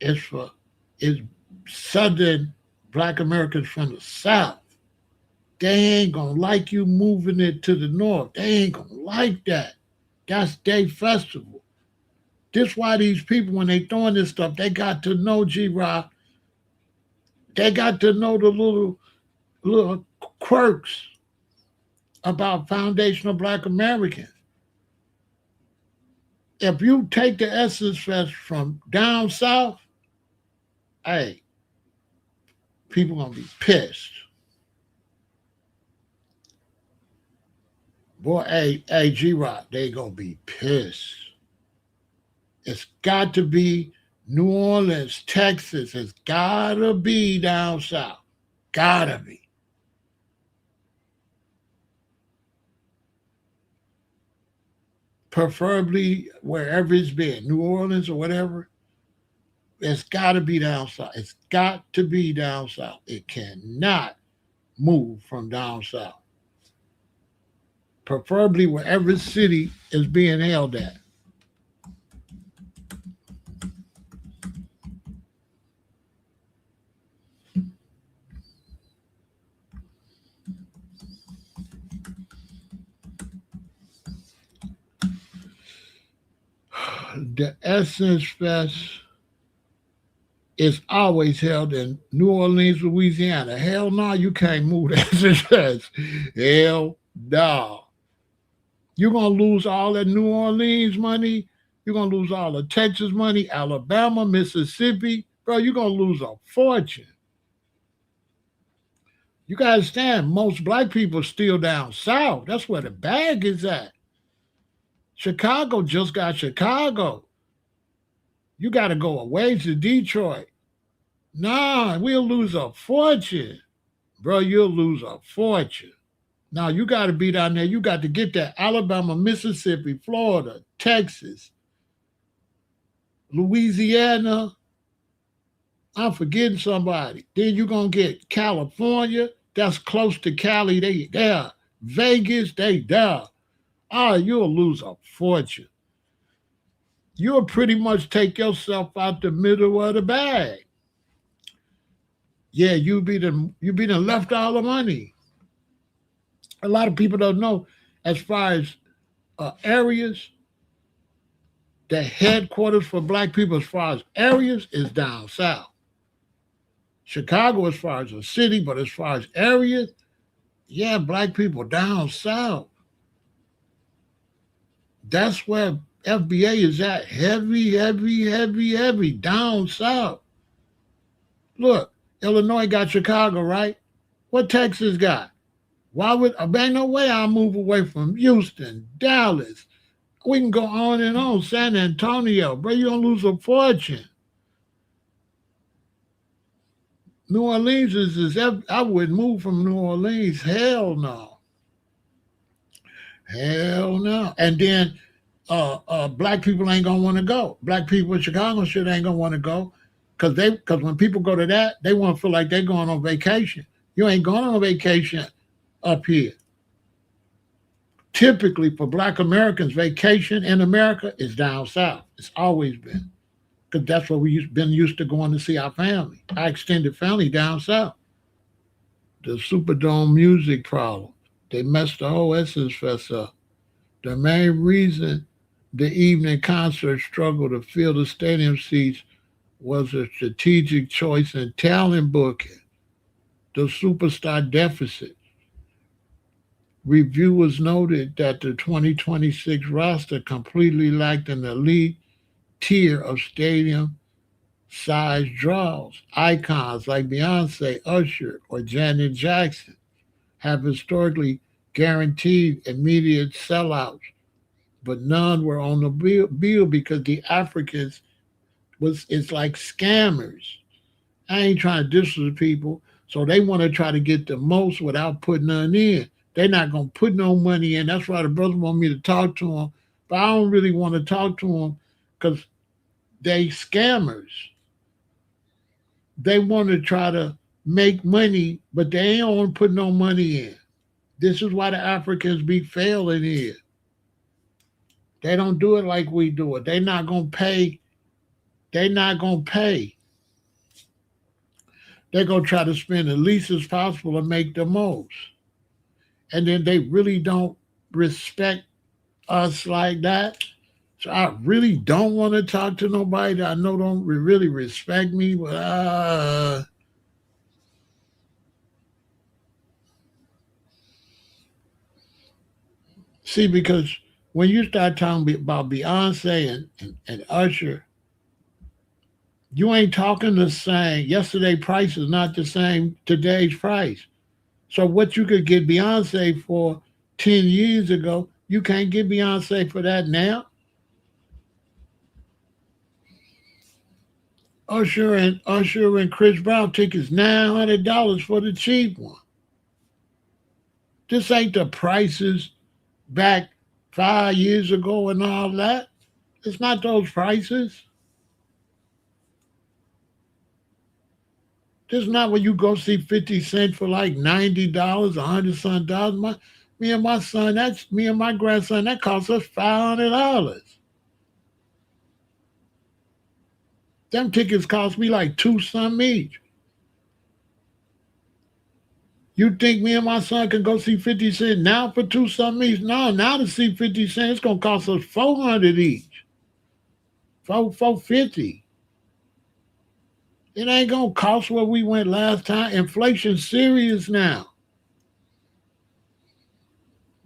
is for is Southern Black Americans from the South. They ain't gonna like you moving it to the North. They ain't gonna like that. That's their festival. This why these people, when they throwing this stuff, they got to know G Rock. They got to know the little quirks about foundational Black Americans. If you take the Essence Fest from down south, hey, people gonna be pissed. Boy, hey, G Rock, they gonna be pissed. It's got to be New Orleans, Texas. It's gotta be down south. Gotta be. Preferably wherever it's been, New Orleans or whatever. It's got to be down south. It's got to be down south. It cannot move from down south, preferably wherever city is being held at. The Essence Fest is always held in New Orleans, Louisiana. Hell no, you can't move the Essence Fest. Hell no. You're going to lose all that New Orleans money. You're going to lose all the Texas money, Alabama, Mississippi. Bro, you're going to lose a fortune. You got to understand, most black people still down south. That's where the bag is at. Chicago just got Chicago. You got to go away to Detroit. Nah, we'll lose a fortune. Bro, you'll lose a fortune. Now, you got to be down there. You got to get that Alabama, Mississippi, Florida, Texas, Louisiana. I'm forgetting somebody. Then you're going to get California. That's close to Cali. They there. Vegas, they there. Ah, you'll lose a fortune. You'll pretty much take yourself out the middle of the bag. Yeah, you be the left all the money. A lot of people don't know as far as areas, the headquarters for black people as far as areas is down south. Chicago as far as a city, but as far as areas, yeah, black people down south. That's where FBA is at. Heavy, heavy, heavy, heavy down south. Look, Illinois got Chicago, right? What Texas got? Why would ain't no way I'll move away from Houston, Dallas. We can go on and on. San Antonio, bro, you gonna lose a fortune. New Orleans I would move from New Orleans. Hell no. Hell no. And then black people ain't gonna want to go. Black people in Chicago shit ain't gonna want to go. Cause when people go to that, they want to feel like they're going on vacation. You ain't going on vacation up here. Typically for black Americans, vacation in America is down south. It's always been. Because that's where we've been used to going to see our family, our extended family down south. The Superdome music problem. They messed the whole Essence Fest up. The main reason the evening concert struggled to fill the stadium seats was a strategic choice in talent booking, the superstar deficit. Reviewers noted that the 2026 roster completely lacked an elite tier of stadium size draws. Icons like Beyonce, Usher, or Janet Jackson have historically guaranteed immediate sellouts, but none were on the bill because the Africans it's like scammers. I ain't trying to disrespect people, so they want to try to get the most without putting none in. They're not gonna put no money in. That's why the brother want me to talk to them, but I don't really want to talk to them because they scammers. They want to try to make money, but they ain't want to put no money in. This is why the Africans be failing here. They don't do it like we do it. They not gonna pay. They not gonna pay. They're gonna try to spend the least as possible and make the most. And then they really don't respect us like that. So I really don't want to talk to nobody that I know don't really respect me. But see, because when you start talking about Beyonce and Usher, you ain't talking the same. Yesterday price is not the same today's price. So what you could get Beyonce for 10 years ago, you can't get Beyonce for that now. Usher and Chris Brown tickets $900 for the cheap one. This ain't the prices back 5 years ago and all that. It's not those prices. This is not when you go see 50 Cent for like $90, 100 some dollars. Me and my son, that's me and my grandson, that cost us $500. Them tickets cost me like two some each. You think me and my son can go see 50 Cent now for two some each? No, now to see 50 Cent, it's gonna cost us 400 each. 450. It ain't gonna cost what we went last time. Inflation's serious now.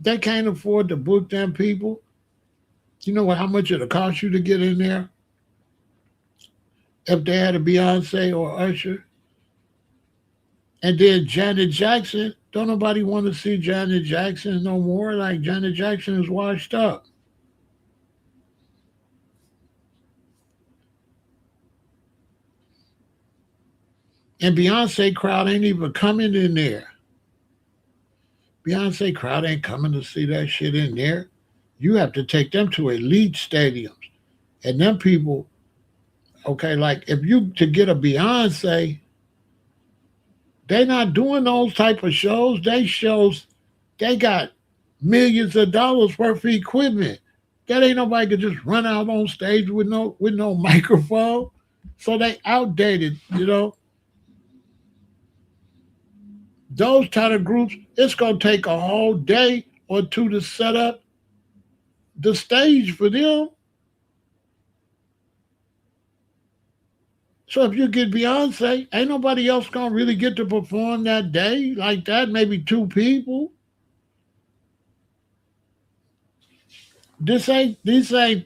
They can't afford to book them people. You know what? How much it'll cost you to get in there if they had a Beyonce or Usher? And then Janet Jackson. Don't nobody want to see Janet Jackson no more. Like Janet Jackson is washed up. And Beyonce crowd ain't even coming in there. Beyonce crowd ain't coming to see that shit in there. You have to take them to elite stadiums. And them people, okay, like if you to get a Beyonce, they not doing those type of shows. They got millions of dollars worth of equipment. That ain't nobody could just run out on stage with no microphone. So they outdated, you know. Those kind of groups, it's gonna take a whole day or two to set up the stage for them. So if you get Beyonce, ain't nobody else gonna really get to perform that day like that. Maybe two people. This ain't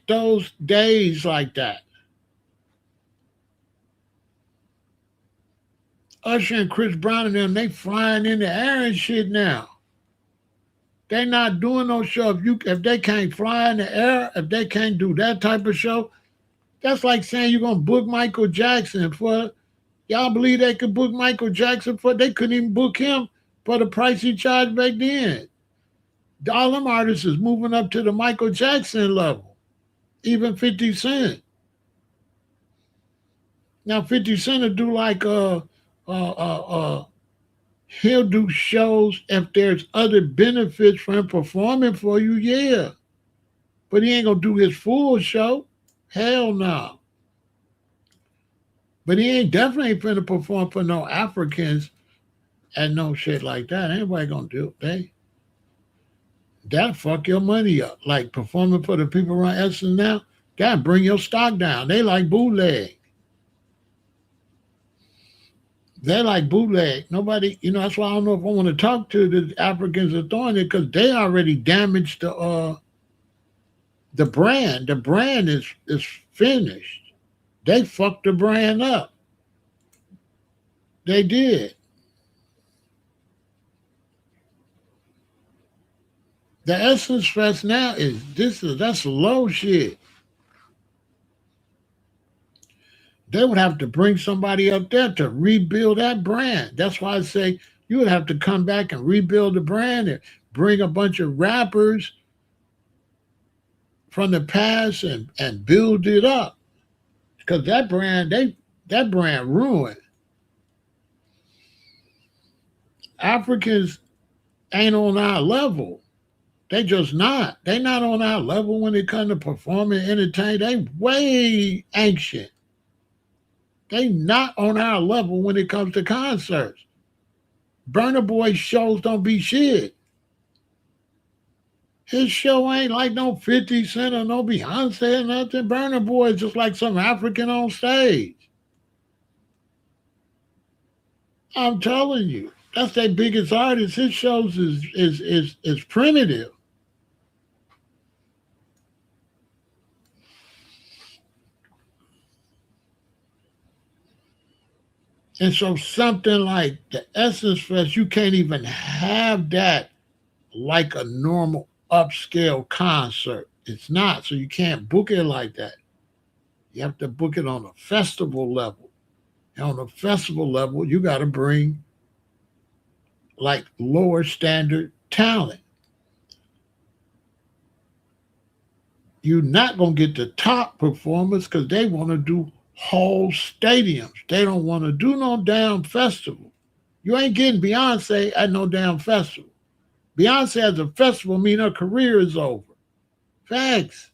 those days like that. Usher and Chris Brown and them, they flying in the air and shit now. They not doing no show. If they can't fly in the air, if they can't do that type of show, that's like saying you're gonna book Michael Jackson for. Y'all believe they could book Michael Jackson for? They couldn't even book him for the price he charged back then. All them artists is moving up to the Michael Jackson level. Even 50 Cent. Now 50 Cent will do like he'll do shows if there's other benefits for him performing for you, yeah. But he ain't gonna do his full show. Hell no. But he ain't definitely finna perform for no Africans and no shit like that. Anybody gonna do it? That fuck your money up. Like performing for the people around Essence now, that bring your stock down. They like bootleg. They like bootleg. Nobody, that's why I don't know if I want to talk to the Africans that's doing it because they already damaged the brand. The brand is finished. They fucked the brand up. They did. The Essence Fest now that's low shit. They would have to bring somebody up there to rebuild that brand. That's why I say you would have to come back and rebuild the brand and bring a bunch of rappers from the past and build it up. Because that brand ruined. Africans ain't on our level. They just not. They not on our level when it comes to performing and entertain. They way ancient. They not on our level when it comes to concerts. Burna Boy shows don't be shit. His show ain't like no 50 Cent or no Beyonce or nothing. Burna Boy is just like some African on stage. I'm telling you. That's their biggest artist. His shows is primitive. And so something like the Essence Fest, you can't even have that like a normal upscale concert. It's not. So you can't book it like that. You have to book it on a festival level. And on a festival level, you got to bring like lower standard talent. You're not going to get the top performers because they want to do whole stadiums. They don't want to do no damn festival. You ain't getting Beyonce at no damn festival. Beyonce at a festival mean her career is over. Facts.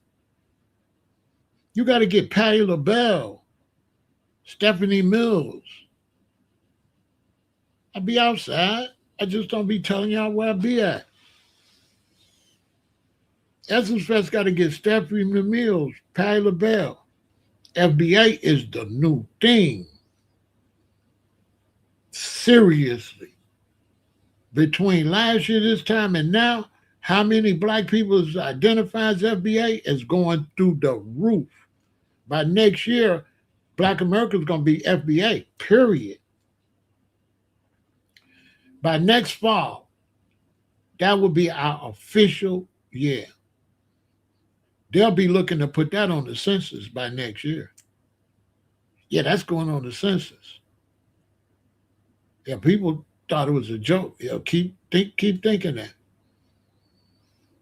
You got to get Patti LaBelle, Stephanie Mills. I be outside. I just don't be telling y'all where I be at. Essence Fest got to get Stephanie Mills, Patti LaBelle. FBA is the new thing. Seriously. Between last year, this time, and now, how many black people identify as FBA is going through the roof. By next year, Black America is going to be FBA, period. By next fall, that will be our official year. They'll be looking to put that on the census by next year. Yeah, that's going on the census. Yeah, people thought it was a joke. Keep thinking that.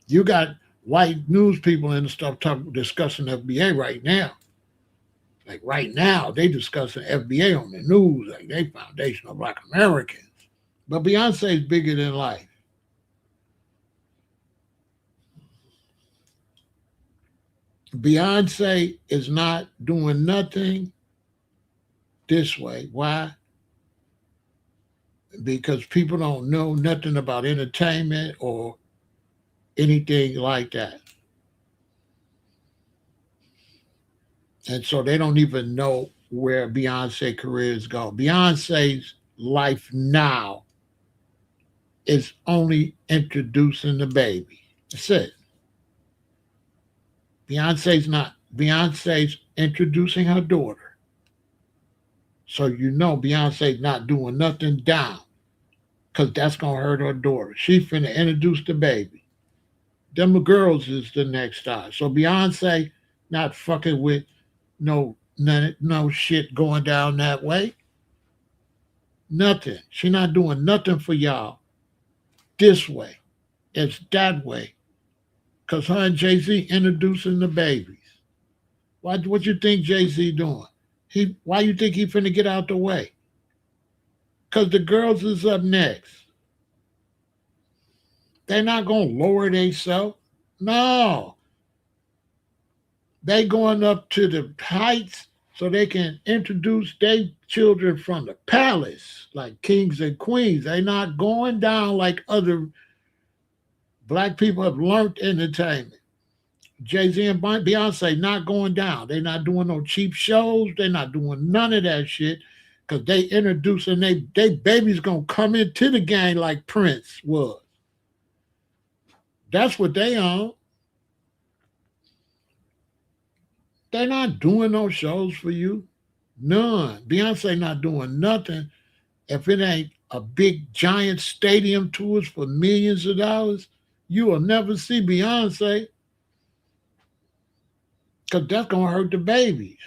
You got white news people and stuff discussing FBA right now. Like right now, they discussing FBA on the news, like they foundation of Black Americans. But Beyonce is bigger than life. Beyonce is not doing nothing this way. Why? Because people don't know nothing about entertainment or anything like that. And so they don't even know where Beyonce career is going. Beyonce's life now is only introducing the baby. That's it. Beyonce's introducing her daughter. So you know Beyonce's not doing nothing down. Because that's gonna hurt her daughter. She finna introduce the baby. Them girls is the next star. So Beyonce not fucking with no shit going down that way. Nothing. She not doing nothing for y'all this way. It's that way. Cause her and Jay-Z introducing the babies. What you think Jay-Z doing? Why you think he finna get out the way? Cause the girls is up next. They're not gonna lower themselves. No. They going up to the heights so they can introduce their children from the palace, like kings and queens. They not going down like other black people have learned entertainment. Jay-Z and Beyonce not going down. They not doing no cheap shows. They not doing none of that shit. Because they introducing they babies gonna come into the game like Prince was. That's what they on. They're not doing no shows for you. None. Beyonce not doing nothing if it ain't a big giant stadium tours for millions of dollars. You will never see Beyonce because that's gonna hurt the babies.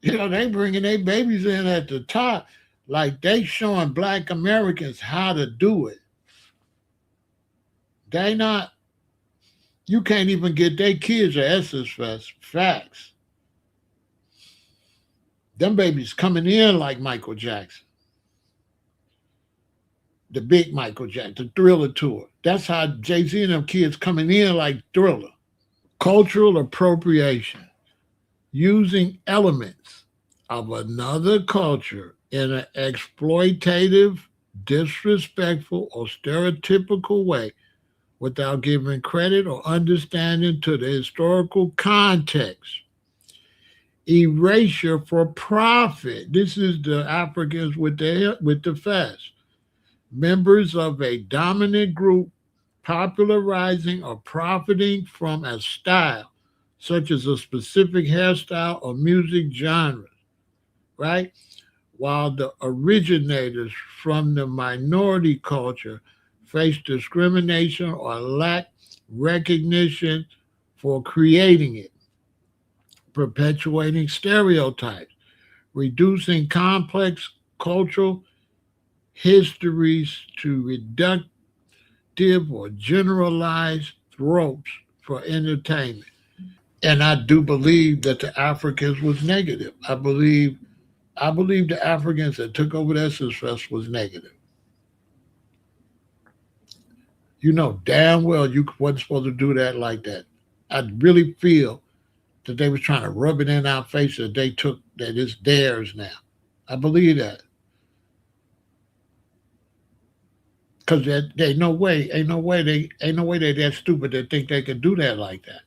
You know, they bringing their babies in at the top, like they showing black Americans how to do it. They not. You can't even get their kids at Essence Fest. Facts. Them babies coming in like Michael Jackson. The big Michael Jackson, the Thriller tour. That's how Jay-Z and them kids coming in like Thriller. Cultural appropriation. Using elements of another culture in an exploitative, disrespectful, or stereotypical way without giving credit or understanding to the historical context. Erasure for profit. This is the Africans with the fest. Members of a dominant group popularizing or profiting from a style, such as a specific hairstyle or music genre, right? While the originators from the minority culture face discrimination or lack recognition for creating it, perpetuating stereotypes, reducing complex cultural histories to reductive or generalized tropes for entertainment. And I do believe that the Africans was negative. I believe the Africans that took over the Essence Fest was negative. You know damn well you wasn't supposed to do that like that. I really feel that they was trying to rub it in our face that they took that it's theirs now. I believe that because they ain't no way they that stupid to think they could do that like that.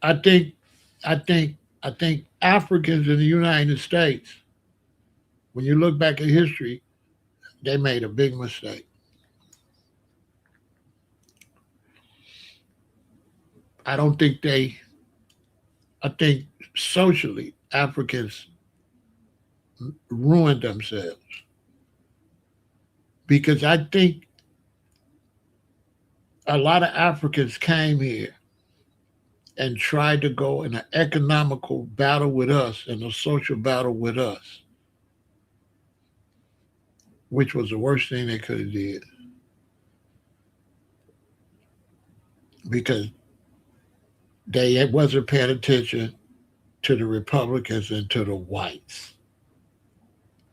I think I think I think Africans in the United States, when you look back at history, they made a big mistake. I don't think they. I think socially Africans ruined themselves because I think a lot of Africans came here and tried to go in an economical battle with us and a social battle with us, which was the worst thing they could have did because they wasn't paying attention to the Republicans and to the whites,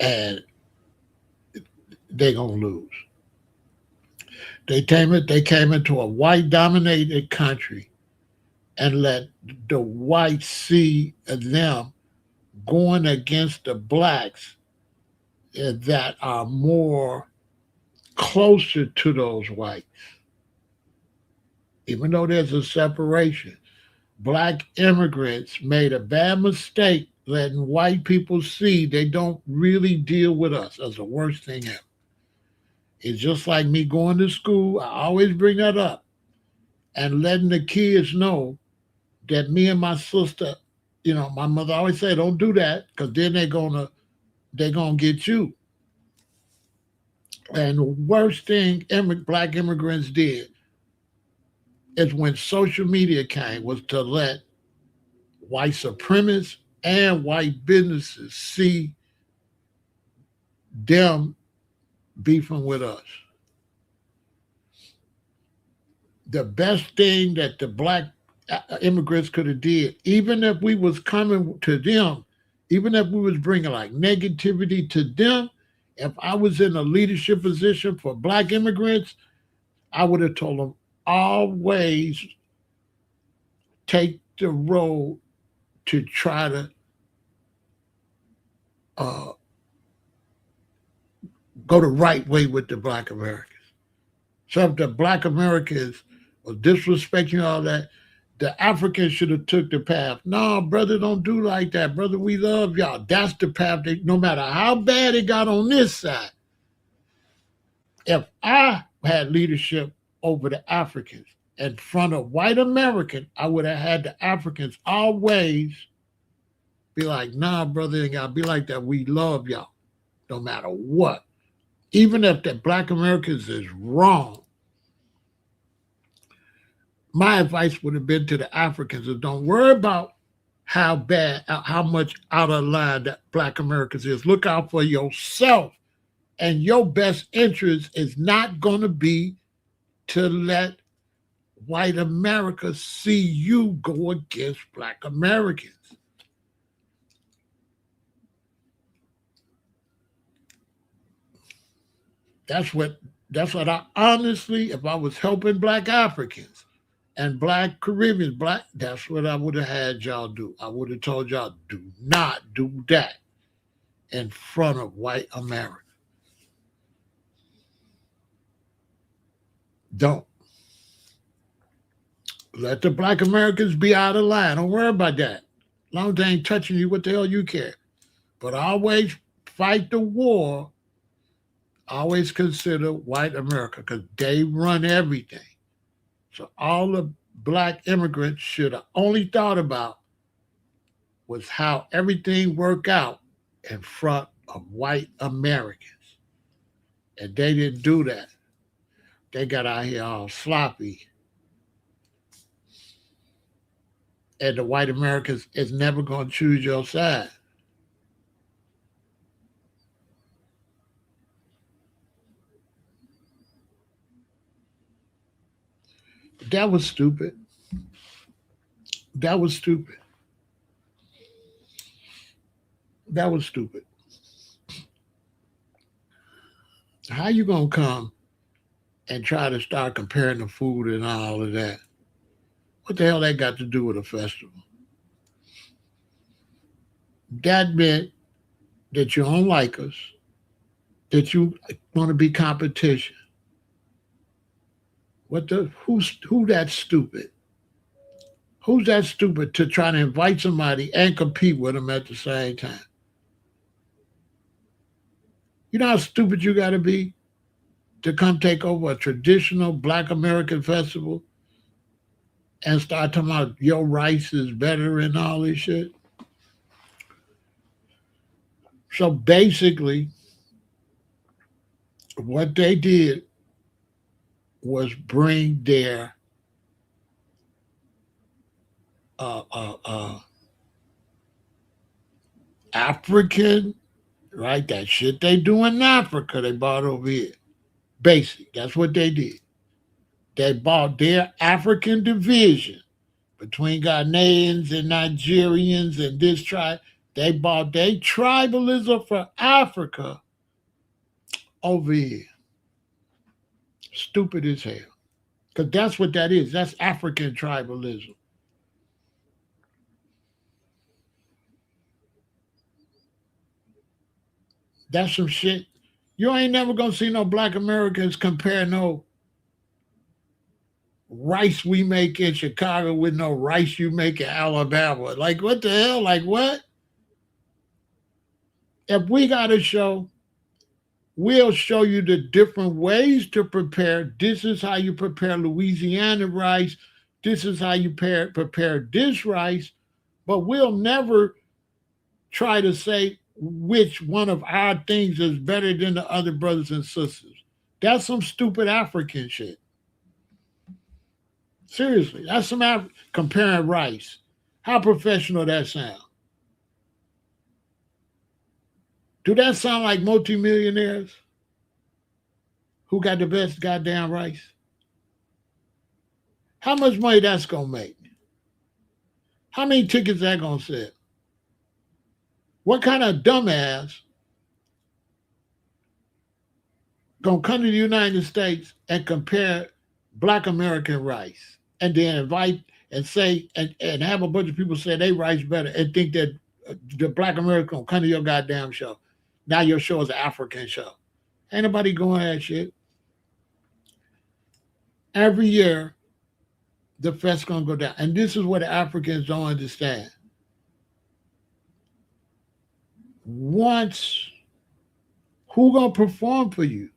and they gonna lose. They came into a white dominated country and let the whites see them going against the blacks that are more closer to those whites, even though there's a separation. Black immigrants made a bad mistake letting white people see they don't really deal with us as the worst thing ever. It's just like me going to school. I always bring that up and letting the kids know that me and my sister, my mother always said, don't do that because then they're gonna get you. And the worst thing black immigrants did is when social media came was to let white supremacists and white businesses see them beefing with us. The best thing that the black immigrants could have did, even if we was coming to them, even if we was bringing like negativity to them, if I was in a leadership position for black immigrants, I would have told them always take the road to try to uh, go the right way with the black Americans. So if the black Americans were disrespecting all that, the Africans should have took the path. No, brother, don't do like that. Brother, we love y'all. That's the path that no matter how bad it got on this side, if I had leadership over the Africans in front of white American, I would have had the Africans always be like, nah, brother, it ain't gotta be like that. We love y'all, no matter what. Even if the black Americans is wrong, my advice would have been to the Africans is don't worry about how bad, how much out of line that black Americans is. Look out for yourself. And your best interest is not going to be to let white America see you go against black Americans. That's what that's what I honestly, if I was helping black Africans and black Caribbeans, that's what I would have had y'all do. I would have told y'all do not do that in front of white America. Don't let the black Americans be out of line. Don't worry about that. As long as they ain't touching you, what the hell you care? But always fight the war. Always consider white America because they run everything. So all the black immigrants should have only thought about was how everything worked out in front of white Americans. And they didn't do that. They got out here all sloppy. And the white Americans is never going to choose your side. That was stupid. That was stupid. That was stupid. How you gonna come and try to start comparing the food and all of that? What the hell that got to do with a festival? That meant that you don't like us, that you want to be competition. What the who that stupid? Who's that stupid to try to invite somebody and compete with them at the same time? You know how stupid you got to be to come take over a traditional Black American festival and start talking about your rice is better and all this shit. So basically, what they did was bring their uh, uh, uh, African, right? That shit they do in Africa, they brought over here. Basic. That's what they did. They bought their African division between Ghanaians and Nigerians and this tribe. They bought their tribalism for Africa over here. Stupid as hell. Because that's what that is. That's African tribalism. That's some shit. You ain't never gonna see no Black Americans compare no rice we make in Chicago with no rice you make in Alabama. Like what the hell? Like what? If we got a show, we'll show you the different ways to prepare. This is how you prepare Louisiana rice. This is how you prepare this rice. But we'll never try to say which one of our things is better than the other brothers and sisters. That's some stupid African shit. Seriously, that's some comparing rice. How professional that sound? Do that sound like multimillionaires who got the best goddamn rice? How much money that's gonna make? How many tickets that gonna sell? What kind of dumbass gonna come to the United States and compare Black American rice and then invite and say and have a bunch of people say they rice better and think that the Black American gonna come to your goddamn show? Now your show is an African show. Ain't nobody going that shit. Every year, the fest's gonna go down. And this is what the Africans don't understand. Once, who gonna perform for you?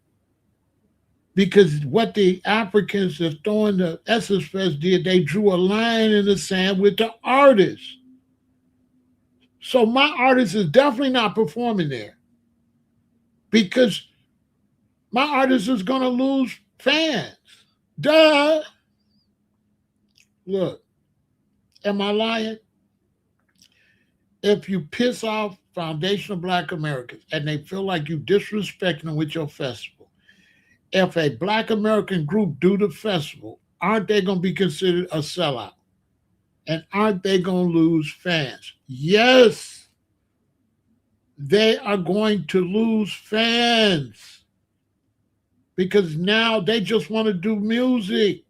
Because what the Africans that throwing the Essence Fest did, they drew a line in the sand with the artists. So my artist is definitely not performing there because my artist is gonna lose fans. Duh. Look, am I lying? If you piss off foundational Black Americans and they feel like you disrespecting them with your festival, if a Black American group do the festival, aren't they going to be considered a sellout? And aren't they going to lose fans? Yes, they are going to lose fans because now they just want to do music.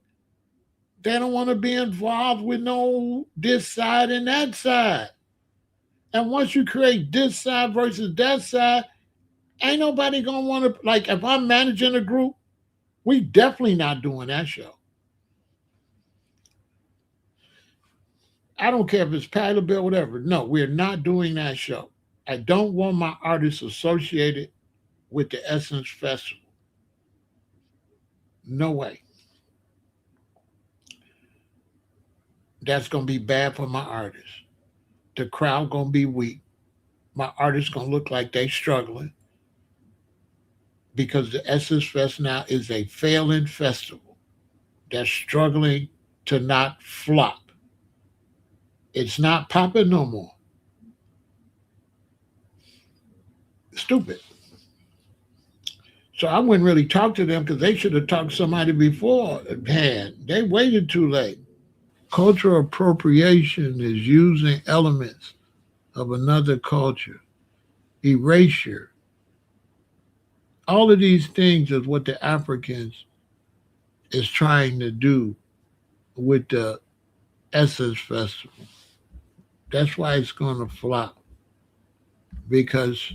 They don't want to be involved with no this side and that side. And once you create this side versus that side, ain't nobody gonna want to, like, if I'm managing a group, we definitely not doing that show. I don't care if it's Patti LaBelle, whatever. No, we're not doing that show. I don't want my artists associated with the Essence Festival. No way. That's gonna be bad for my artists. The crowd gonna be weak. My artists gonna look like they struggling because the Essence Fest now is a failing festival that's struggling to not flop. It's not popping no more. Stupid. So I wouldn't really talk to them because they should have talked to somebody beforehand. They waited too late. Cultural appropriation is using elements of another culture. Erasure. All of these things is what the Africans is trying to do with the Essence Festival. That's why it's going to flop because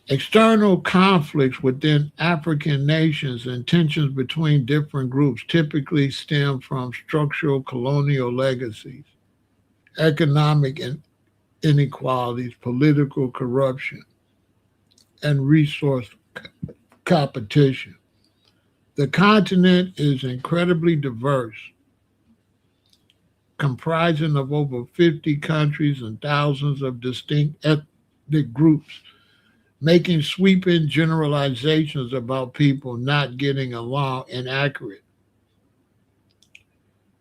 external conflicts within African nations and tensions between different groups typically stem from structural colonial legacies, economic inequalities, political corruption, and resource competition. The continent is incredibly diverse, comprising of over 50 countries and thousands of distinct ethnic groups, making sweeping generalizations about people not getting along inaccurate.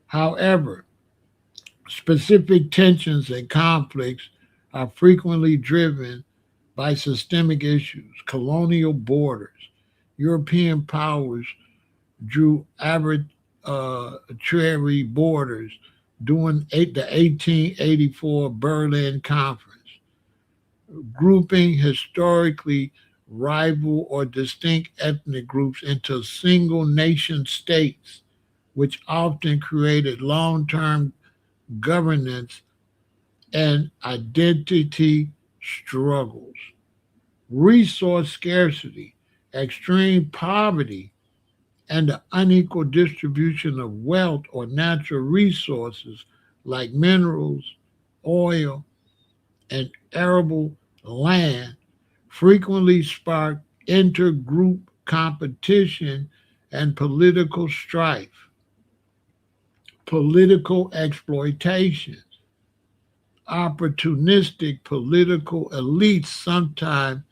However, specific tensions and conflicts are frequently driven by systemic issues, colonial borders. European powers drew arbitrary borders during the 1884 Berlin Conference, grouping historically rival or distinct ethnic groups into single nation states, which often created long term governance and identity struggles. Resource scarcity, extreme poverty, and the unequal distribution of wealth or natural resources like minerals, oil, and arable land frequently spark intergroup competition and political strife. Political exploitation. Opportunistic political elites sometimes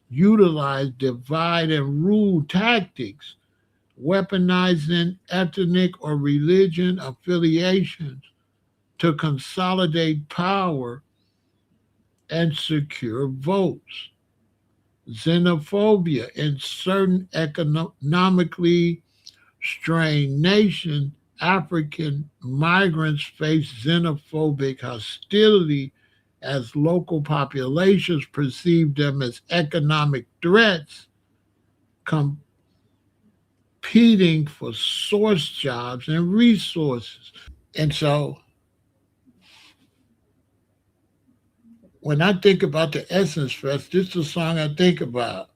utilize divide and rule tactics, weaponizing ethnic or religion affiliations to consolidate power and secure votes. Xenophobia in certain economically strained nations, African migrants face xenophobic hostility as local populations perceive them as economic threats, competing for source jobs and resources. And so when I think about the Essence Fest, this is the song I think about.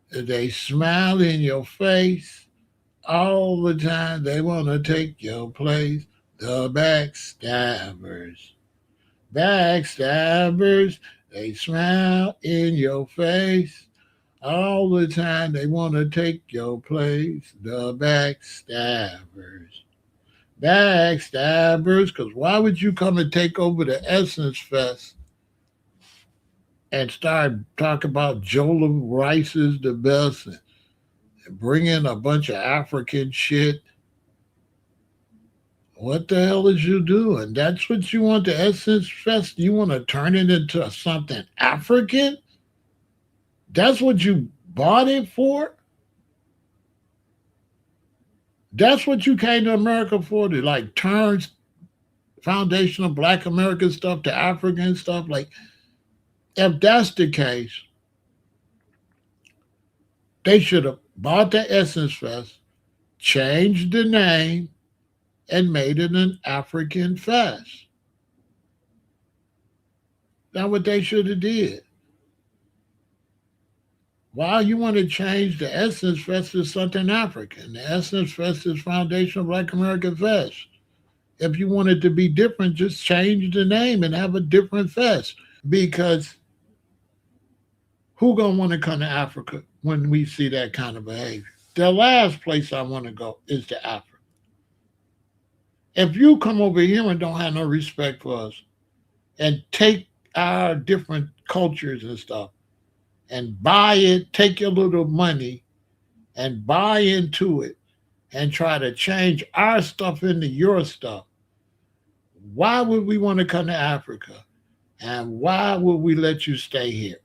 They smile in your face all the time. They want to take your place. The backstabbers. Backstabbers. They smile in your face all the time. They want to take your place. The backstabbers. Backstabbers. Because why would you come and take over the Essence Fest and start talking about Jola Rice is the best and bring in a bunch of African shit? What the hell is you doing? That's what you want the Essence Fest? You want to turn it into something African? That's what you bought it for? That's what you came to America for, to like turn foundational Black American stuff to African stuff? Like, if that's the case, they should have bought the Essence Fest, changed the name, and made it an African fest. That's what they should have did. Why you want to change the Essence Fest to something African? The Essence Fest is Foundational Black American Fest. If you want it to be different, just change the name and have a different fest. Because who gonna want to come to Africa when we see that kind of behavior? The last place I want to go is to Africa. If you come over here and don't have no respect for us and take our different cultures and stuff and buy it, take your little money and buy into it and try to change our stuff into your stuff, why would we want to come to Africa? And why would we let you stay here?